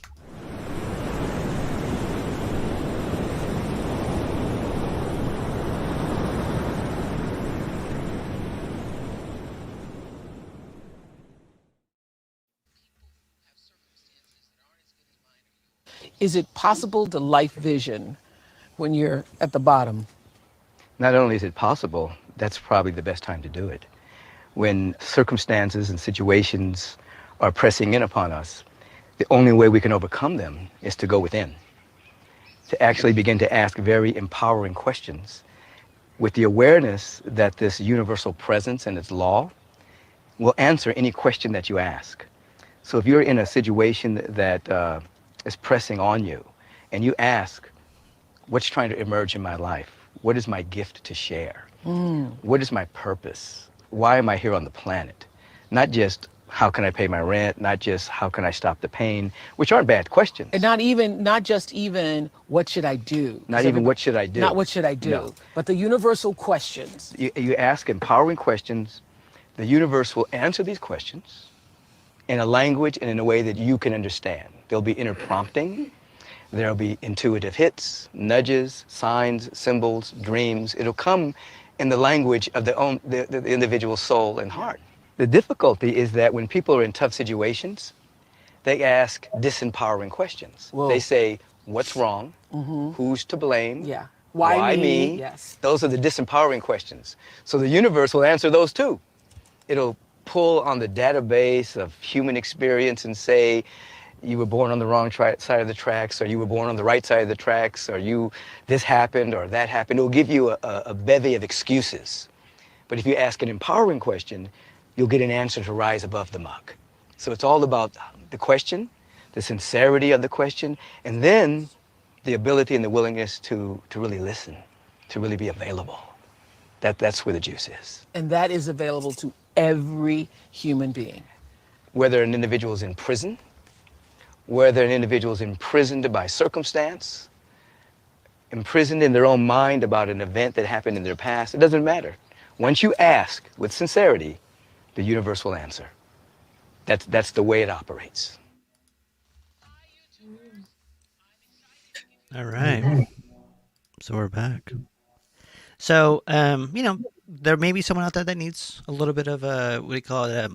Is it possible to life vision when you're at the bottom? Not only is it possible, that's probably the best time to do it. When circumstances and situations are pressing in upon us, the only way we can overcome them is to go within, to actually begin to ask very empowering questions with the awareness that this universal presence and its law will answer any question that you ask. So if you're in a situation that is pressing on you and you ask, what's trying to emerge in my life? What is my gift to share? What is my purpose? Why am I here on the planet? Not just how can I pay my rent, not just how can I stop the pain, which aren't bad questions. And not just even what should I do? Not even what should I do. Not what should I do, No. but the universal questions. You ask empowering questions, the universe will answer these questions in a language and in a way that you can understand. There'll be inner prompting. There'll be intuitive hits, nudges, signs, symbols, dreams. It'll come in the language of the individual soul and heart. The difficulty is that when people are in tough situations, they ask disempowering questions. Whoa. They say, what's wrong? Who's to blame? Yeah. Why Me? me? Yes. Those are the disempowering questions. So the universe will answer those too. It'll pull on the database of human experience and say, you were born on the wrong side of the tracks, or you were born on the right side of the tracks, or this happened or that happened. It'll give you a bevy of excuses. But if you ask an empowering question, you'll get an answer to rise above the muck. So it's all about the question, the sincerity of the question, and then the ability and the willingness to really listen, to really be available. That's where the juice is. And that is available to every human being. Whether an individual is in prison, whether an individual is imprisoned by circumstance, imprisoned in their own mind about an event that happened in their past, it doesn't matter. Once you ask with sincerity, the universe will answer. That's the way it operates. All right. So we're back. So, there may be someone out there that needs a little bit of what do you call it?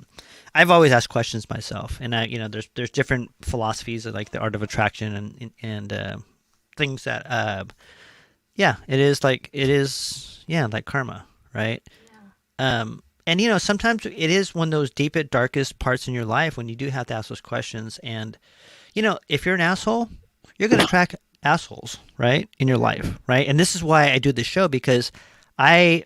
I've always asked questions myself, and there's different philosophies of like the art of attraction and things that, it is like karma, right? Yeah. And sometimes it is one of those deepest, darkest parts in your life when you do have to ask those questions. And if you're an asshole, you're going to attract assholes, right, in your life, right? And this is why I do this show, because I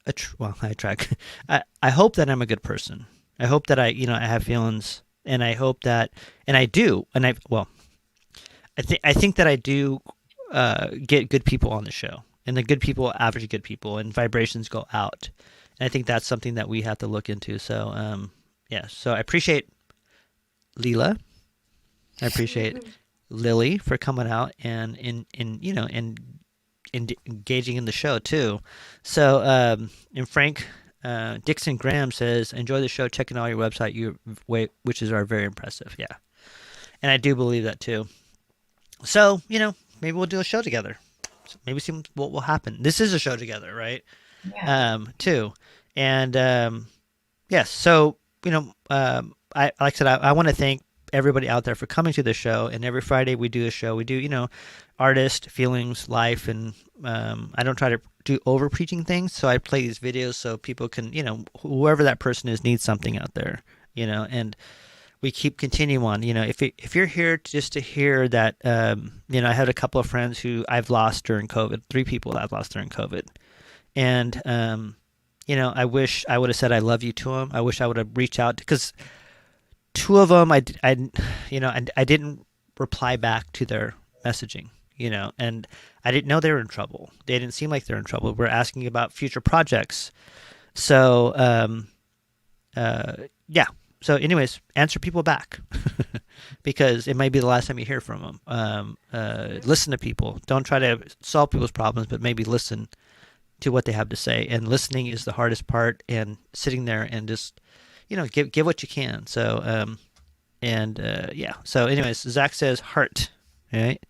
attract. I hope that I'm a good person. I hope that I have feelings, and I hope that, and I do, and I think that I do get good people on the show, and the good people average good people, and vibrations go out. And I think that's something that we have to look into. So, so I appreciate Lila. I appreciate Lily for coming out and engaging in the show too. So, and Frank Dixon Graham says, "Enjoy the show. Checking out your website, which is very impressive." Yeah, and I do believe that too. So maybe we'll do a show together. Maybe see what will happen. This is a show together, right? Yeah. Too, and yes. So I like I said, I want to thank everybody out there for coming to the show. And every Friday we do a show. We do artist, feelings, life, and I don't try to do over preaching things. So I play these videos so people can whoever that person is needs something out there. And we keep continuing on. If you're here just to hear that, I had a couple of friends who I've lost during COVID. 3 people that I've lost during COVID. And, I wish I would have said I love you to them. I wish I would have reached out, because 2 of them, I didn't reply back to their messaging, and I didn't know they were in trouble. They didn't seem like they're in trouble. We're asking about future projects. So, So anyways, answer people back because it might be the last time you hear from them. Listen to people. Don't try to solve people's problems, but maybe listen to what they have to say. And listening is the hardest part, and sitting there and just, give what you can. So, So anyways, Zach says heart, right?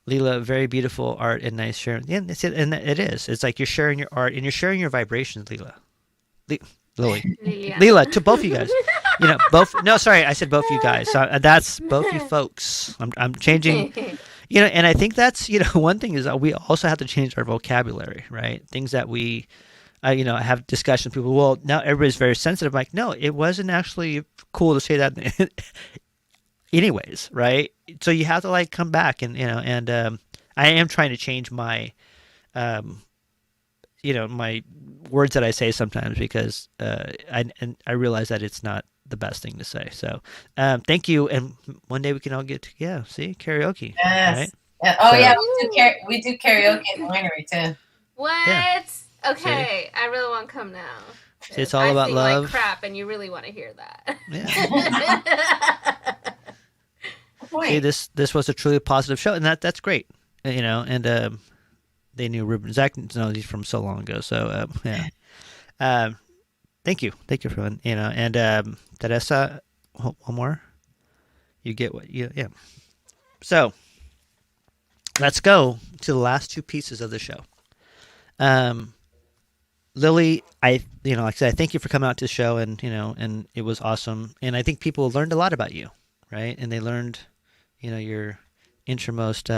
Lila, very beautiful art and nice sharing. Yeah, that's it. And it is. It's like you're sharing your art and you're sharing your vibrations, Lila. Lily. Lila, to both you guys. Both. No, sorry, I said both you guys. So that's both you folks. I'm changing. And I think that's one thing is that we also have to change our vocabulary, right? Things that we, have discussions with people. Well, now everybody's very sensitive. Like, no, it wasn't actually cool to say that. Anyways, right? So you have to come back and I am trying to change my. My words that I say sometimes because I realize that it's not the best thing to say. So thank you, and one day we can all get see karaoke. Yes. Right? Yeah. Oh, so, yeah, we do karaoke in the winery too. What? Yeah. Okay, I really want to come now. See, it's all about sing love. Like crap, and you really want to hear that. Yeah. See, this was a truly positive show, and that's great. And they knew Ruben. Zach knows he's from so long ago. So thank you for and Teresa. One more. You get what you So let's go to the last two pieces of the show. Lily, like I said, I thank you for coming out to the show, and and it was awesome. And I think people learned a lot about you, right? And they learned, your innermost.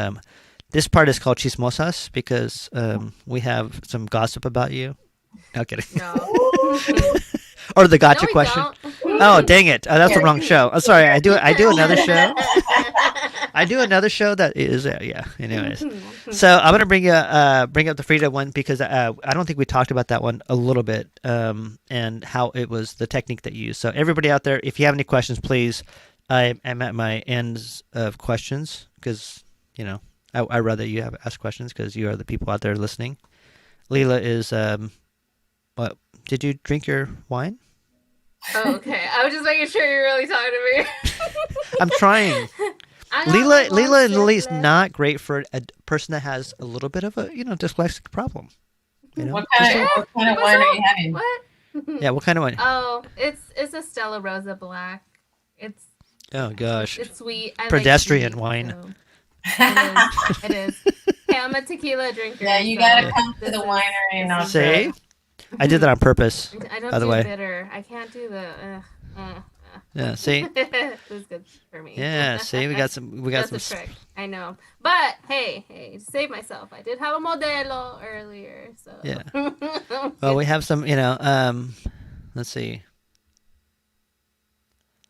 This part is called chismosas because we have some gossip about you. No kidding. No. Or the gotcha No, we question. don't. Oh, dang it! That's the wrong show. I'm sorry. I do another show. I do another show that is yeah. Anyways, so I'm gonna bring up the Frida one because I don't think we talked about that one a little bit and how it was the technique that you used. So everybody out there, if you have any questions, please. I'm at my ends of questions because I rather you have ask questions because you are the people out there listening. Lila is what? Did you drink your wine? Oh, okay. I was just making sure you're really talking to me. I'm trying. I got Lila like one and Lily is sip left. not great for a person that has a little bit of a dyslexic problem. What kind of wine are you having? What? Yeah, what kind of wine? Oh, it's a Stella Rosa Black. It's Oh gosh, sweet. I pedestrian like sweet, wine. So it is. Hey, I'm a tequila drinker. Yeah, you so gotta come to this the is- winery and I'll See, I did that on purpose. I don't By the do way. bitter. I can't do the. Yeah, see, It was good for me. yeah, see, we got some. That's a trick. I know. But hey, to save myself, I did have a modelo earlier. So Yeah. Well, we have some. Let's see.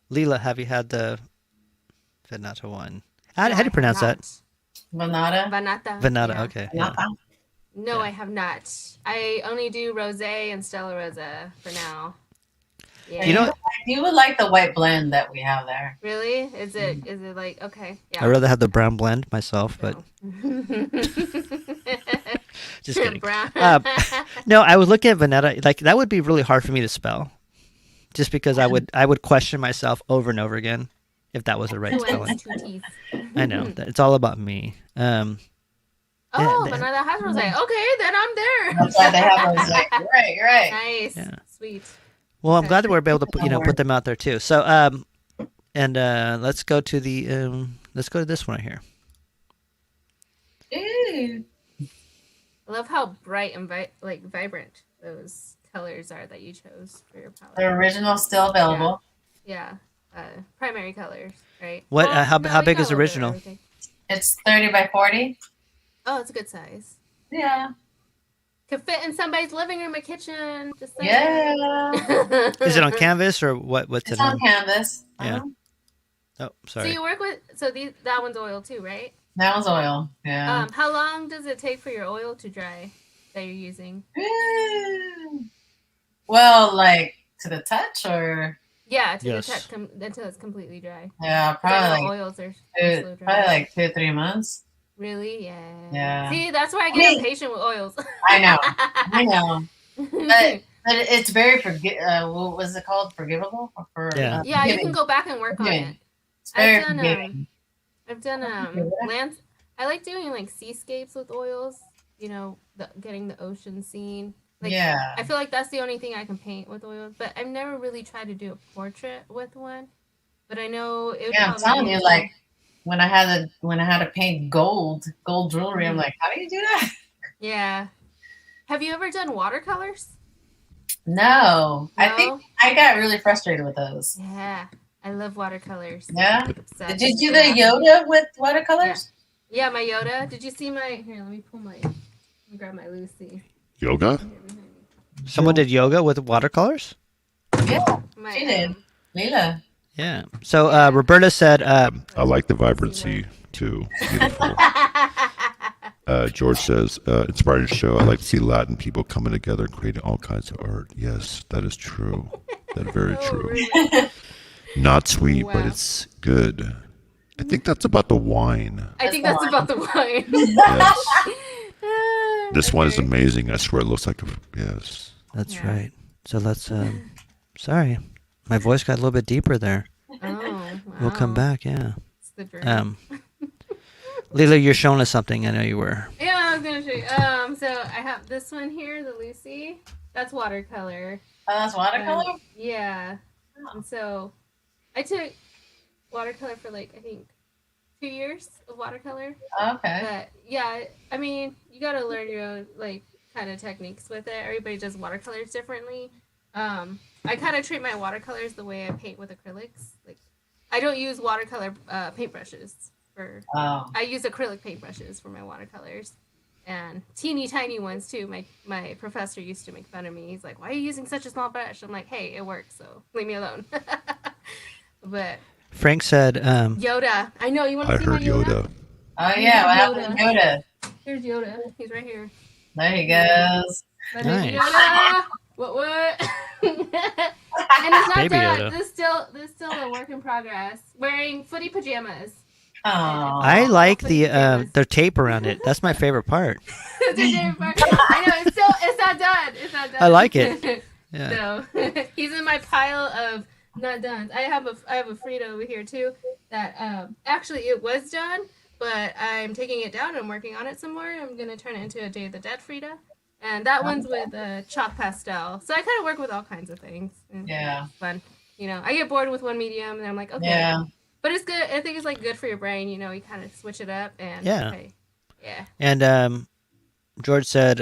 Lila, have you had the Venata one? How do you pronounce that? Vanada. Vanata. Venata. Yeah. Okay. Yeah. No, I have not. I only do rosé and Stella Rosa for now. Yeah. You know, You would like the white blend that we have there. Really? Is it like okay? Yeah. I'd rather have the brown blend myself, but No. just kidding. Brown. No, I was looking at Veneta. Like that would be really hard for me to spell, just because I would question myself over and over again if that was the right Two spelling. N's, 2 T's. I know it's all about me. Oh, Yeah, Vanata has rosé. Okay, then I'm there. That's why they have those. Like, you're right. Nice. Yeah. Sweet. Well, I'm glad that we're able to put them out there too. So let's go to this one right here. Ooh. I love how bright and vibrant those colors are that you chose for your palette. The original still available. Yeah. Primary colors, right? What? Well, How no, we big got is a little bit of original? everything. It's 30 by 40. Oh, it's a good size. Yeah. Could fit in somebody's living room or kitchen. Just saying. Yeah. Is it on canvas or what? What's It's it on on? canvas. Yeah. Uh-huh. Oh, So sorry. you work with that one's oil too, right? That was oil. Yeah. How long does it take for your oil to dry that you're using? Ooh. Well, like to the touch or Yeah, to Yes. the touch until it's completely dry. yeah, 'Cause I know probably like oils are slow dry. probably like 2 or 3 months. Really? Yeah. Yeah. See, that's why I I get mean- impatient with oils. I know. I know. But it's very what was it called? Forgivable? Yeah. Yeah, you forgiving. can go back and work on Forgiving. it. It's very I've done, forgiving. I've done lands. I like doing like seascapes with oils. Getting the ocean scene. Like, Yeah. I feel like that's the only thing I can paint with oils. But I've never really tried to do a portrait with one. But I know it would Yeah, I'm probably telling be you, like when I had to paint gold jewelry, I'm like, how do you do that? Yeah. Have you ever done watercolors? No. I No? think I got really frustrated with those. Yeah. I love watercolors. Yeah? Like, obsessed. Did you do the Yoda with watercolors? Yeah, my Yoda. Did you see my? Here, let me grab my Lucy. Yoga? Someone did yoga with watercolors. Yeah, My, she did. Lila. Yeah. So Roberta said, I like the vibrancy too. Beautiful. George says, inspiring show. I like to see Latin people coming together and creating all kinds of art. Yes, that is true. That is very Oh, true. really? Not sweet, but Wow. it's good. I think that's about the wine. I think that's about the wine. Yes. This one is Okay. amazing. I swear it looks like yes. "That's Yeah. right." So let's. Sorry, my voice got a little bit deeper there. Oh, We'll come wow. back. Yeah. It's the dream. Lila, you're showing us something. I know you were. Yeah, I was gonna show you. So I have this one here, the Lucy. That's watercolor. Oh, that's watercolor? Yeah. And so I took watercolor for like I think 2 years of watercolor. Okay. But yeah, I mean, you gotta learn your own like kind of techniques with it. Everybody does watercolors differently. I kind of treat my watercolors the way I paint with acrylics. Like, I don't use watercolor paintbrushes for. Oh. I use acrylic paintbrushes for my watercolors, and teeny tiny ones too. My professor used to make fun of me. He's like, "Why are you using such a small brush?" I'm like, "Hey, it works, so leave me alone." But Frank said, Yoda, I know you want to I see my heard Yoda. Oh yeah, what happened to Yoda? Here's Yoda. He's right here. There he goes. My Nice. baby Yoda. What? And it's not Baby done. Yoda. This is still a work in progress. Wearing footy pajamas. Oh. I like the tape around it. That's my favorite part. I know it's not done. It's not done. I like it. Yeah. So he's in my pile of not done. I have a Frida over here too that actually it was done, but I'm taking it down. I'm working on it some more. I'm gonna turn it into a Day of the Dead Frida, and that one's with chalk pastel. So I kind of work with all kinds of things. Yeah. It's fun. You know, I get bored with one medium, and I'm like, okay. Yeah. But it's good. I think it's like good for your brain. You know, you kind of switch it up and Yeah. okay. Yeah. And George said,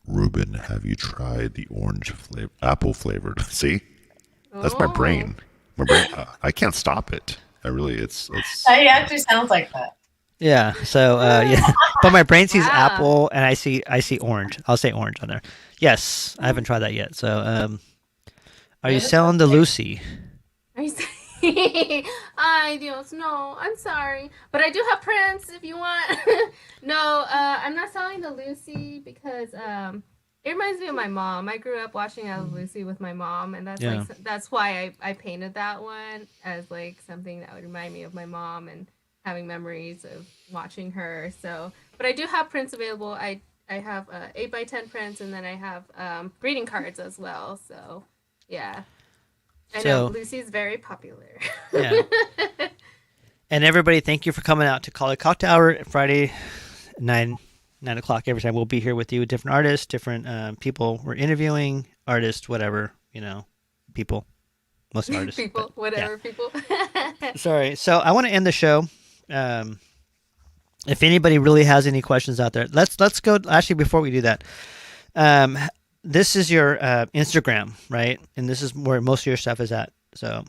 Ruben, have you tried the orange flavor, apple flavored? See, that's my brain. My brain. I can't stop it. I really. It's. He actually sounds like that. yeah. So yeah, but my brain sees Wow. apple, and I see orange. I'll say orange on there. Yes, I haven't tried that yet. So, are you selling the Lucy? Are you Ay, Dios, no, I'm sorry. But I do have prints if you want. No, I'm not selling the Lucy because it reminds me of my mom. I grew up watching I Love Lucy with my mom, and that's Yeah. that's why I painted that one as like something that would remind me of my mom and having memories of watching her. So, but I do have prints available. I have 8x10 prints, and then I have greeting cards as well. So, yeah. I know So- Lucy's very popular. Yeah. And everybody, thank you for coming out to Cali Cocktail Hour Friday, 9 o'clock every time. We'll be here with you, different artists, different people. We're interviewing artists, whatever, people, mostly artists. People, but, whatever people. Sorry. So I want to end the show. If anybody really has any questions out there, let's go. Actually, before we do that, this is your Instagram, right? And this is where most of your stuff is at. So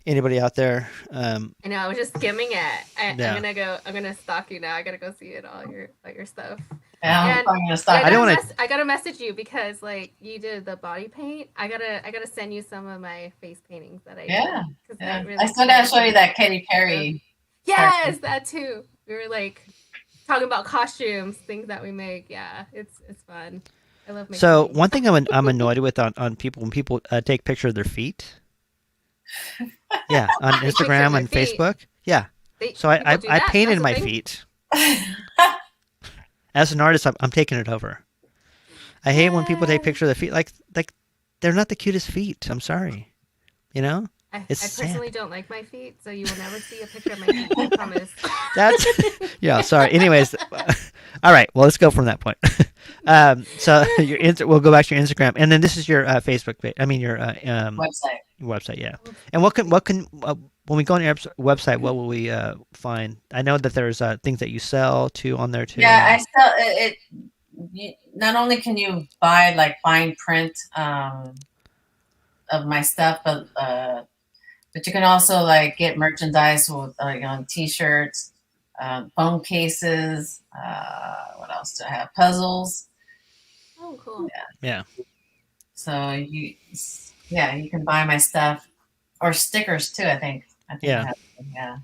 anybody out there? I know. I was just skimming it. Yeah. I'm gonna stalk you now. I gotta go see it all your stuff. Yeah, And I'm gonna start. I don't wanna- I gotta message you because like you did the body paint. I gotta send you some of my face paintings that I Yeah. did. 'Cause Yeah. that really I still gotta show you that Katy Perry. Yes, that too. We were like talking about costumes, things that we make. Yeah, it's fun. I love making. So things. one thing I'm annoyed with on people when people take picture of their feet. Yeah, on Take picture of Instagram their and feet. Facebook. Yeah. So People I do that. painted That's my a thing. feet. As an artist, I'm taking it over. I hate when people take pictures of their feet. Like they're not the cutest feet. I'm sorry. I It's personally don't like my feet, so you will never see a picture of my feet. I promise. That's yeah. Sorry. Anyways, all right. Well, let's go from that point. So we'll go back to your Instagram, and then this is your Facebook page. I mean your Website. website. Yeah. And what can when we go on your website, what will we find? I know that there's things that you sell too on there too. Yeah, I sell it. Not only can you buy like fine print of my stuff, but you can also like get merchandise with T-shirts, phone cases. What else do I have? Puzzles. Oh, cool. Yeah. So you can buy my stuff or stickers too. I think. Yeah. I have them, yeah.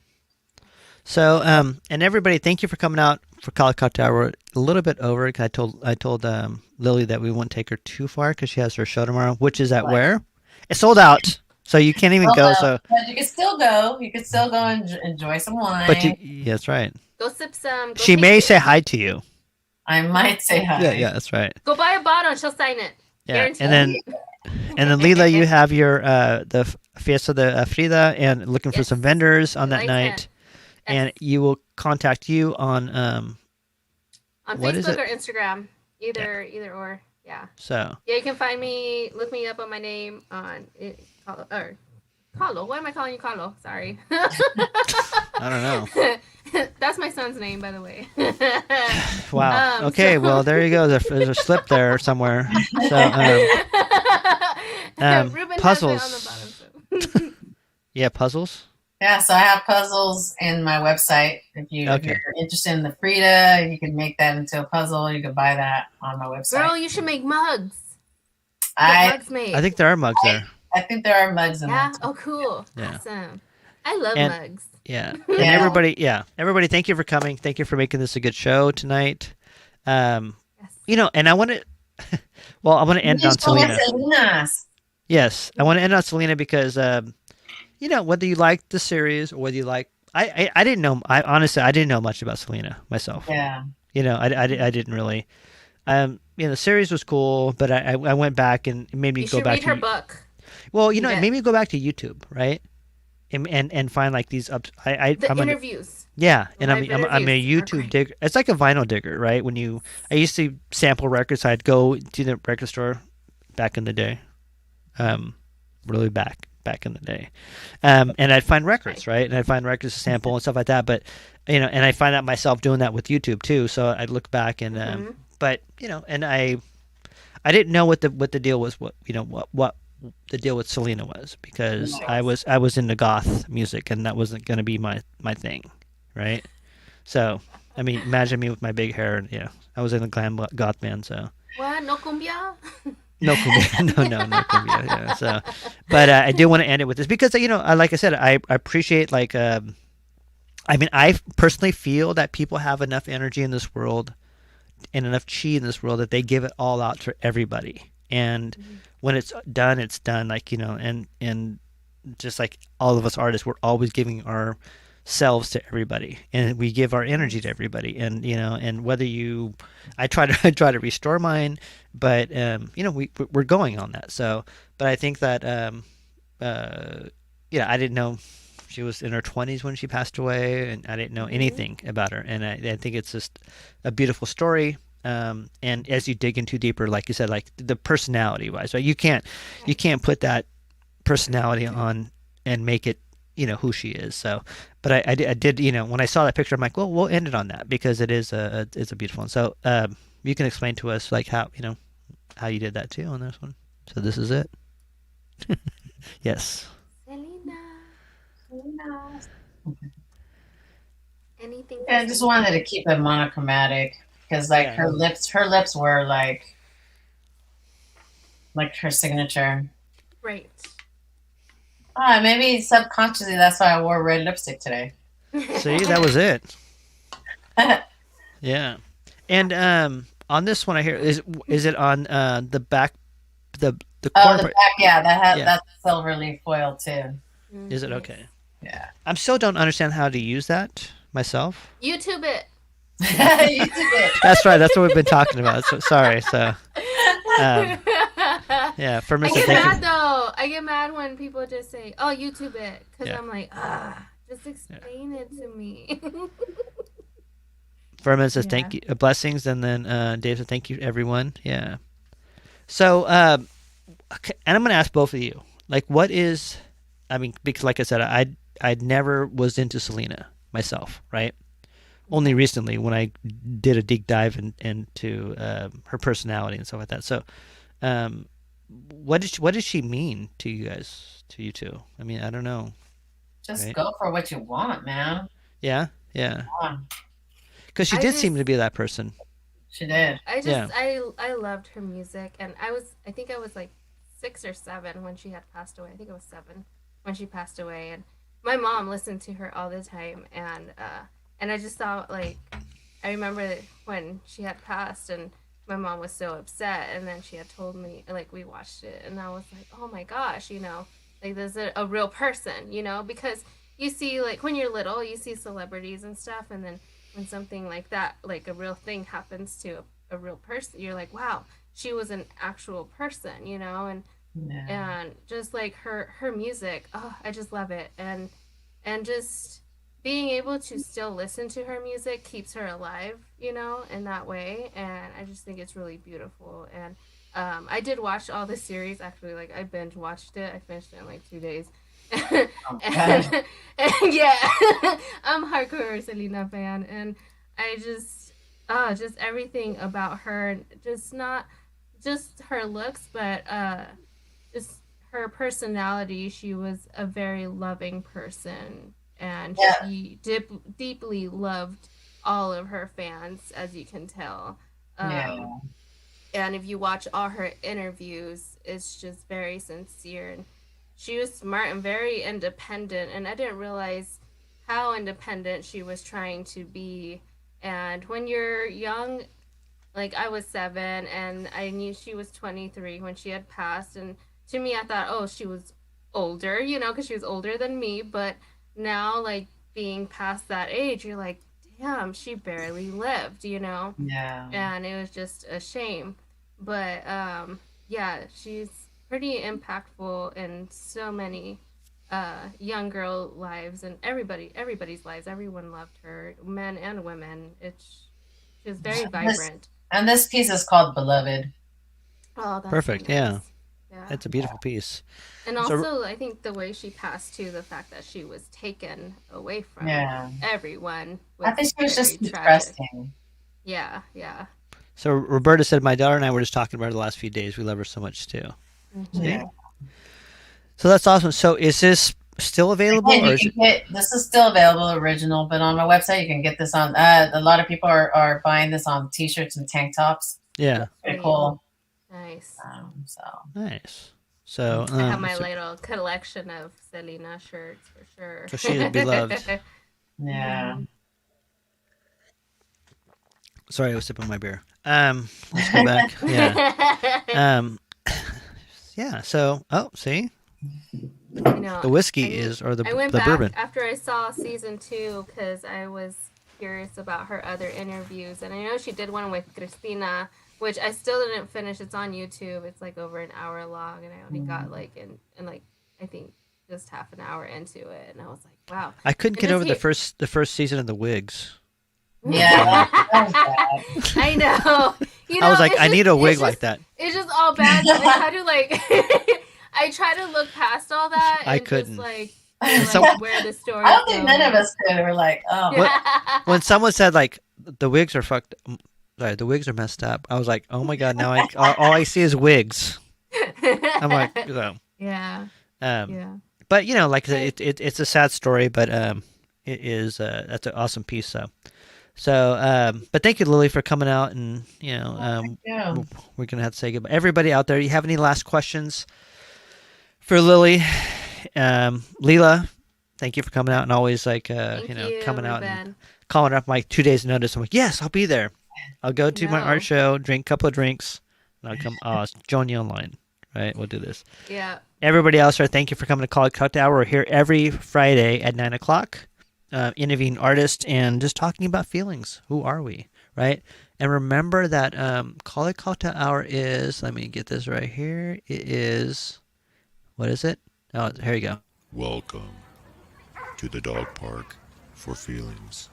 So and everybody, thank you for coming out for Cali Cocktail Hour. We're a little bit over. I told Lily that we won't take her too far because she has her show tomorrow, which is at Right. where? It's sold out, so you can't even go. So, but you can still go. You can still go and enjoy some wine. but yeah, that's right. Go sip some. Go She taste may it. say hi to you. I might say hi. Yeah, that's right. Go buy a bottle. She'll sign it. Yeah, Guaranteed. and then Lila, you have your the Fiesta de Frida, and looking for Yes. some vendors on that Like night, that. and you will contact you on on what is Facebook it? or Instagram, either or. Yeah. So Yeah, you can find me. Look me up on my name on or Carlo. Why am I calling you Carlo? Sorry. I don't know. That's my son's name, by the way. Wow. Okay. Well, there you go. There's a slip there somewhere. So, Ruben puzzles. has it on the bottom. So. Yeah, puzzles. Yeah, so I have puzzles in my website. If you're interested in the Frida, you can make that into a puzzle. You can buy that on my website. Girl, you should make mugs. Mugs made. I think there are mugs there. I think there are mugs in there. Oh, cool. Yeah. Awesome. I love mugs. Yeah. And everybody, thank you for coming. Thank you for making this a good show tonight. Yes. And I want to, I want to end on Selena. Yes, I want to end on Selena because, whether you like the series or whether you like, I didn't know, honestly, I didn't know much about Selena myself. Yeah. I didn't really. The series was cool, but I went back and it made me go back to her book. Well, it made me go back to YouTube, right? And find like these I'm interviews. And I'm a YouTube digger. It's like a vinyl digger, right? I used to sample records. I'd go to the record store back in the day, really back in the day, and I'd find records, right? And I'd find records to sample and stuff like that. But and I find out myself doing that with YouTube too. So I'd look back and but and I didn't know what the deal was. What the deal with Selena was, because I was into goth music and that wasn't going to be my thing, right? So I mean, imagine me with my big hair, and I was in a glam goth band. So what? No cumbia? No cumbia, no cumbia. Yeah. So, but I do want to end it with this because like I said, I appreciate I personally feel that people have enough energy in this world and enough chi in this world that they give it all out to everybody, and when it's done, and just like all of us artists, we're always giving ourselves to everybody, and we give our energy to everybody, and and whether I try to restore mine, but we're going on that. So, but I think that I didn't know she was in her 20s when she passed away, and I didn't know anything about her, and I think it's just a beautiful story. And as you dig into deeper, like you said, like the personality wise, right? You can't put that personality on and make it, who she is. So, but I did, when I saw that picture, I'm like, well, we'll end it on that because it is it's a beautiful one. So, you can explain to us like how you did that too on this one. So this is it. Yes. Selena. Anything? Yeah, I just wanted to keep it monochromatic. Because her lips were like her signature. Right. Maybe subconsciously that's why I wore red lipstick today. See, that was it. Yeah. And on this one I hear is it on the back the corner? The back, yeah, that's silver leaf foil too. Is it okay? Yeah. I still don't understand how to use that myself. YouTube it. That's right. That's what we've been talking about. So, sorry. So, for me, I get mad when people just say, "Oh, YouTube it," because I'm like, just explain it to me. Furman says, "Thank you, blessings," and then Dave says, "Thank you, everyone." Yeah. So, and I'm going to ask both of you, like, what is? I mean, because like I said, I never was into Selena myself, right? Only recently when I did a deep dive into her personality and stuff like that. So, what does she mean to you guys, to you two? I mean, I don't know. Just go for what you want, man. Yeah. Because she did seem to be that person. She did. I loved her music, and I think I was like 6 or 7 when she had passed away. I think it was 7 when she passed away, and my mom listened to her all the time, and I just thought, like, I remember when she had passed and my mom was so upset, and then she had told me, like, we watched it, and I was like, oh my gosh, like, there's a real person, because you see, like, when you're little, you see celebrities and stuff, and then when something like that, like a real thing happens to a real person, you're like, wow, she was an actual person, and just like her music, I just love it, and just being able to still listen to her music keeps her alive, in that way. And I just think it's really beautiful. And I did watch all the series, actually. Like, I binge watched it. I finished it in like 2 days. gosh. and yeah, I'm hardcore Selena fan, and I just everything about her, just not just her looks, but just her personality. She was a very loving person, and Yeah. she deeply loved all of her fans, as you can tell. Yeah. And if you watch all her interviews, it's just very sincere. And she was smart and very independent. And I didn't realize how independent she was trying to be. And when you're young, like I was 7, and I knew she was 23 when she had passed. And to me, I thought, oh, she was older, because she was older than me. But now, like being past that age, you're like, damn, she barely lived. Yeah. And it was just a shame. But yeah, she's pretty impactful in so many young girl lives and everybody's lives. Everyone loved her, men and women. She was very vibrant. And this piece is called Beloved. Oh, that's Perfect. so nice. Yeah. Yeah. It's a beautiful piece. And So- also, I think the way she passed too, the fact that she was taken away from Yeah. everyone. I think she was very just tragic. depressing. Yeah, yeah. So Roberta said, my daughter and I were just talking about her the last few days. We love her so much too. Yeah. So that's awesome. So is this still available? Again, Or you is can it, get, this is still available, original, but on my website you can get this on. A lot of people are buying this on T-shirts and tank tops. yeah. Pretty cool. Nice. So Nice. So, I have my so, little collection of Selena shirts for sure. So she is beloved. yeah. sorry, I was sipping my beer. Let's go back. Yeah. Yeah. So, see, the whiskey is, or the I went the back bourbon. after I saw season 2 because I was curious about her other interviews, and I know she did one with Christina, which I still didn't finish. It's on YouTube. It's like over an hour long, and I only got like in like I think just half an hour into it, and I was like, wow. I couldn't And get just over the first season of the Wigs. Yeah. That was bad. I know. I was like, it's I just- need a wig it's like just- that. It's just all bad. So I try to I try to look past all that. I And couldn't. Just, like, So- where the story. I don't think none of us could. We're like, oh. Yeah. When someone said like the wigs are fucked, sorry, the wigs are messed up, I was like, oh my god, now all I see is wigs. I'm like, Yeah. um, Yeah. but like it's a sad story, but it is that's an awesome piece. So, but thank you, Lily, for coming out, and Yeah. we're gonna have to say goodbye. Everybody out there, you have any last questions for Lily? Lila, thank you for coming out and always Thank coming out and Ruben. calling up like 2 days notice. I'm like, yes, I'll be there. I'll go to my No. art show, drink a couple of drinks, and I'll come. Join you online, right? We'll do this. Yeah. Everybody else there, thank you for coming to Cali Cocktail Hour. We're here every Friday at 9:00, interviewing artists and just talking about feelings. Who are we, right? And remember that Cali Cocktail Hour is. Let me get this right here. It is. What is it? Oh, here you go. Welcome to the dog park for feelings.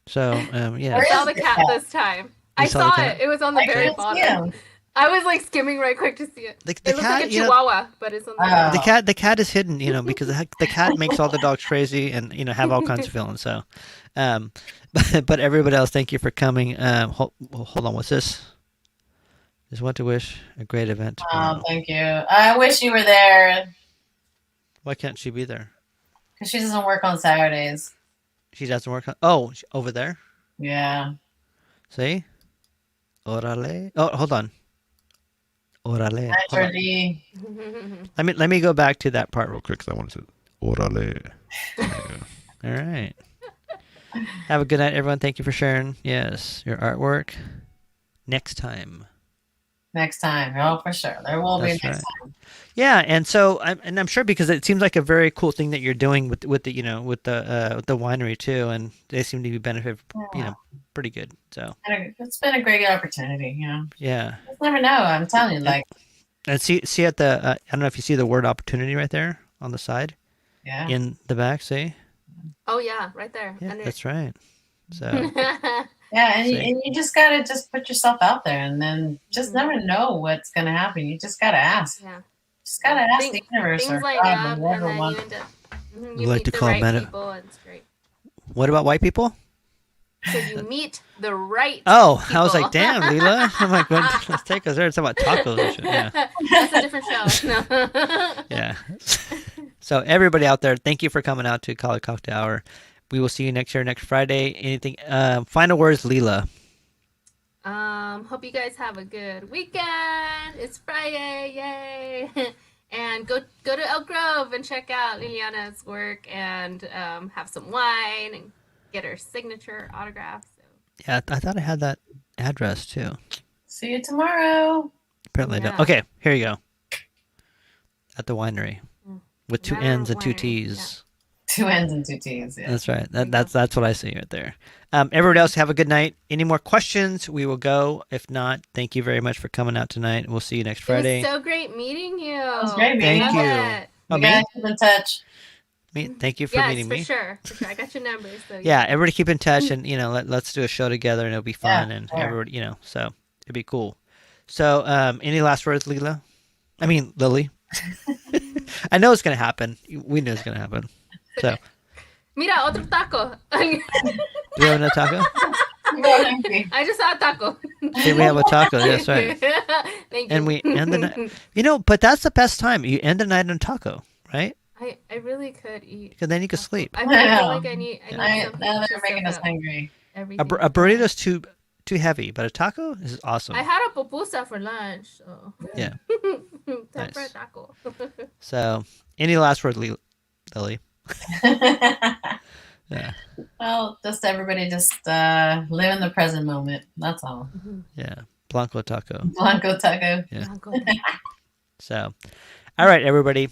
So yeah. I saw the cat this time. I saw the saw cat? it. It was on the I very couldn't see bottom. him. I was like skimming right quick to see it. The It looks cat, like a chihuahua, but it's on the Oh. the cat is hidden, because the cat makes all the dogs crazy and have all kinds of feelings. So, but everybody else, thank you for coming. Hold on, what's this? Just want to wish a great event tomorrow. Oh, thank you. I wish you were there Why can't she be there? because she doesn't work on Saturdays. She doesn't work on. Oh, over there. Yeah. See, orale. Oh, hold on. Orale. Hi, Hold on. Georgie. Let me go back to that part real Real quick, 'cause I wanted to. Orale. There you go. All right. Have a good night, everyone. Thank you for sharing. Yes, your artwork. Next time. Next time. Oh, for sure. There will be That's next right. time. Yeah, and so I'm sure because it seems like a very cool thing that you're doing with the with the winery too, and they seem to be benefit pretty good. So It's been a great opportunity. yeah, You just never know. I'm telling you, like, and see at the I don't know if you see the word opportunity right there on the side yeah. in the back. See, Oh yeah, right there. yeah, Under that's right. So Yeah, and See? you just gotta just put yourself out there, and then just never know what's gonna happen. You just gotta ask. Yeah. Just gotta ask the universe Things or line God or up, and whatever then you wants. end up We you like meet to the call right meta. people, and it's great. What about white people? So you meet the right. Oh, I was people. like, damn, Lila. I'm like, let's take us there. It's about tacos and shit. Yeah. That's a different show. No. Yeah. So everybody out there, thank you for coming out to Cali Cocktail Hour. We will see you next year, next Friday. Anything? Final words, Lila. Hope you guys have a good weekend. It's Friday, yay! And go to Elk Grove and check out Liliana's work and have some wine and get her signature autograph. So. Yeah, I thought I had that address too. See you tomorrow. Apparently, I don't. Yeah. Okay, here you go. At the winery with two Winery, N's and two winery, T's. 2 N's and 2 T's. Yeah. That's right. That's what I see right there. Everybody else, have a good night. Any more questions? We will go. If not, thank you very much for coming out tonight. We'll see you next Friday. It was so great meeting you. It was great meeting Thank you. you. Oh, We me? gotta keep in touch. Thank you for Yes, meeting for me. sure. For sure. I got your number. So Yeah, everybody keep in touch, and let's do a show together, and it'll be fun, Yeah, and sure. everybody, so it'd be cool. So, any last words, Lila? I mean, Lily. I know it's gonna happen. We know it's gonna happen. So, Mira, otro taco. do we have another taco? I just saw a taco. Okay, we have a taco. That's right. Thank you. And we end the night. But that's the best time. You end the night on taco, right? I really could eat. Because then you can sleep. I know. feel like I need something Now to they're making us soak up hungry. everything. A burrito's too heavy, but a taco is awesome. I had a pupusa for lunch, so Yeah. time for a Nice. taco. So, any last word, Lily? Yeah. Well, just everybody just live in the present moment. That's all. Yeah. Blanco taco. Blanco taco. Yeah. So, all right, everybody.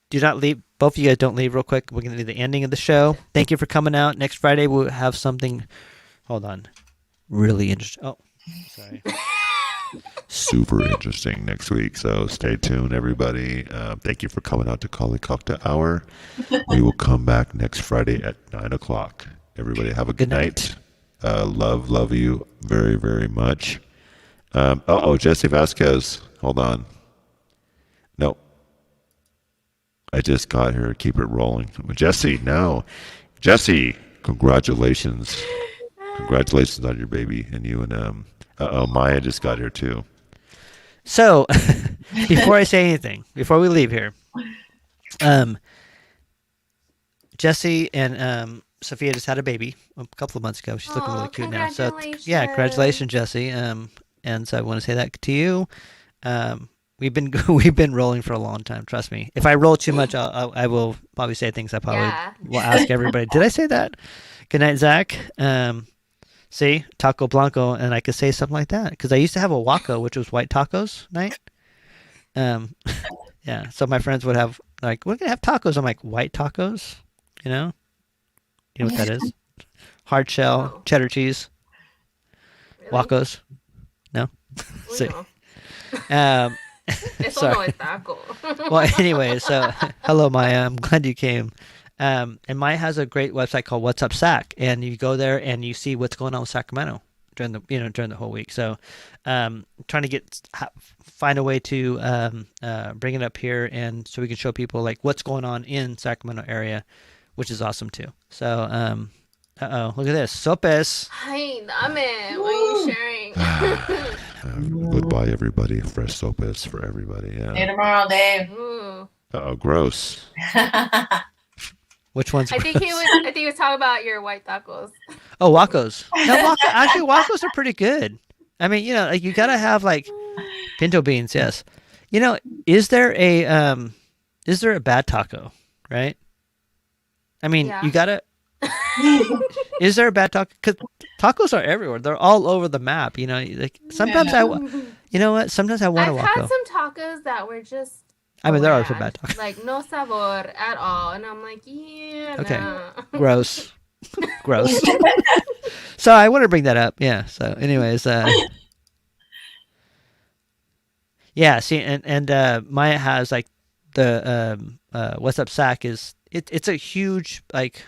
Do not leave. Both of you guys don't leave real quick. We're going to do the ending of the show. Thank you for coming out. Next Friday, we'll have something. Hold on. Really interesting. Oh, sorry. Super interesting next week. So stay tuned, everybody. Thank you for coming out to Cali Cocktail Hour. We will come back next Friday at 9 o'clock. Everybody have a good night. Love you very, very much. Jesse Vasquez. Hold on. No. I just got her. Keep it rolling. Jesse, no. Jesse, congratulations. Congratulations on your baby. And you and Maya just got here too. So, before I say anything, before we leave here, Jesse and Sophia just had a baby a couple of months ago. She's looking really cute now. So, yeah, congratulations, Jesse. And so I want to say that to you. We've been rolling for a long time. Trust me. If I roll too much, I will probably say things I probably will ask everybody. Did I say that? Good night, Zach. See, Taco Blanco, and I could say something like that because I used to have a Waco, which was white tacos night. Yeah. So my friends would have like, we're gonna have tacos. I'm like, white tacos, you know what that is? Hard shell, cheddar cheese, Wacos. No. See. Eso no es taco. Well, anyway, so hello, Maya. I'm glad you came. And Maya has a great website called What's Up Sac, and you go there and you see what's going on with Sacramento during the whole week. So, trying to find a way to bring it up here, and so we can show people like what's going on in Sacramento area, which is awesome too. So, look at this, sopes. Ay, dame. What are you sharing? Goodbye, everybody. Fresh sopes for everybody. See you Yeah. tomorrow, Dave. Ooh. Gross. Which one's? I think he was talking about your white tacos. Oh, Wacos. No, actually, Wacos are pretty good. I mean, like you gotta have like pinto beans. Yes. Is there a bad taco? Right. I mean, Yeah. you gotta. Is there a bad taco? Because tacos are everywhere. They're all over the map. Like sometimes Sometimes I want a I've had Waco. some tacos that were just. I mean, there are some bad tacos. Like no sabor at all, and I'm like, yeah. Okay. Nah. Gross. Gross. So I want to bring that up. Yeah. So, anyways, yeah. See, and Maya has like the What's Up Sac is it's a huge like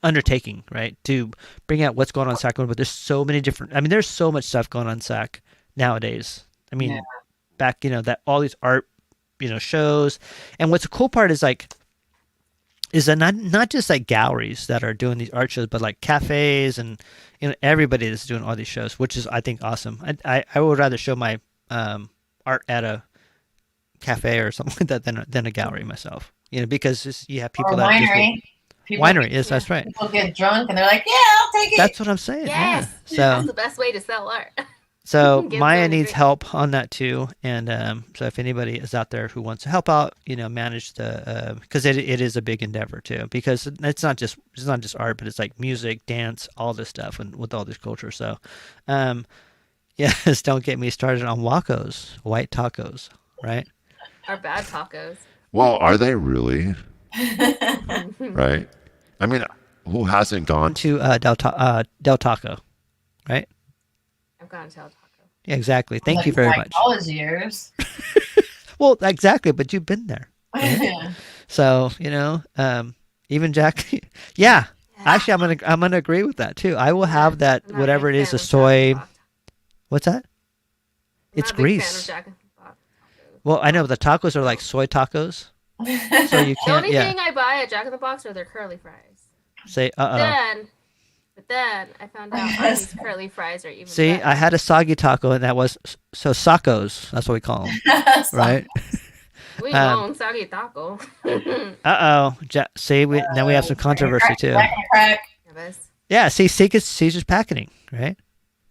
undertaking, right? To bring out what's going on in Sacramento. But there's so many different. I mean, there's so much stuff going on in Sac nowadays. I mean, Yeah. back that all these art, shows, and what's the cool part is is that not just like galleries that are doing these art shows, but like cafes and everybody that's doing all these shows, which is I think awesome. I would rather show my art at a cafe or something like that than a gallery myself. Because you have people Or that winery. winery. Yes, that's right. People get drunk and they're like, "Yeah, I'll take it." That's what I'm saying. Yes, Yeah. that's the best way to sell art. So Give Maya them a needs drink. help on that too, and so if anybody is out there who wants to help out, manage the because it is a big endeavor too, because it's not just art, but it's like music, dance, all this stuff, and with all this culture. So, yes, don't get me started on Wacos, white tacos, right? Are bad tacos. Well, are they really? Right? I mean, who hasn't gone To Del Taco, right? I've gone to El Taco. Yeah, exactly. Thank you very Like much. college years. Well, exactly, but you've been there. Yeah. So even Jack, yeah. Actually, I'm gonna agree with that too. I will have that I'm not a whatever it big is, fan the of soy. Jack in the Box. What's that? I'm It's not a big fan grease. of Jack in the Box. Well, I know the tacos are like soy tacos, so you The can't. only Yeah. thing I buy at Jack in the Box are their curly fries. Say But then I found out these curly fries are even See, better. I had a soggy taco, and that was so sacos. That's what we call them, right? We um, own soggy taco. See, now we have some controversy too. Crack. Yeah. See, Caesar's packaging, right?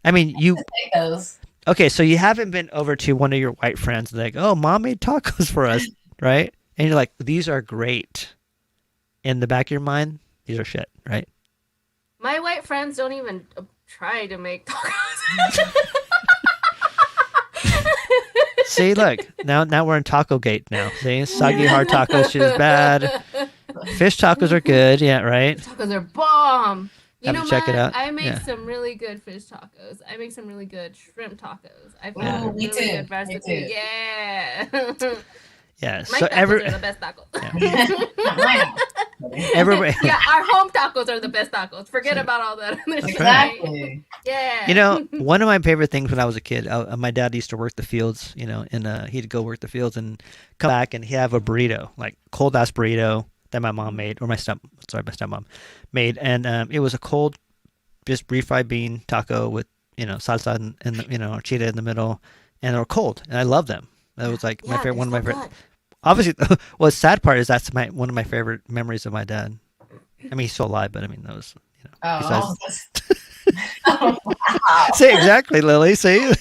I mean, you. Take those. Okay, so you haven't been over to one of your white friends and like, oh, mom made tacos for us, right? And you're like, these are great. In the back of your mind, these are shit, right? My white friends don't even try to make tacos. See, look, now we're in Taco Gate now. See, soggy hard tacos shit is bad. Fish tacos are good, yeah, right? Tacos are bomb. You Have know, to check it Matt, out. I make Yeah. some really good fish tacos. I make some really good shrimp tacos. I Ooh, found a me really too. good Me recipe. too. Yeah. Yeah. My So tacos are the best tacos. Not mine. everybody, Yeah, our home tacos are the best tacos. Forget about all that. other shit, Exactly. Yeah. one of my favorite things when I was a kid, my dad used to work the fields, and he'd go work the fields and come back and he'd have a burrito, like cold ass burrito that my mom made, or my stepmom made, and it was a cold, just refried bean taco with salsa and chile in the middle, and they were cold, and I love them. That was like my favorite, one of my favorite. Obviously, well, the sad part is that's one of my favorite memories of my dad. I mean, he's still alive, but I mean, those, Oh, See, exactly, Lily. See,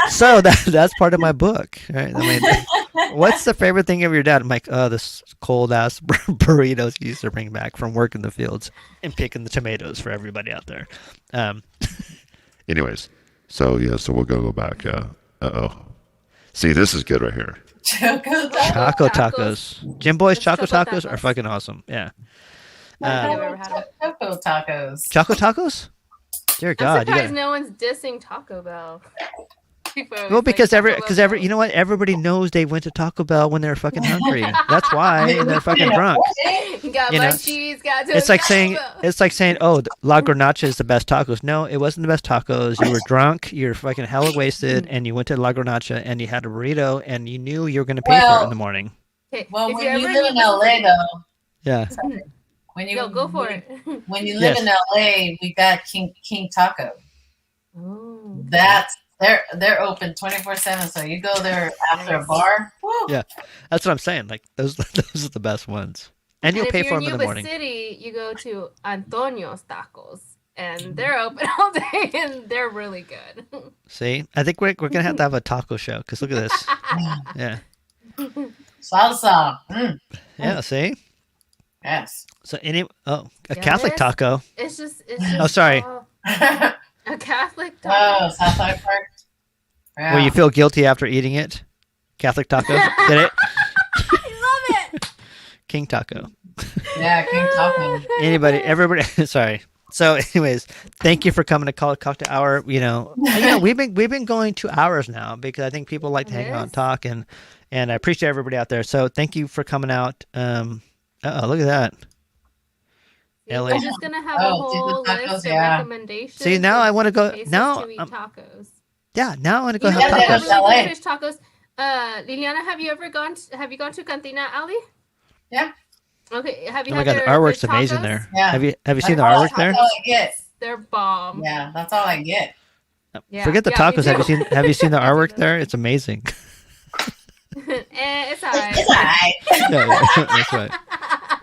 so that's part of my book, right? I mean, what's the favorite thing of your dad? I'm like, oh, this cold ass burritos he used to bring back from working the fields and picking the tomatoes for everybody out there. Anyways, so we'll go back. See, this is good right here. Choco Choco tacos. Jim Boy's Choco Choco tacos are tacos. fucking awesome. Yeah. I've never had 'em. Choco tacos. Choco tacos? Dear I'm God, you surprised got. no one's dissing Taco Bell. People always Well, say because Taco Bell's you know what? Everybody knows they went to Taco Bell when they were fucking hungry. That's why, and they're fucking drunk. got You know, munchies, got to It's like Taco saying, oh, La Garnacha is the best tacos. No, it wasn't the best tacos. You were drunk, you were fucking hella wasted, and you went to La Garnacha and you had a burrito, and you knew you were going to pay for it in the morning. Okay, Well, if when you you ever live in need LA, though, Yeah. when you Yo, go for it. When you live Yes. in LA, we got King Taco. Oh. That's they're open 24/7. So you go there after a Nice. bar. Woo. Yeah. That's what I'm saying. Like those are the best ones. And you'll if pay you're for them in Yuba the morning. City, you go to Antonio's Tacos, and they're open all day, and they're really good. See? I think we're going to have a taco show because look at this. Yeah. Salsa. Yeah, see? Yes. So a Yeah, Catholic this- taco. It's just Oh, sorry. a Catholic taco. Oh, Southside Park. Yeah. Where you feel guilty after eating it. Catholic taco. Get it? I love it. King taco. Yeah, King Taco. Everybody, sorry. So, anyways, thank you for coming to Cali Cocktail Hour. We've been going 2 hours now because I think people like to hang out and talk, and I appreciate everybody out there. So, thank you for coming out. Look at that. LA. We're just gonna have a Oh, whole tacos, list of yeah. recommendations. See, now I want to go. places Now, to eat tacos. yeah, now I want to go You know have what? I gotta tacos. go really LA. good fish tacos. Liliana, have you gone to Cantina Alley? Yeah. Okay, have you Oh my had god, the their artwork's fish amazing tacos? there. Yeah. Have you seen the That's all- artwork there? That's all I get. They're bomb. Yeah, that's all I get. Yeah. Forget the Yeah, me tacos. Have you too. seen the I do artwork know. there? It's amazing. It's alright. It's alright. Yeah, that's right.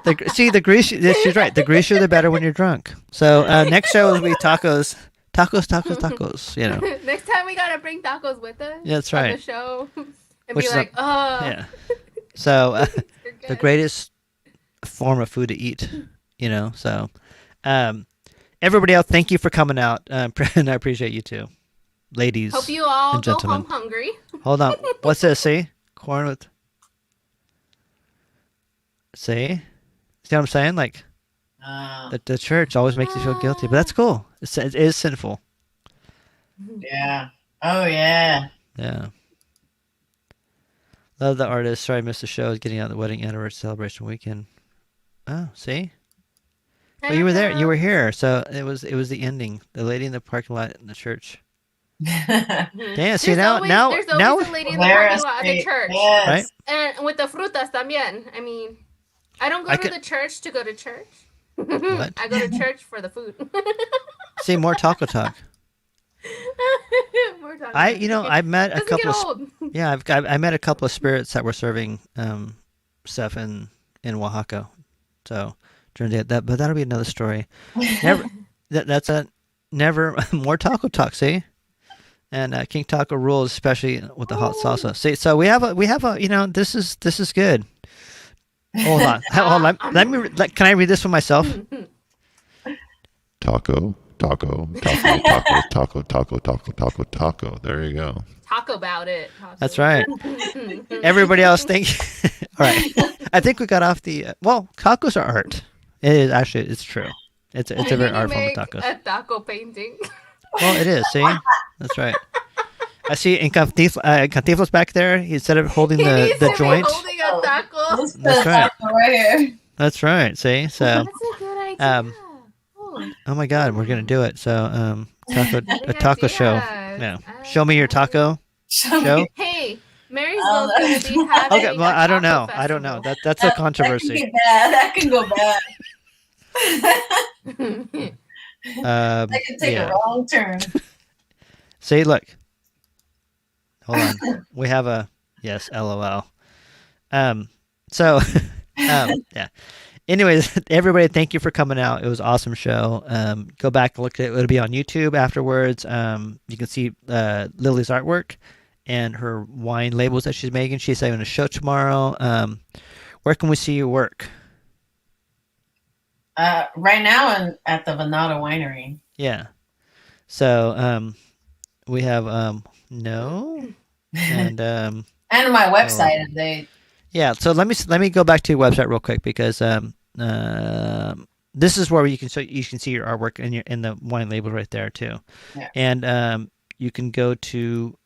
The grease. She's right. The greasier, the better when you're drunk. So next show will be tacos, tacos. You know. Next time we gotta bring tacos with us. Yeah, that's on right. the show, and Which be is like, oh, Yeah. So you're the good. greatest form of food to eat. You know. So everybody else, thank you for coming out, and I appreciate you too, ladies. Hope you all and go gentlemen. home hungry. Hold on. What's this? See? Corn with. See? See what I'm saying? Like, the church always makes you feel guilty, but that's cool. It is sinful. Yeah. Oh yeah. Yeah. Love the artist. Sorry I missed the show. I was getting out the wedding anniversary celebration weekend. Oh, see? Well, you were there. You were here. So it was the ending. The lady in the parking lot in the church. Damn, see There's always now a lady in the parking lot at the church, Yes. right? and with the frutas también. I mean, I don't go to the church to go to church. What? I go to church for the food. See, more taco talk. More talking. I met a Doesn't couple get of old. yeah, I met a couple of spirits that were serving stuff in Oaxaca. So during that, but that'll be another story. Never that's a never more taco talk. See, and King Taco rules, especially with the hot salsa. See, so we have a this is good. Hold on, can I read this for myself? Taco. There you go. Talk about it. That's right. Everybody else, thank you. All right, I think we got off the. Well, tacos are art. It is actually. It's true. It's a very art form of tacos. A taco painting. Well, it is. See, that's right. I see in Cantiflas back there. Instead of holding He needs the to be joint. holding a taco. That's right. Right here. That's right. See, so That's a good idea. oh my God, we're gonna do it. So a Good taco show. idea. Yeah, show me your taco show. Hey, Marysville's gonna be having. Okay, well, I don't know. taco I don't know. festival. That's a controversy. That can go bad. That can take Yeah. a wrong turn. See, look. Hold on. We have a yes, LOL. So yeah. Anyways, everybody, thank you for coming out. It was an awesome show. Go back and look at it. It'll be on YouTube afterwards. You can see Lily's artwork and her wine labels that she's making. She's having a show tomorrow. Where can we see your work? Right now at the Venado Winery. Yeah. So we have no and And my website, they yeah. So let me go back to your website real quick because this is where you can see your artwork and in the wine label right there too. Yeah. And you can go to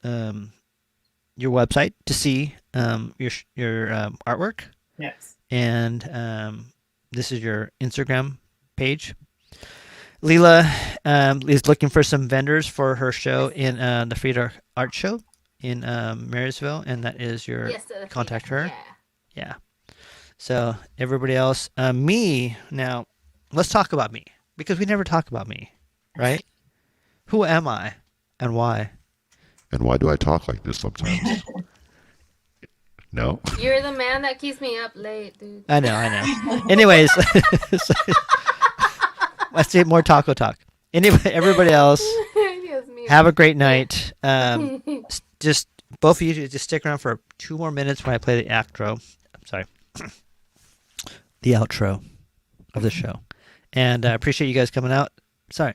your website to see your artwork. yes. And this is your Instagram page. Lila is looking for some vendors for her show in the Frida Art Show in Marysville, and that is your contact her. Yeah. So everybody else, me now. Let's talk about me because we never talk about me, right? Who am I, and why? And why do I talk like this sometimes? No. You're the man that keeps me up late, dude. I know. Anyways, so, let's see more taco talk. Anyway, everybody else, have a great night. Just both of you just stick around for 2 more minutes when I play the outro. I'm sorry, the outro of the show. And I appreciate you guys coming out. Sorry,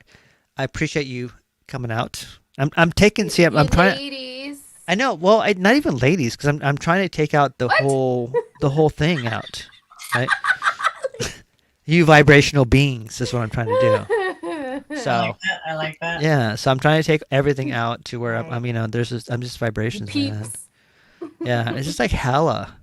I appreciate you coming out. I'm taking. See, I'm trying. Ladies. I know. Well, not even ladies, because I'm trying to take out the whole thing out. Right? You vibrational beings is what I'm trying to do. So I like that. yeah, so I'm trying to take everything out to where I'm I'm just vibrations, man. Peeps. Yeah, it's just like hella,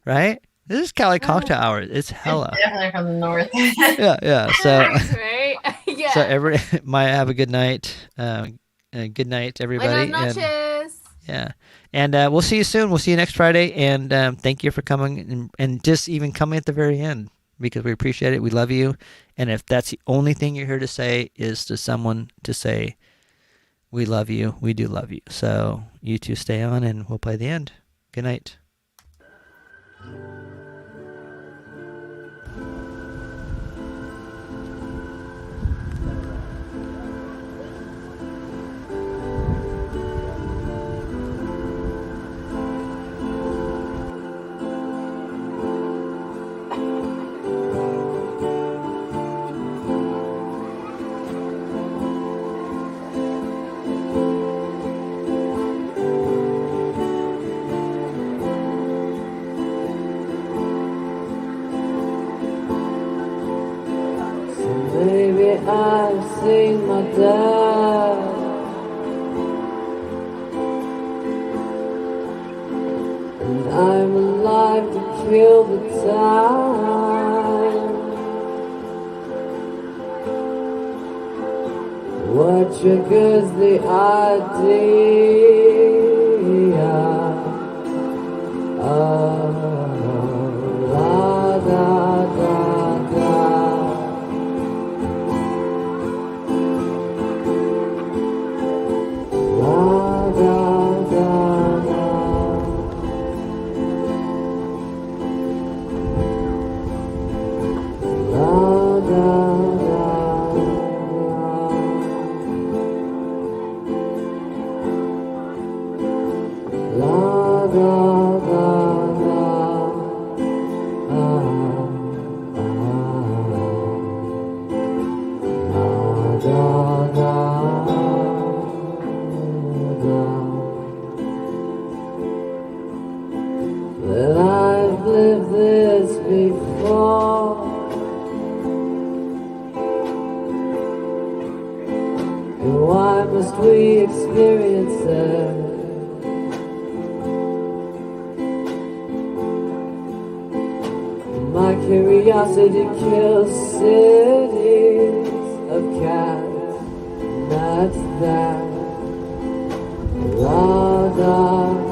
right? This is Cali Cocktail Hour. It's hella. Definitely from the north. Yeah. So, Right? Yeah. so every might have a good night. Good night, everybody. Buenas noches. Yeah. And we'll see you soon. We'll see you next Friday. And thank you for coming and just even coming at the very end, because we appreciate it. We love you. And if that's the only thing you're here to say is to someone to say, we love you, we do love you. So you two stay on and we'll play the end. Good night. Maybe I've seen my dad, and I'm alive to kill the time. What triggers the idea of la da da da? Well, I've lived this before. And why must we experience it? My curiosity kills cities of cats. That's that. La da.